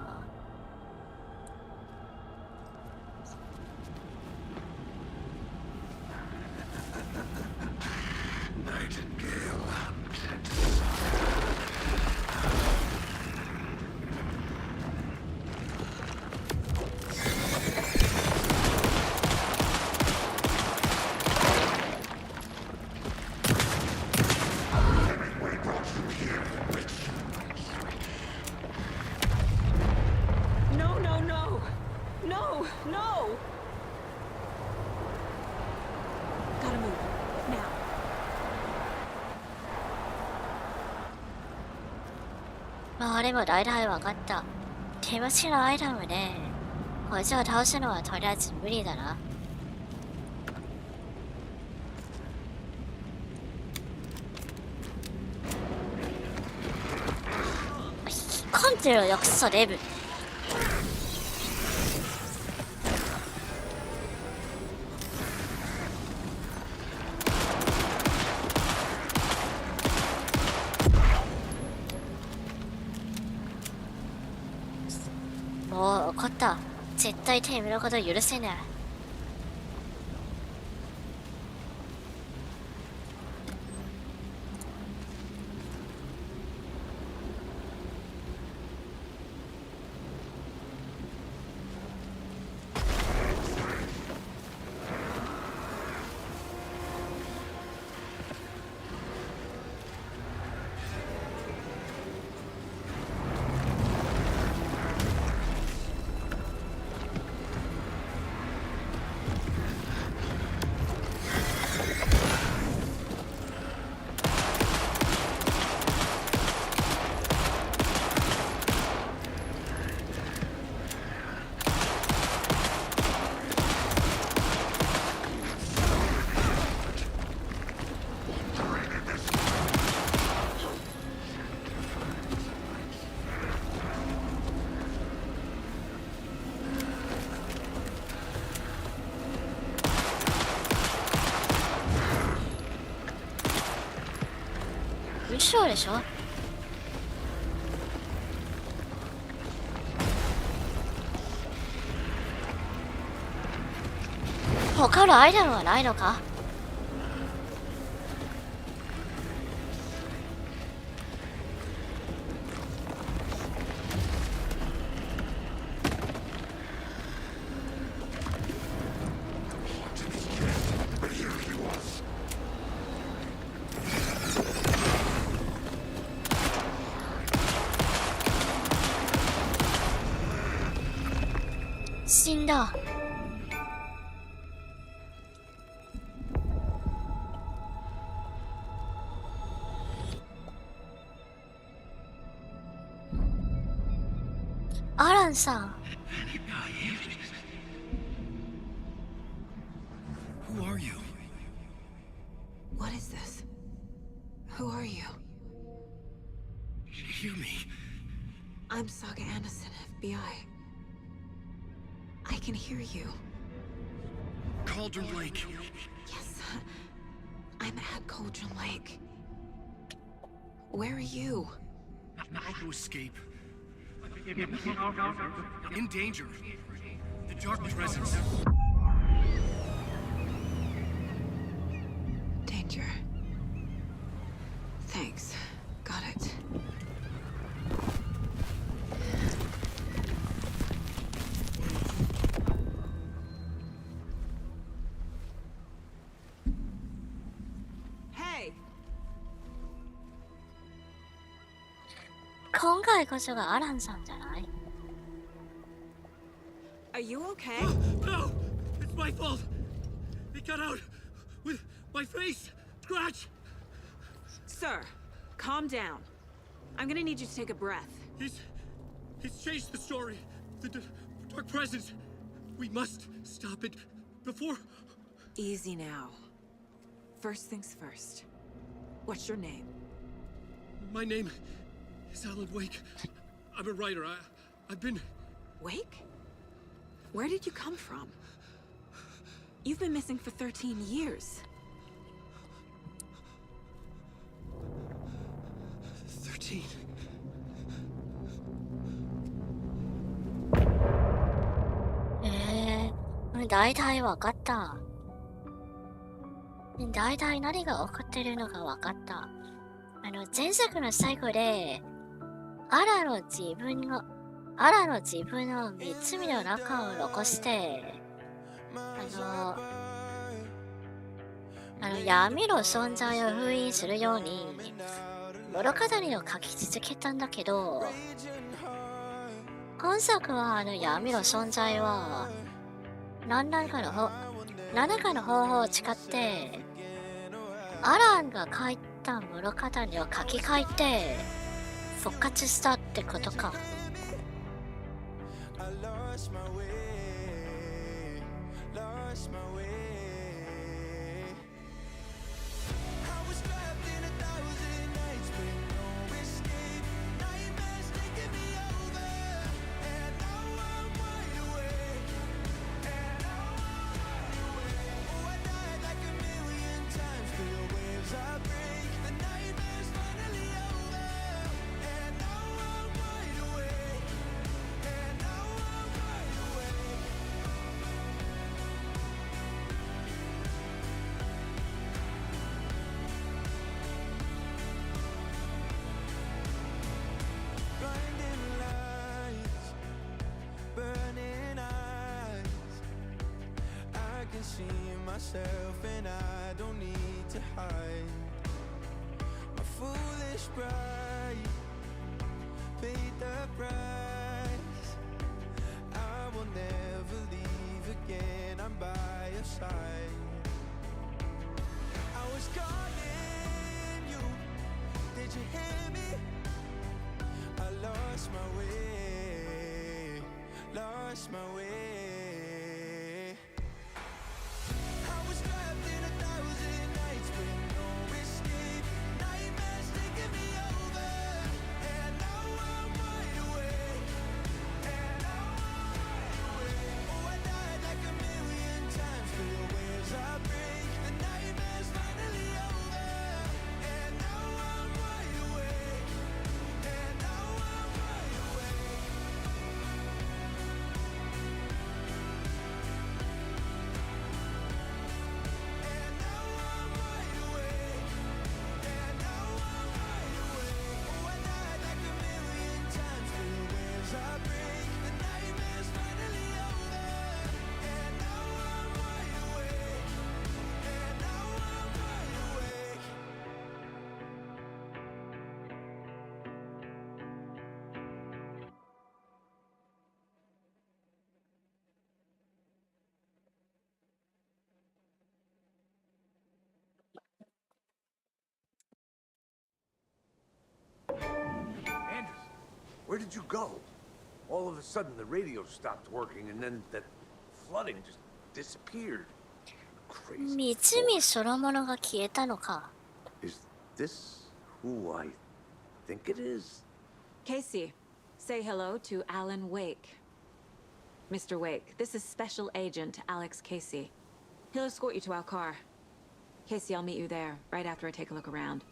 まあでも大体分かった。手持ちのアイラムでこいつを倒すのはとりあえず無理だな。引き込んでろよクソデブ。もう怒った。絶対てめえのこと許せねえ。白でしょ。他のアイテムはないのか。死んだ。アランさん。Who are you? What is this? Who are you? Hear me. I'm Saga Anderson, FBI. I can hear you. Cauldron Lake. Yes, I'm at Cauldron Lake. Where are you? How to escape. In danger. The dark presence. Danger. Thanks. Got it. Hey! 今回こそがアランさんじゃない？ Are you okay? No! It's my fault! It got out with my face! Scratch! Sir, calm down. I'm gonna need you to take a breath. He's changed the story. The dark presence. We must stop it before... Easy now. First things first. What's your name? My name is Alan Wake. I'm a writer. I've been... Wake? Where did you come from? You've been missing for 13 years. 13. Eh, 大体わかった。大体何が起こってるのかわかった。前作の最後で、アラの自分の3つ目の中を残して、闇の存在を封印するように、物語を書き続けたんだけど、今作は闇の存在は、何らかの方法を使って、アランが書いた物語を書き換えて、復活したってことか。Myself and I don't need to hide my foolish pride. Paid the price. I will never leave again. I'm by your side. I was calling you. Did you hear me? I lost my way. Lost my way. Where did you go? All of a sudden, the radio stopped working, and then that flooding just disappeared. Crazy. 湖そのものが消えたのか。Is this who I think it is? Casey, say hello to Alan Wake. Mr. Wake, this is Special Agent Alex Casey. He'll escort you to our car. Casey, I'll meet you there, right after I take a look around.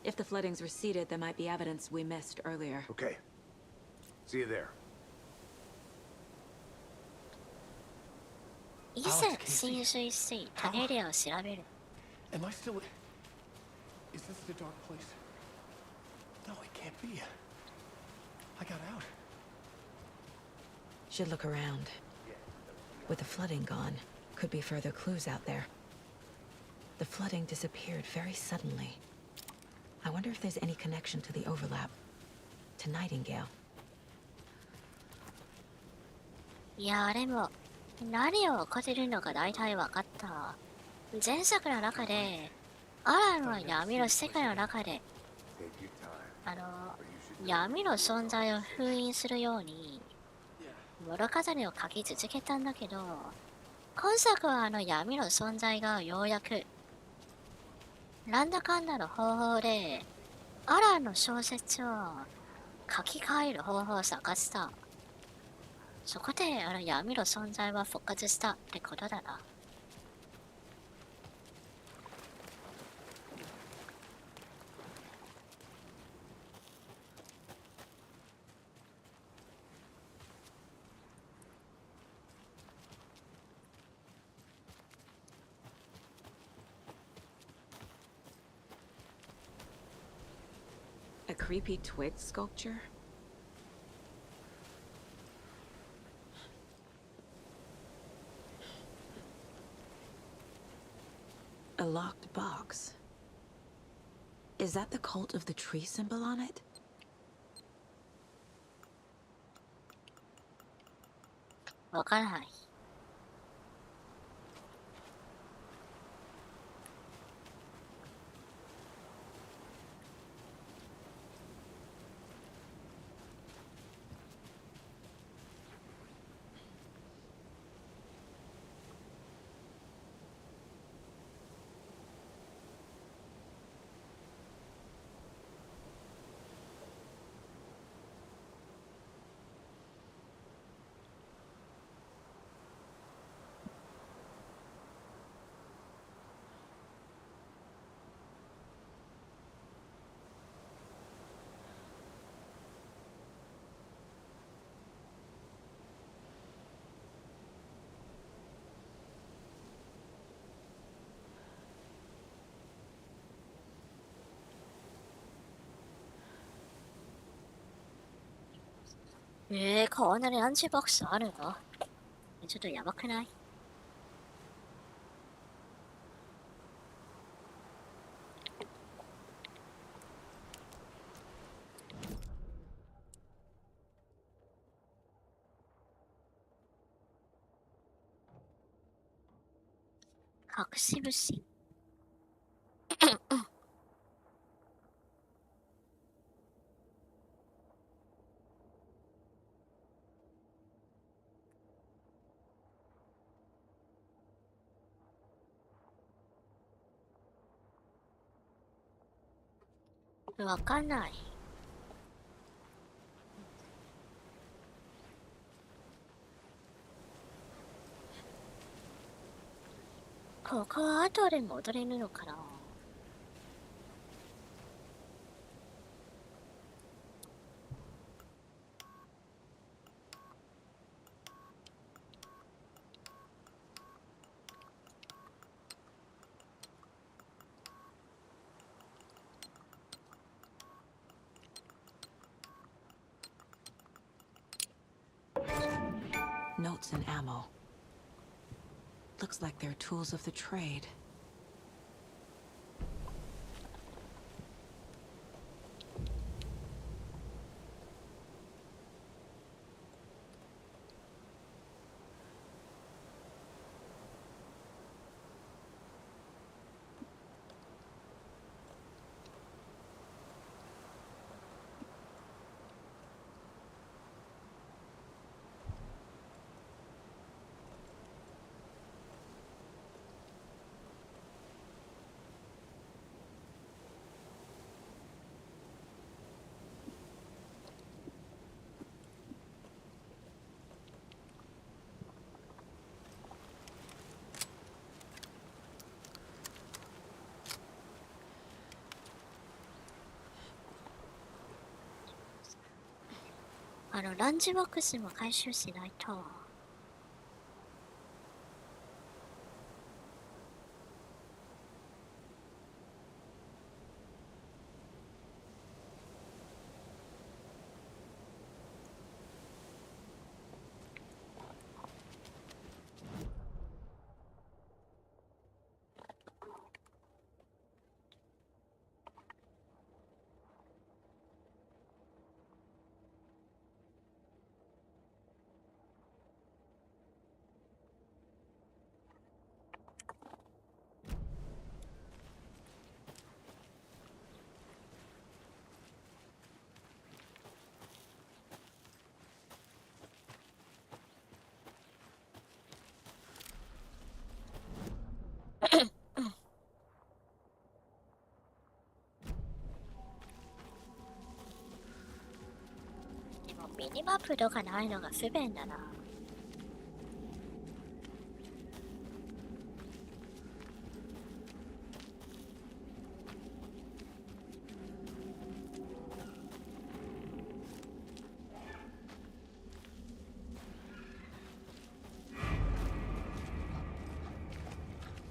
If the flooding's receded, there might be evidence we missed earlier. Okay. See you there. 以前浸水していたエリアを調べる。Am I still... Is this the dark place? No, it can't be. I got out. Should look around. With the flooding gone, could be further clues out there. The flooding disappeared very suddenly. I wonder if there's any connection to the overlap. To Nightingale. いや、でも何を起こってるのか大体分かった。前作の中でアランは闇の世界の中で闇の存在を封印するように物語を書き続けたんだけど、今作は闇の存在がようやくなんだかんだの方法でアランの小説を書き換える方法を探した。そこで闇の存在は復活したってことだな。A creepy twig sculpture? A locked box. Is that the cult of the tree symbol on it? わからない。こんなにアンチボックスあるの？ちょっとやばくない？隠し節。わかんない。ここは後で戻れるのかな？Notes and ammo. Looks like they're tools of the trade. ランチボックスも回収しないと。でもミニマップとかないのが不便だな。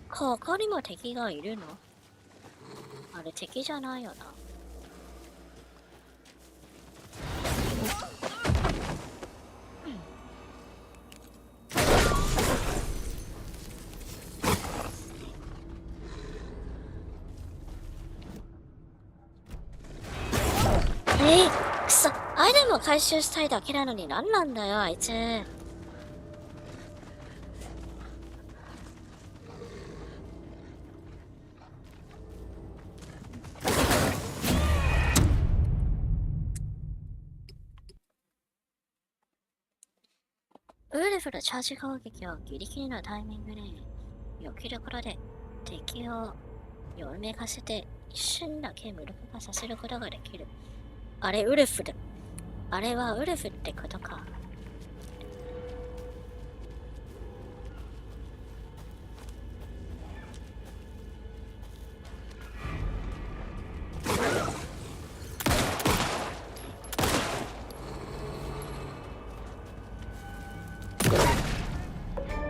ここにも敵がいるの？あれ敵じゃないよな。くそ、アイテムを回収したいだけなのに何なんだよ、あいつ。ウルフのチャージ攻撃をギリギリのタイミングで避けることで敵をよめかせて一瞬だけ無力化させることができる。あれ、ウルフだ。あれはウルフってことか。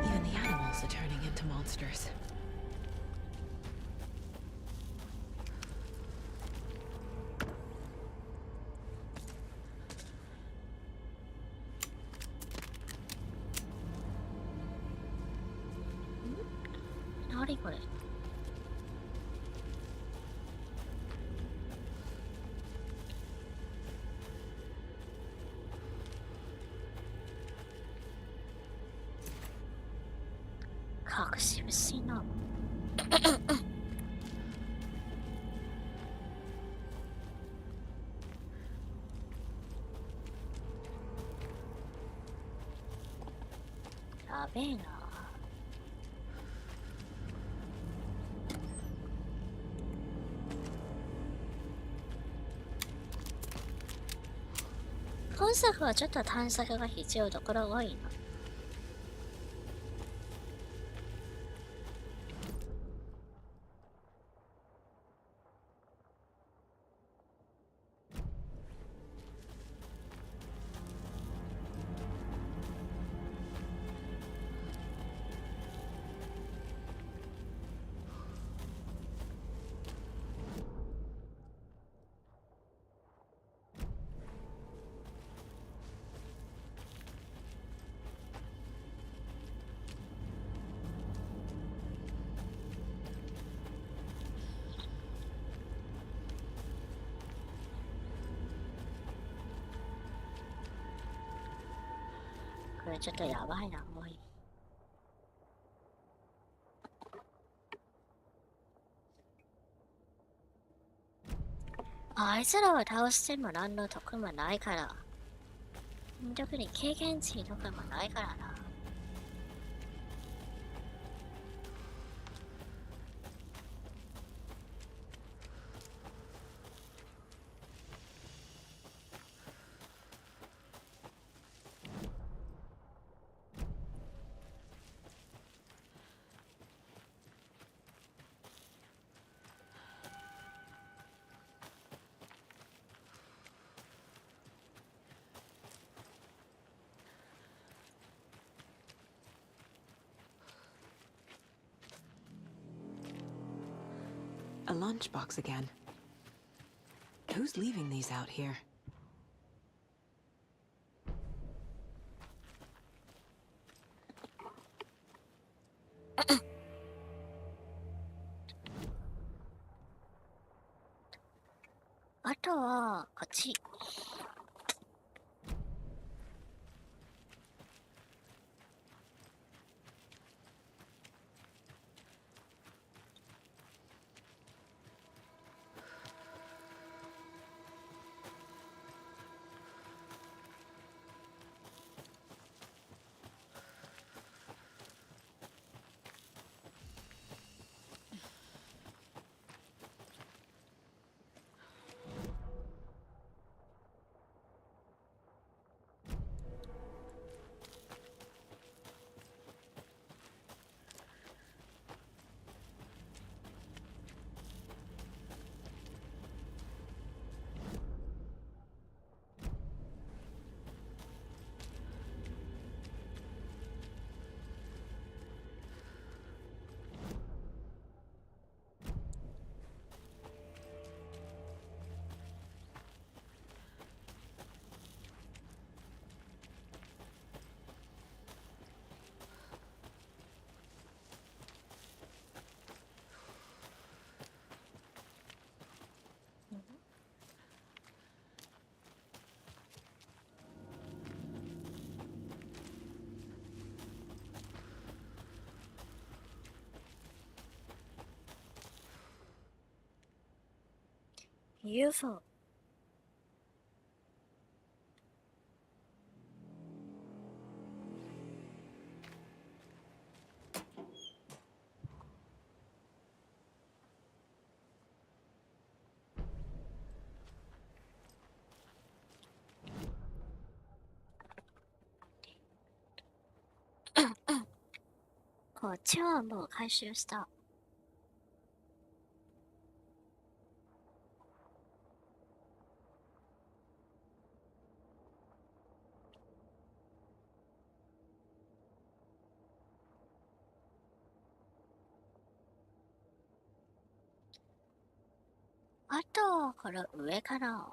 Even the animals are turning into monsters. Whatこれ。隠し節のやべえな。今作はちょっと探索が必要どころ多いな。これちょっとやばいな、もういい。あいつらは倒しても何の得もないから。特に経験値とかもないからな。lunchbox again. Who's leaving these out here? Aとはこっち。UFO。こっちはもう回収した。あと、これ上かな。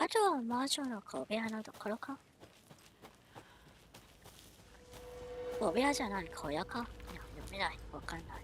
あとは魔女の小部屋のところか。小部屋じゃない、小屋か。いや、読めない。わかんない。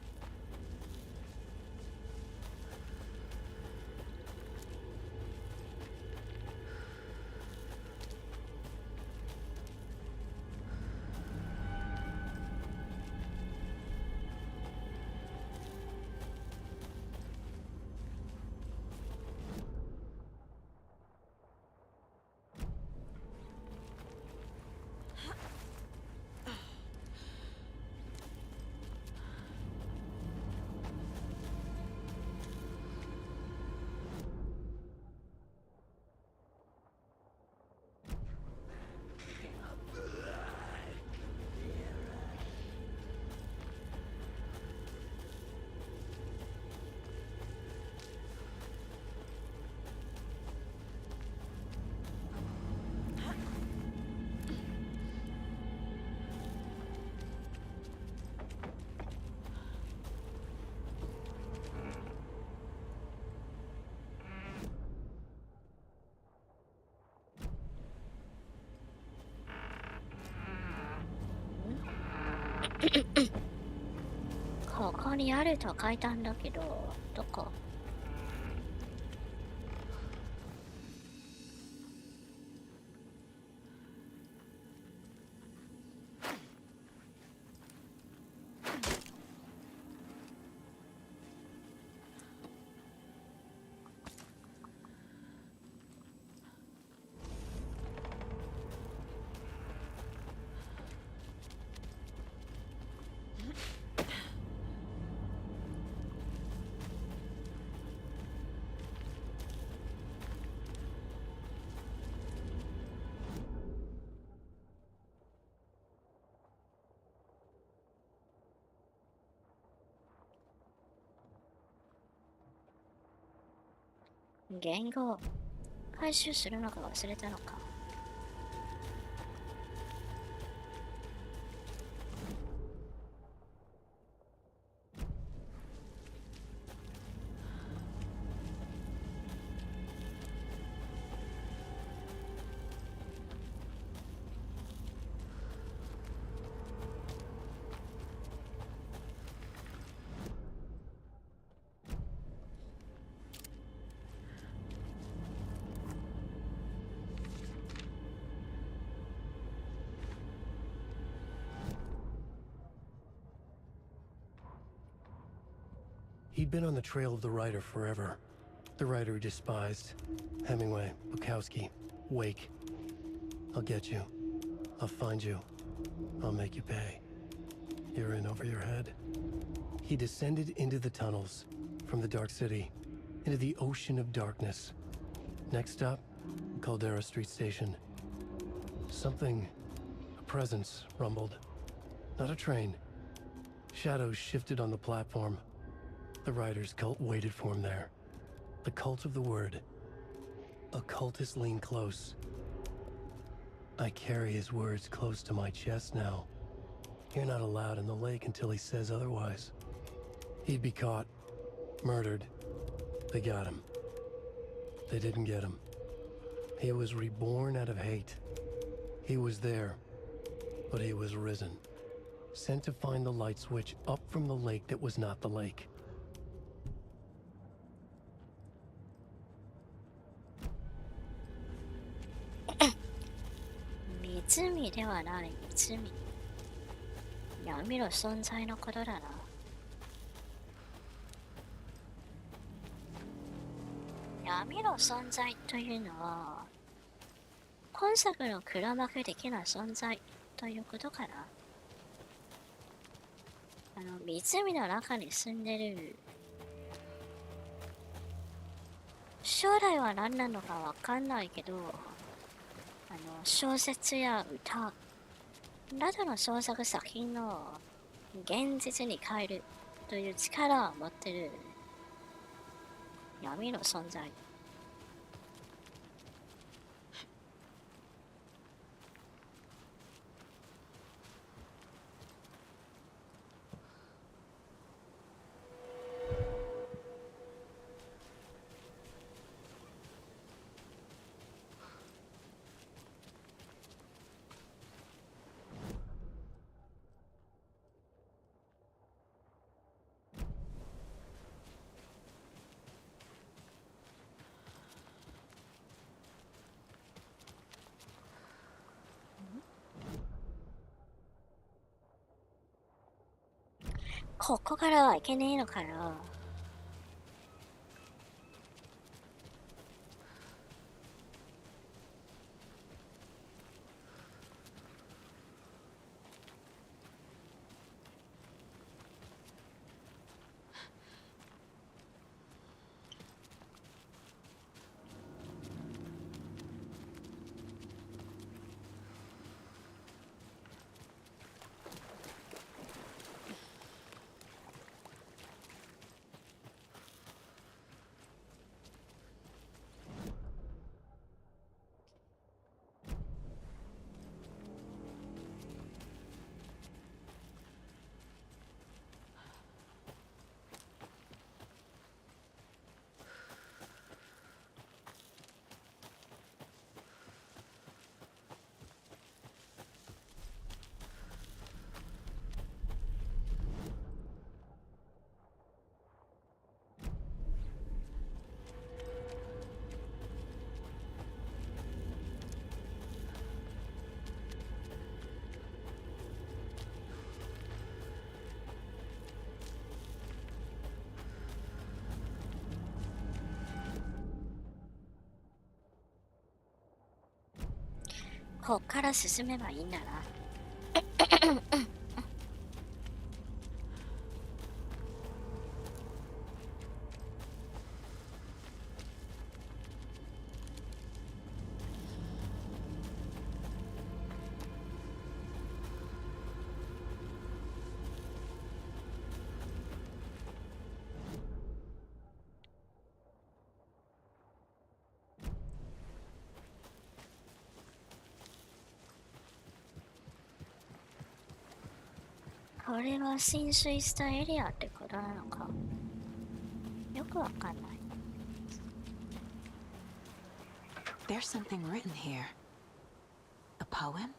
ここにあると書いたんだけど、どこ？言語を回収するのか忘れたのか。He'd been on the trail of the writer forever. The writer he despised. Hemingway, Bukowski, Wake. I'll get you. I'll find you. I'll make you pay. You're in over your head. He descended into the tunnels, from the Dark City, into the ocean of darkness. Next stop, Caldera Street Station. Something, a presence, rumbled. Not a train. Shadows shifted on the platform. The writer's cult waited for him there. The cult of the word. Occultists lean close. I carry his words close to my chest now. You're not allowed in the lake until he says otherwise. He'd be caught. Murdered. They got him. They didn't get him. He was reborn out of hate. He was there, but he was risen. Sent to find the light switch up from the lake that was not the lake. Mitsumi ではないMitsumi。闇の存在のことだな。闇の存在というのは、今作の黒幕的な存在ということかな。湖の中に住んでる。将来は何なのかわかんないけど、小説や歌などの創作作品の現実に変えるという力を持っている闇の存在。ここからはいけねえのかな。こっから進めばいいんだな。これは浸水したエリアってことなのかよくわかんない。There's something written here. A poem?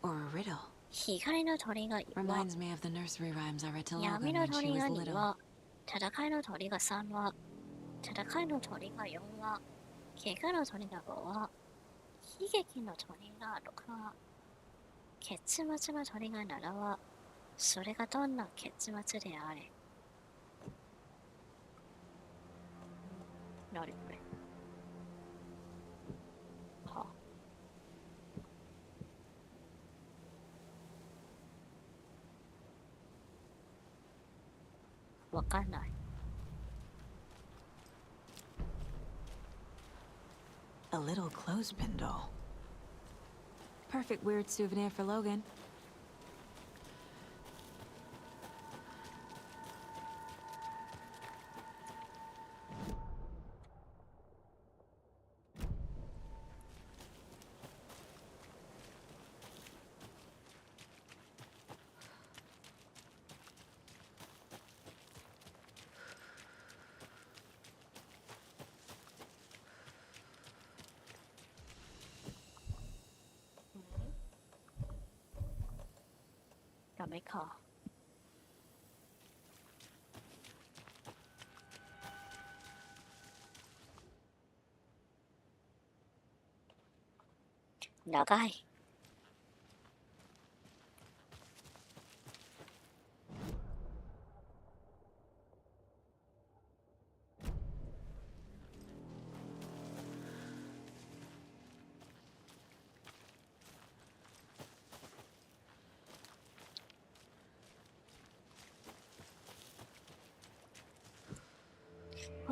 Or a riddle? 光の鳥が岩。 Reminds me of the nursery rhymes I read to 闇 Logan の when she 鳥 was が little. 2羽、戦いの鳥が3羽、戦いの鳥が4羽、怪我の鳥が5羽、悲劇の鳥が6羽、結末の鳥が7羽、それがどんな結末であれ。なにこれ。はあ、わかんない。A little clothespin doll. Perfect weird souvenir for Logan.ダメか。長い。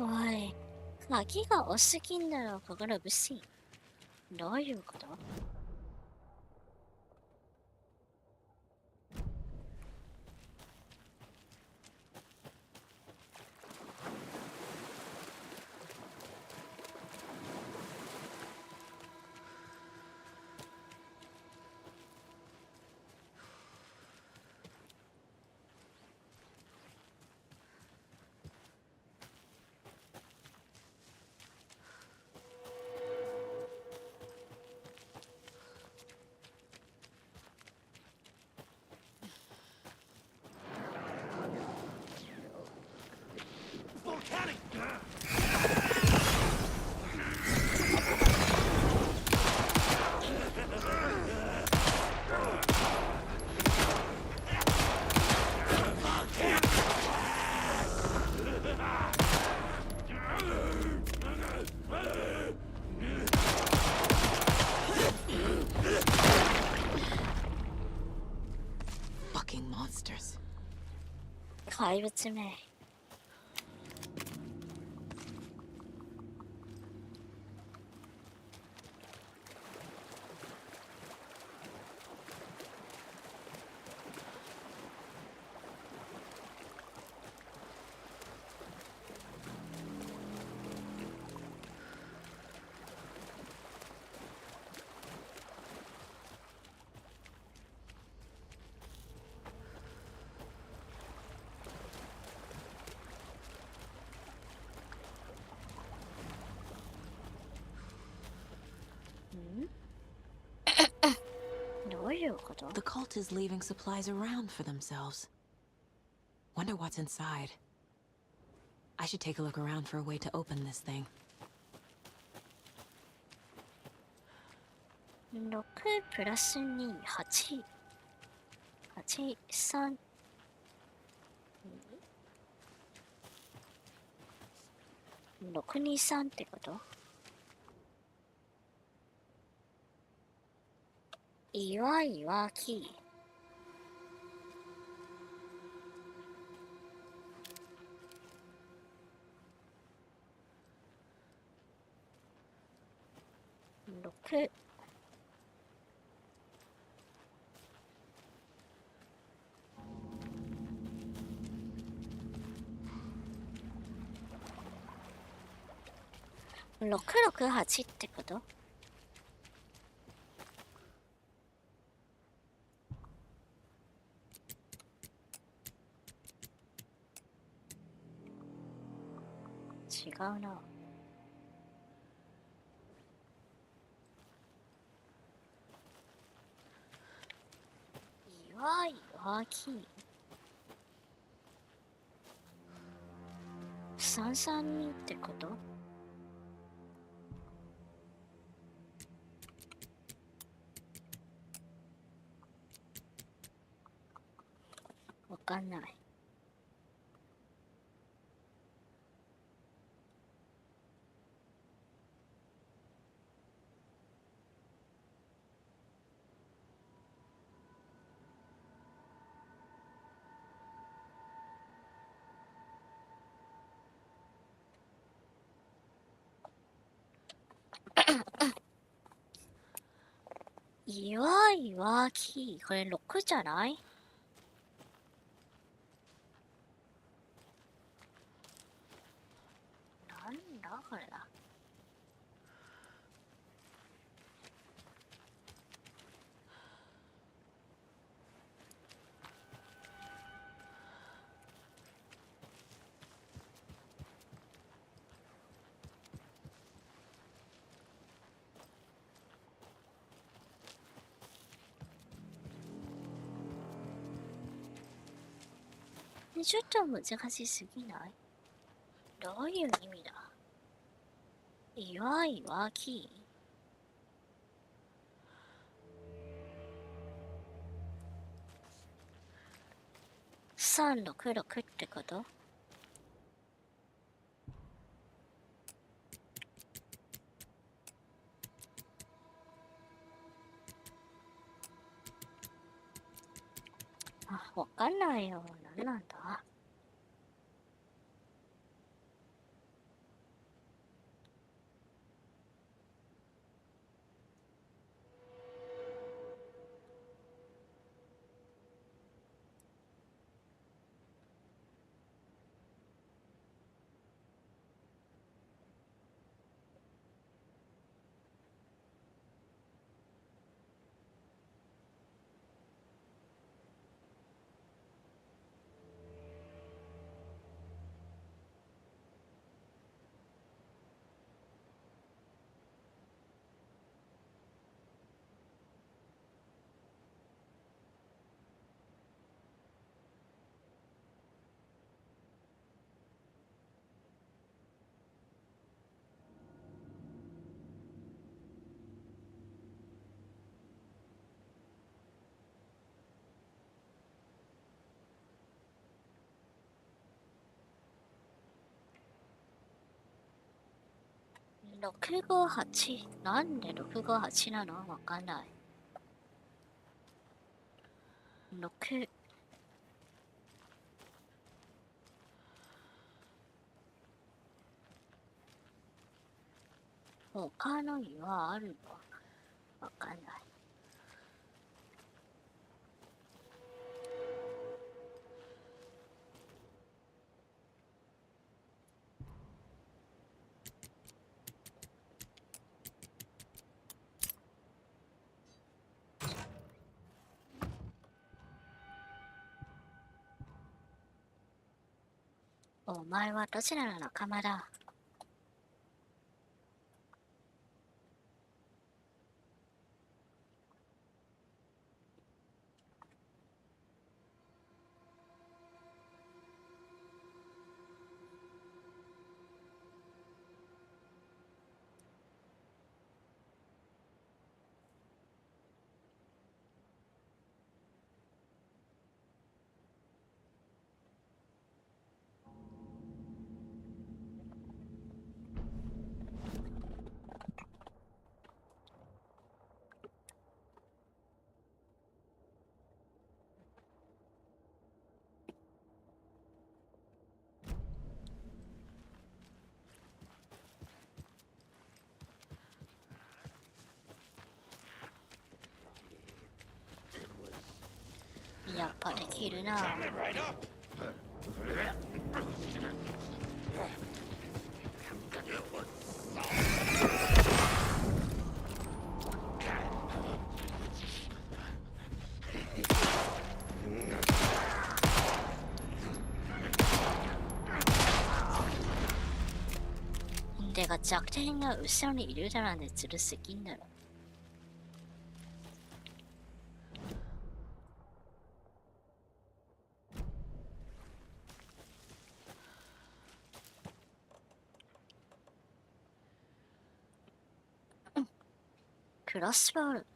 おい、鍵が多すぎんだろ、ここの物資。どういうこと？Fucking monsters. 怪物め。どういうこと？ The cult is leaving supplies around for themselves. Wonder what's inside. I should take a look around for a way to open this thing. 6プラス2、8。8、3。6、2、3ってこと？いわいわき。6。668ってこと？違うな。岩いわき。332ってこと？わかんない。岩いわき。これ6じゃない？なんだこれだ。ちょっと難しすぎない？どういう意味だ？岩いわき。366ってこと？あ、わかんないよ。なんなんだ？658。なんで658なの？わかんない。6。他の岩あるの？わかんない。お前はどちらの仲間だ？やっぱできるな。が弱点が後ろにいるだなんてずるすぎんだろ。クロスボール。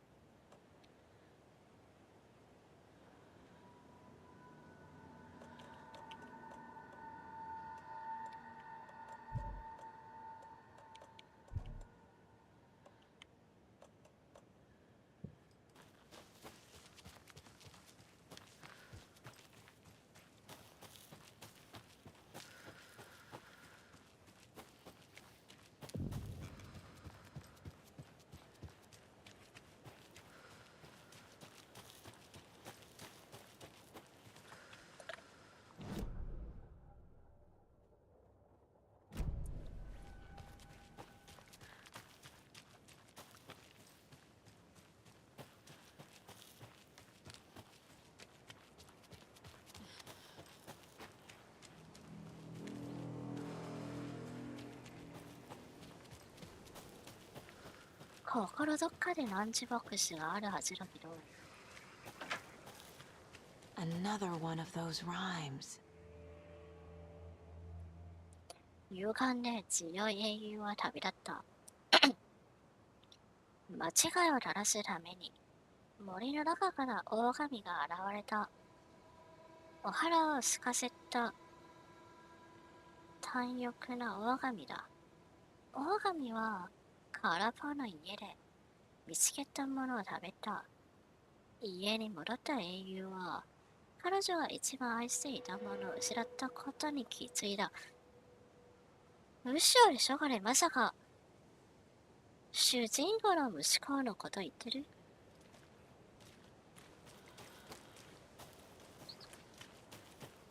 心どっかでランチボックスがあるはずだけど。Another one of those rhymes. 勇敢で強い英雄は旅立った。間違いを正すために森の中から大神が現れた。お腹を空かせた貪欲な大神だ。大神は空っぽの家で見つけたものを食べた。家に戻った英雄は彼女が一番愛していたものを失ったことに気づいた。むしろしょがれ、まさか主人公の息子のこと言ってる？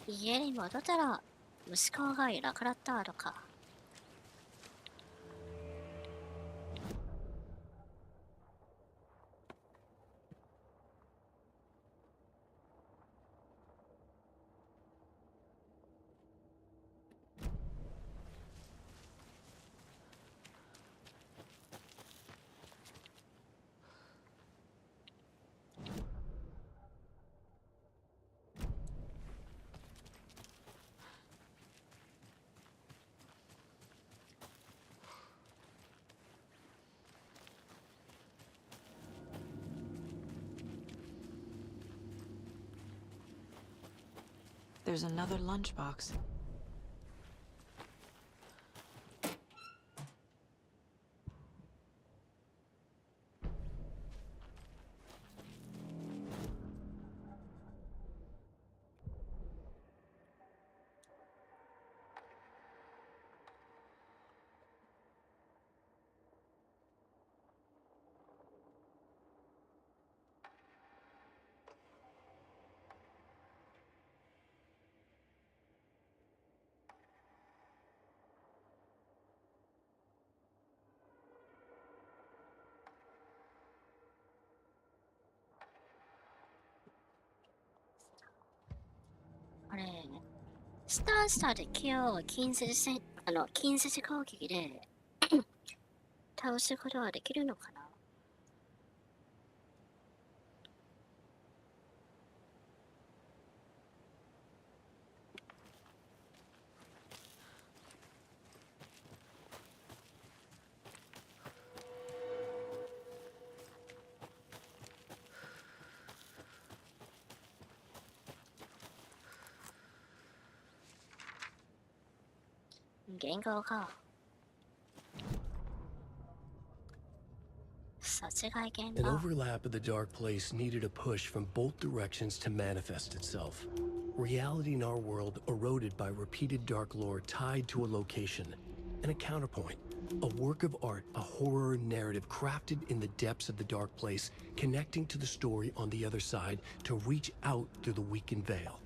家に戻ったら息子がいなくなったとか。There's another lunchbox.あれ、スターで今日近接攻撃で倒すことはできるのかな？言語か。殺害現 An 場。 overlap of the dark place needed a push from both directions to manifest itself. Reality in our world eroded by repeated dark lore tied to a location. And a counterpoint, a work of art, a horror narrative crafted in the depths of the dark place, connecting to the story on the other side to reach out through the weakened veil.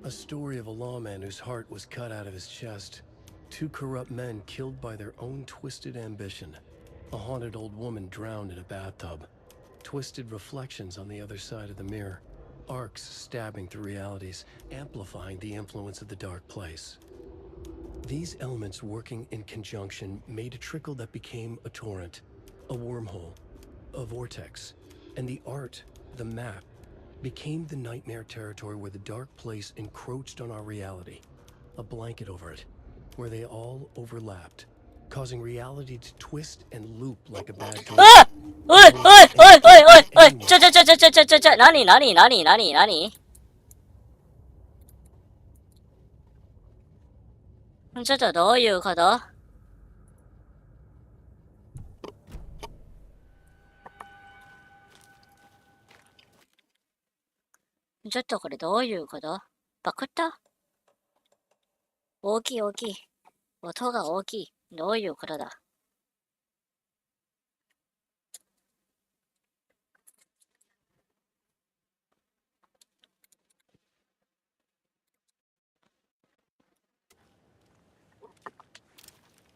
A story of a lawman whose heart was cut out of his chest. Two corrupt men killed by their own twisted ambition. A haunted old woman drowned in a bathtub. Twisted reflections on the other side of the mirror. Arcs stabbing through realities, amplifying the influence of the dark place. These elements working in conjunction made a trickle that became a torrent, a wormhole, a vortex, and the art, the map, became the nightmare territory where the dark place encroached on our reality, a blanket over it, where they all overlapped, causing reality to twist and loop like a bad dream. おいおいおいおいおいおい、何ちょっとどういうこと？ちょっとこれどういうこと？パクった？大きい。音が大きい。どういうことだ？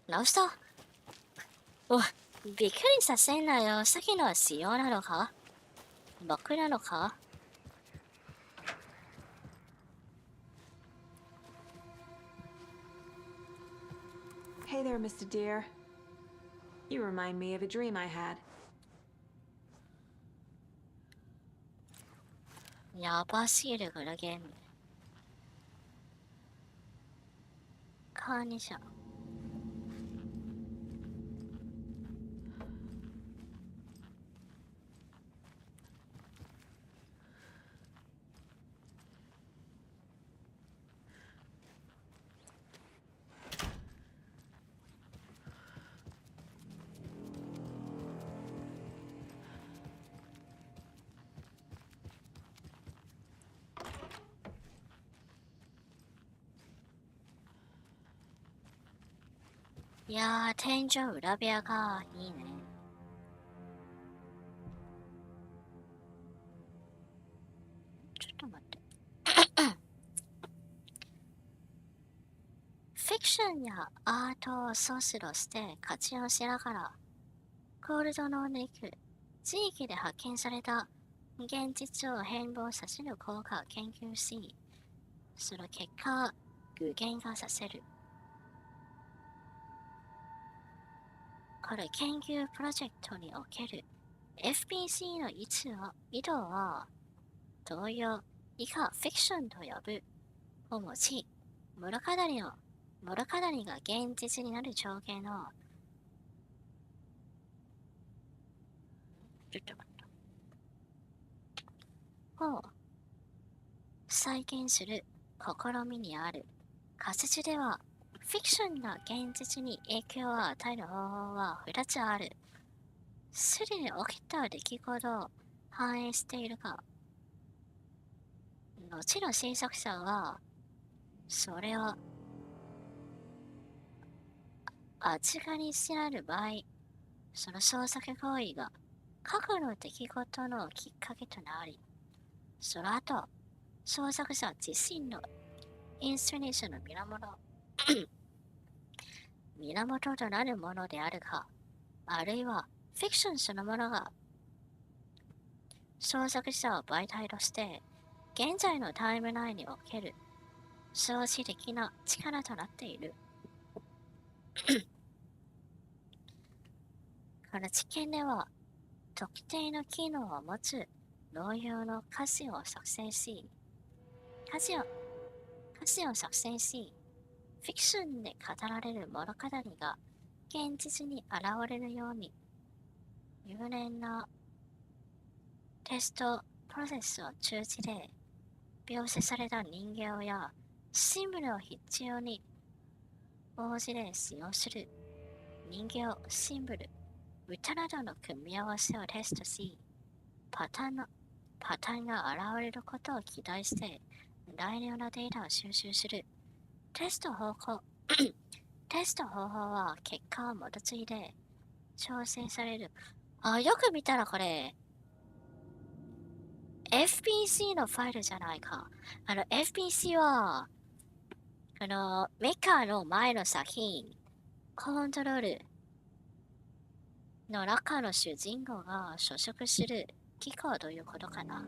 直した？おい、びっくりさせんなよ。さっきのは仕様なのか？僕なのか？ Hey there, Mr. Deer. You remind me of a dream I had. やばすぎるこのゲーム。カーニシャ。いやー、天井裏部屋か。いいね。ちょっと待って。フィクションやアートをソースとして活用しながら、ゴールドの肉、地域で発見された現実を変貌させる効果を研究し、その結果、具現化させる。これ研究プロジェクトにおける FPC の意図は同様以下フィクションと呼ぶを用い物語が現実になる条件のを再現する試みにある。仮説ではフィクションが現実に影響を与える方法は2つある。すでに起きた出来事を反映しているが、後の制作者は、それを明らかにしない場合、その創作行為が過去の出来事のきっかけとなり、その後、創作者自身のインストネーションの源となるものであるか、あるいはフィクションそのものが創作者を媒体として現在のタイムラインにおける創始的な力となっている。この知見では特定の機能を持つ同様の歌詞を作成し、フィクションで語られる物語が現実に現れるように、入念なテストプロセスを通じて描写された人形やシンボルを必要に応じて使用する人形、シンボル、歌などの組み合わせをテストし、パターンが現れることを期待して大量のデータを収集する。テスト方法は結果を基いて調整される。よく見たらこれ FPC のファイルじゃないか。FPC はメカの前の作品コントロールの中の主人公が所属する機構ということかな。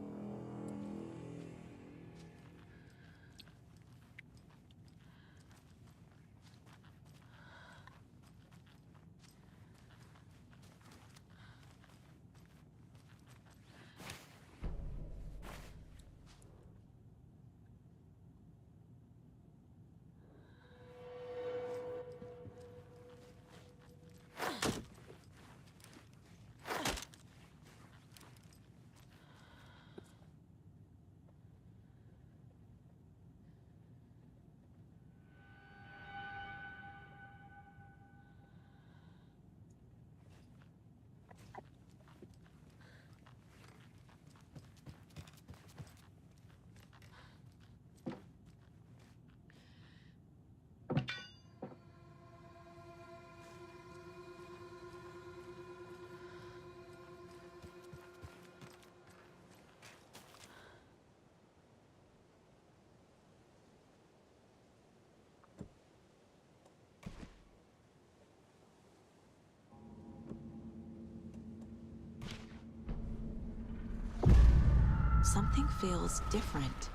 something feels different.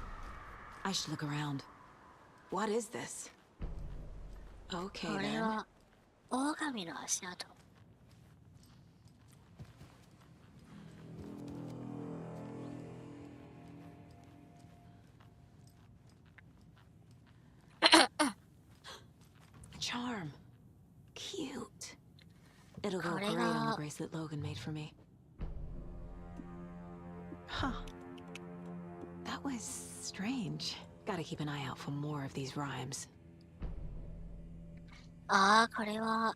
I should look around. What is this? Okay これ then. は狼の足跡。Charm. Cute. It'll go これ great on が the bracelet Logan made for me. Huh. That was strange. Gotta keep an eye out for more of these rhymes. ああ、これは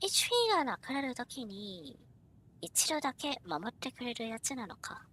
1フィーがなくなるときに一度だけ守ってくれるやつなのか。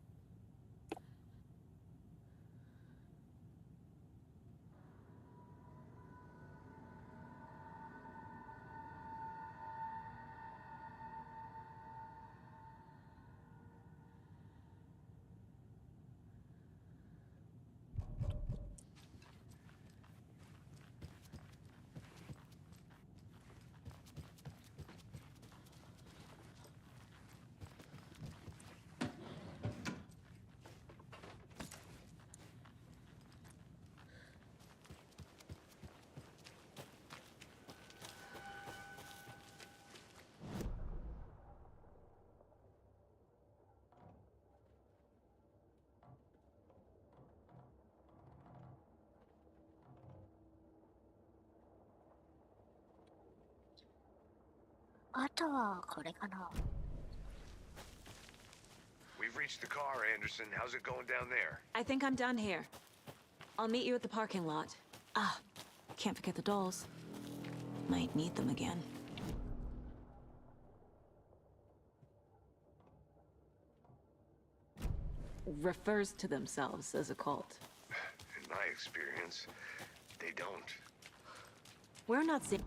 あとはこれかな。We've reached the car, Anderson. How's it going down there? I think I'm done here. I'll meet you at the parking lot. Ah, can't forget the dolls. Might need them again. Refers to themselves as a cult. In my experience, they don't. We're not seeing.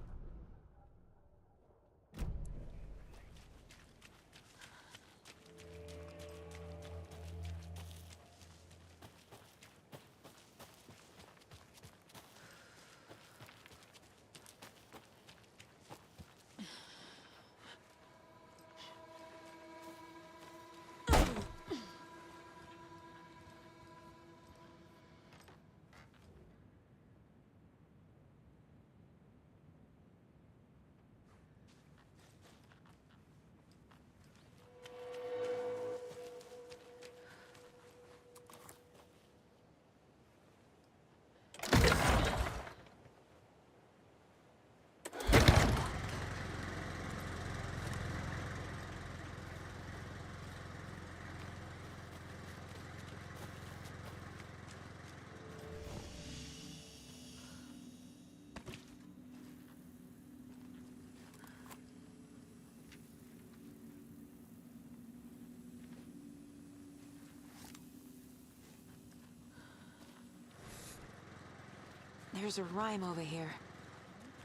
There's a rhyme over here.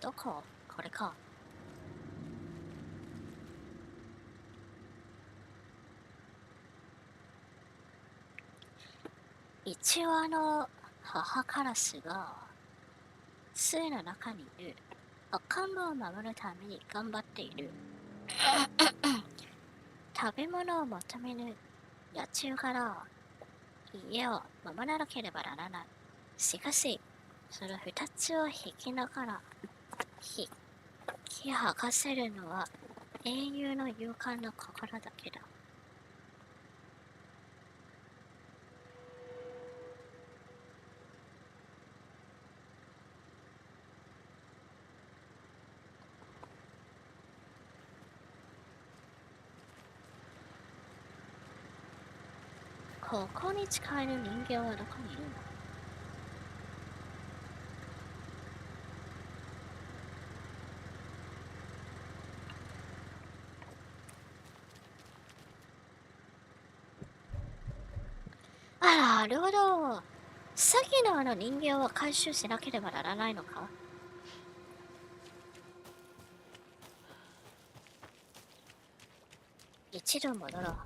どこ？これか。1羽の母カラスが巣の中にいる赤ん坊を守るために頑張っている。食べ物を求めぬ野虫から家を守らなければならない。しかし、その2つを引きながら引き剥がせるのは英雄の勇敢な心だけだ。ここに使える人形はどこにいるの？なるほど。詐欺のあの人形は回収しなければならないのか？一度戻ろう。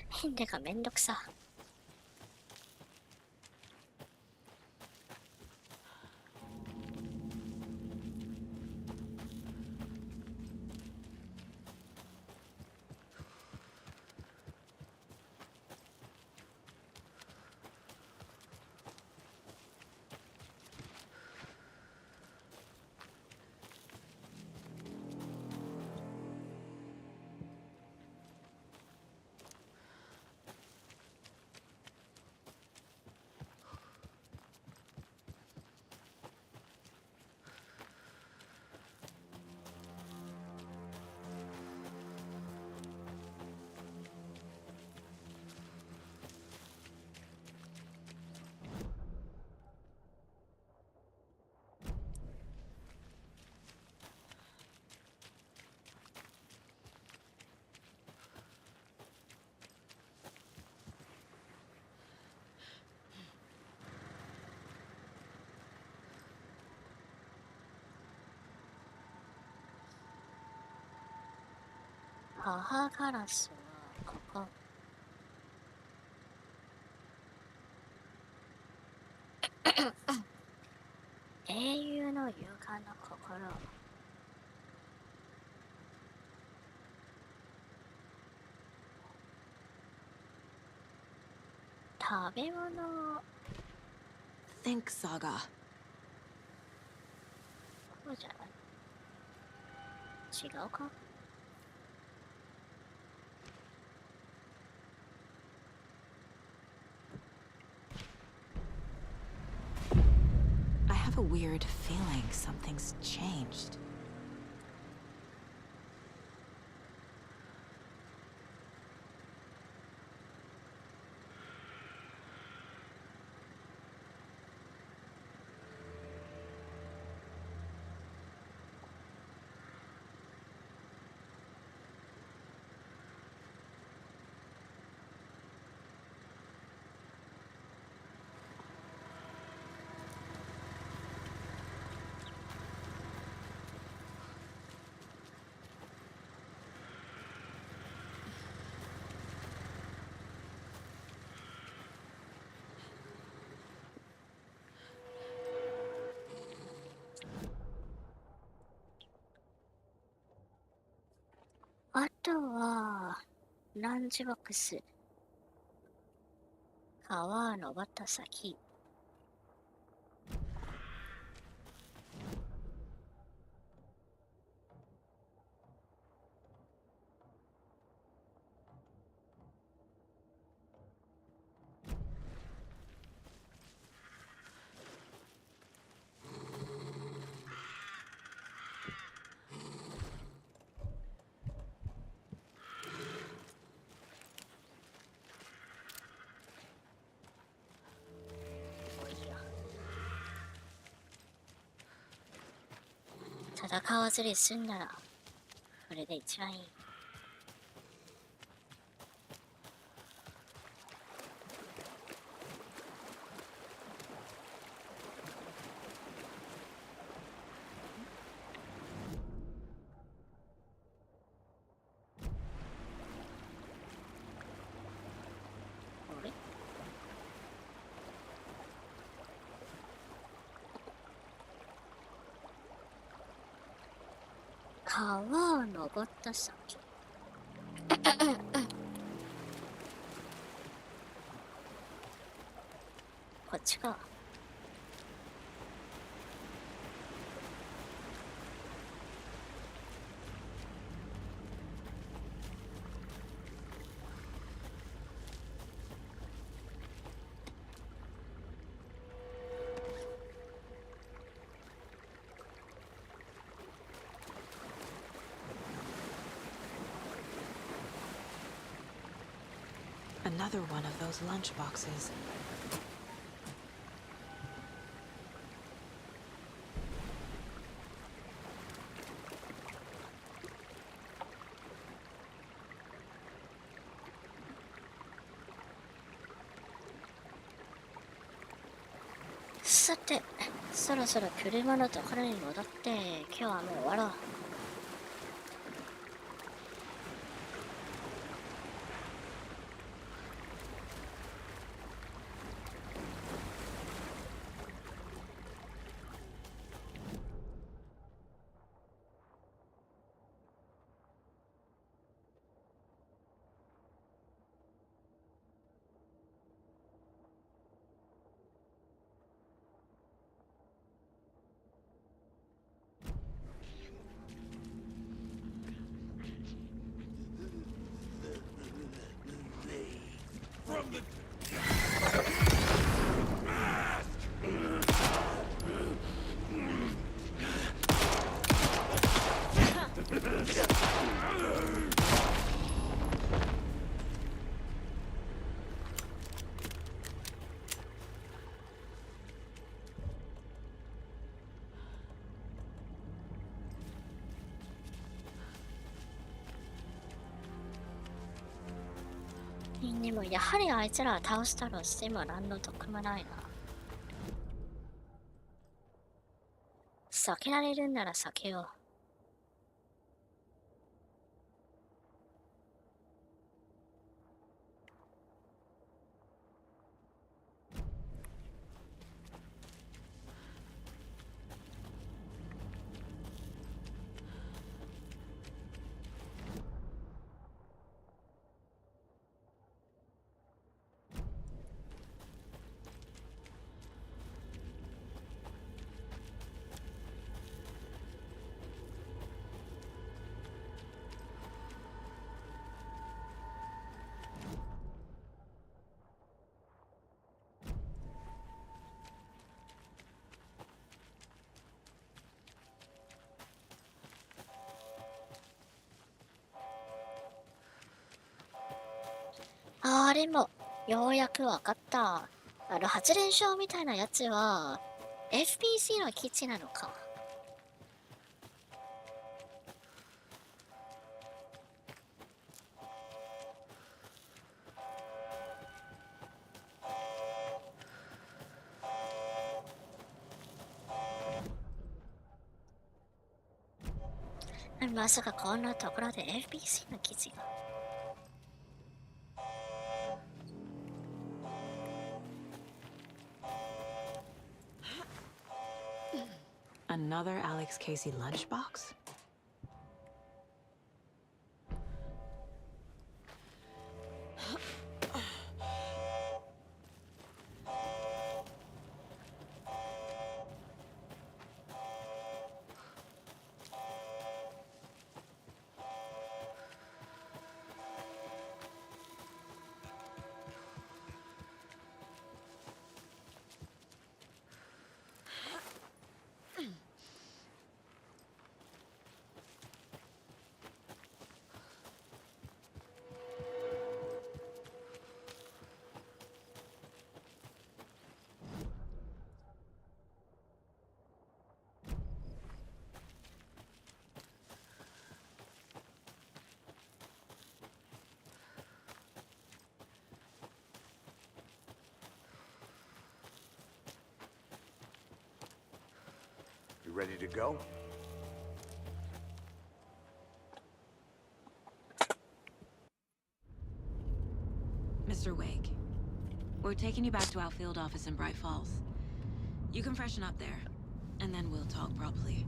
変でかめんどくさ。母ガラスはここ。英雄の勇敢な心。食べ物。Think Saga. そうじゃない？違うか？ I have a weird feeling something's changed.あとは、ランチボックス。川を登った先。戦わずに済んだら、それで一番いい。あれ？川を登った先。こっちか。Another one of those lunch boxes. Saて、そろそろ車のところに戻って、今日はもう終わろう。でもやはりあいつらは倒したとしても何の得もないな。避けられるんなら避けよう。でも、ようやくわかった。発電所みたいなやつは、FPC の基地なのか。まさかこんなところで FPC の基地が。Another Alex Casey lunchbox? You ready to go? Mr. Wake, we're taking you back to our field office in Bright Falls. You can freshen up there, and then we'll talk properly.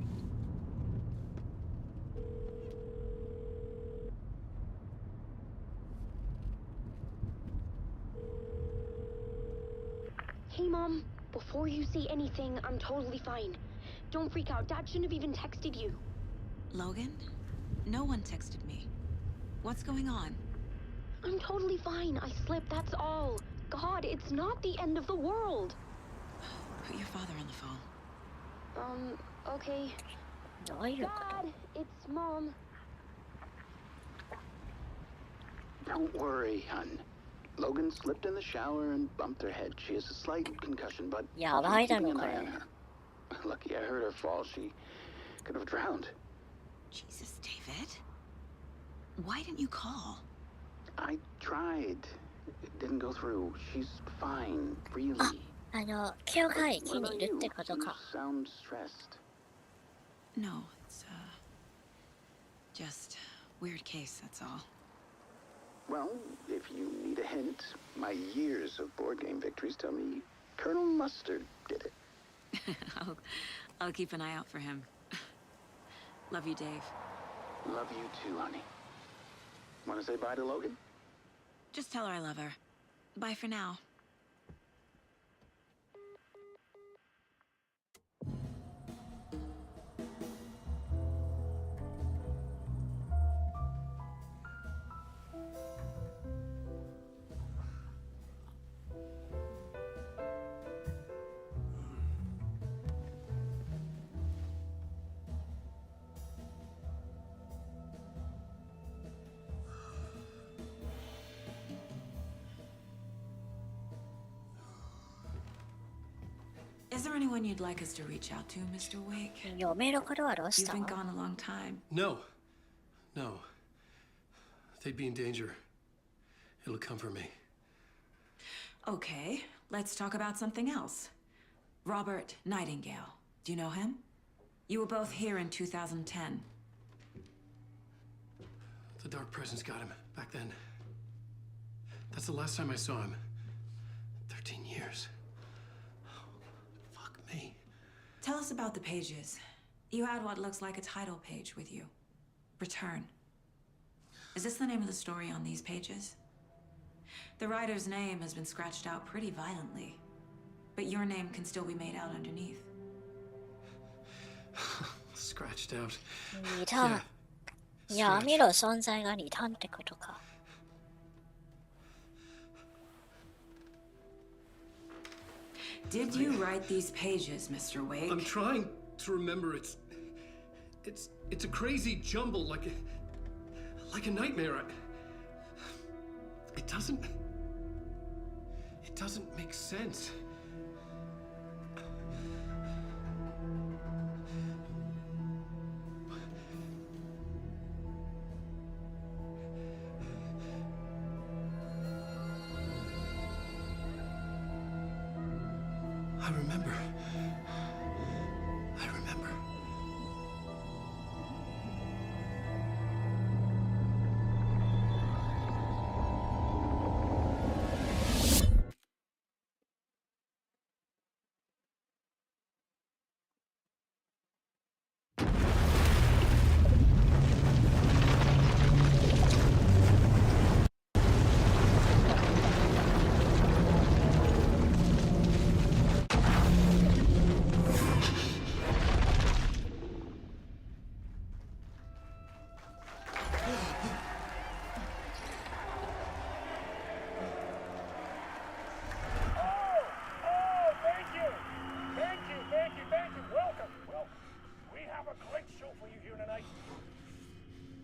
Hey, Mom. Before you say anything, I'm totally fine. Don't freak out. Dad shouldn't have even texted you. Logan? No one texted me. What's going on? I'm totally fine. I slipped, that's all. God, it's not the end of the world. Put your father on the phone. Okay. Dad, it's Mom. Don't worry, hon. Logan slipped in the shower and bumped her head. She has a slight concussion, but I'm keeping an eye on her. Lucky I heard her fall. She could have drowned. Jesus, David. Why didn't you call? I tried. It didn't go through. She's fine, really. 教会駅にいるってことか。You sound stressed. No, it's, just weird case, that's all. Well, if you need a hint, my years of board game victories tell me Colonel Mustard did it. I'll keep an eye out for him. Love you, Dave. Love you too, honey. Want to say bye to Logan? Just tell her I love her. Bye for now. Is there anyone you'd like us to reach out to, Mr. Wake? You've been gone a long time. No. They'd be in danger. It'll come for me. Okay, let's talk about something else. Robert Nightingale. Do you know him? You were both here in 2010. The Dark Presence got him back then. That's the last time I saw him. 13 years. Fuck me. Tell us about the pages. You had what looks like a title page with you. Return. Is this the name of the story on these pages? The writer's name has been scratched out pretty violently, but your name can still be made out underneath. Scratched out. 二段。闇の存在が二段ってことか。Did you write these pages, Mr. Wake? I'm trying to remember. It's a crazy jumble, like a nightmare. It doesn't It doesn't make sense. I remember.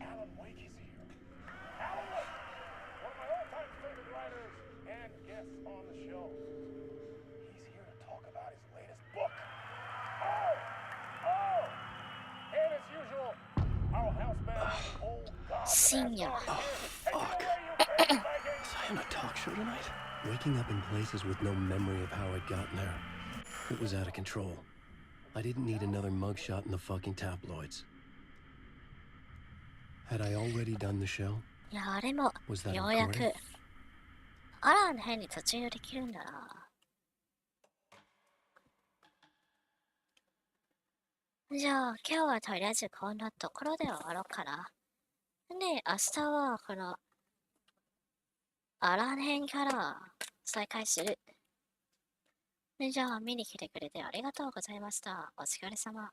Alan Wake is here. Alan Wake, one of my all-time favorite writers and guests on the show. He's here to talk about his latest book. And as usual, our housebound old god. Senior. Oh, fuck. Was I on a talk show tonight? Waking up in places with no memory of how I'd gotten there. It was out of control. I didn't need another mugshot in the fucking tabloids. Had I already done the show? いや、あれも Was that ようやく recording? アランの変に途中できるんだな。じゃあ今日はとりあえずこんなところで終わろうかな。で、明日はこのアラン編から再開する。じゃあ見に来てくれてありがとうございました。お疲れ様。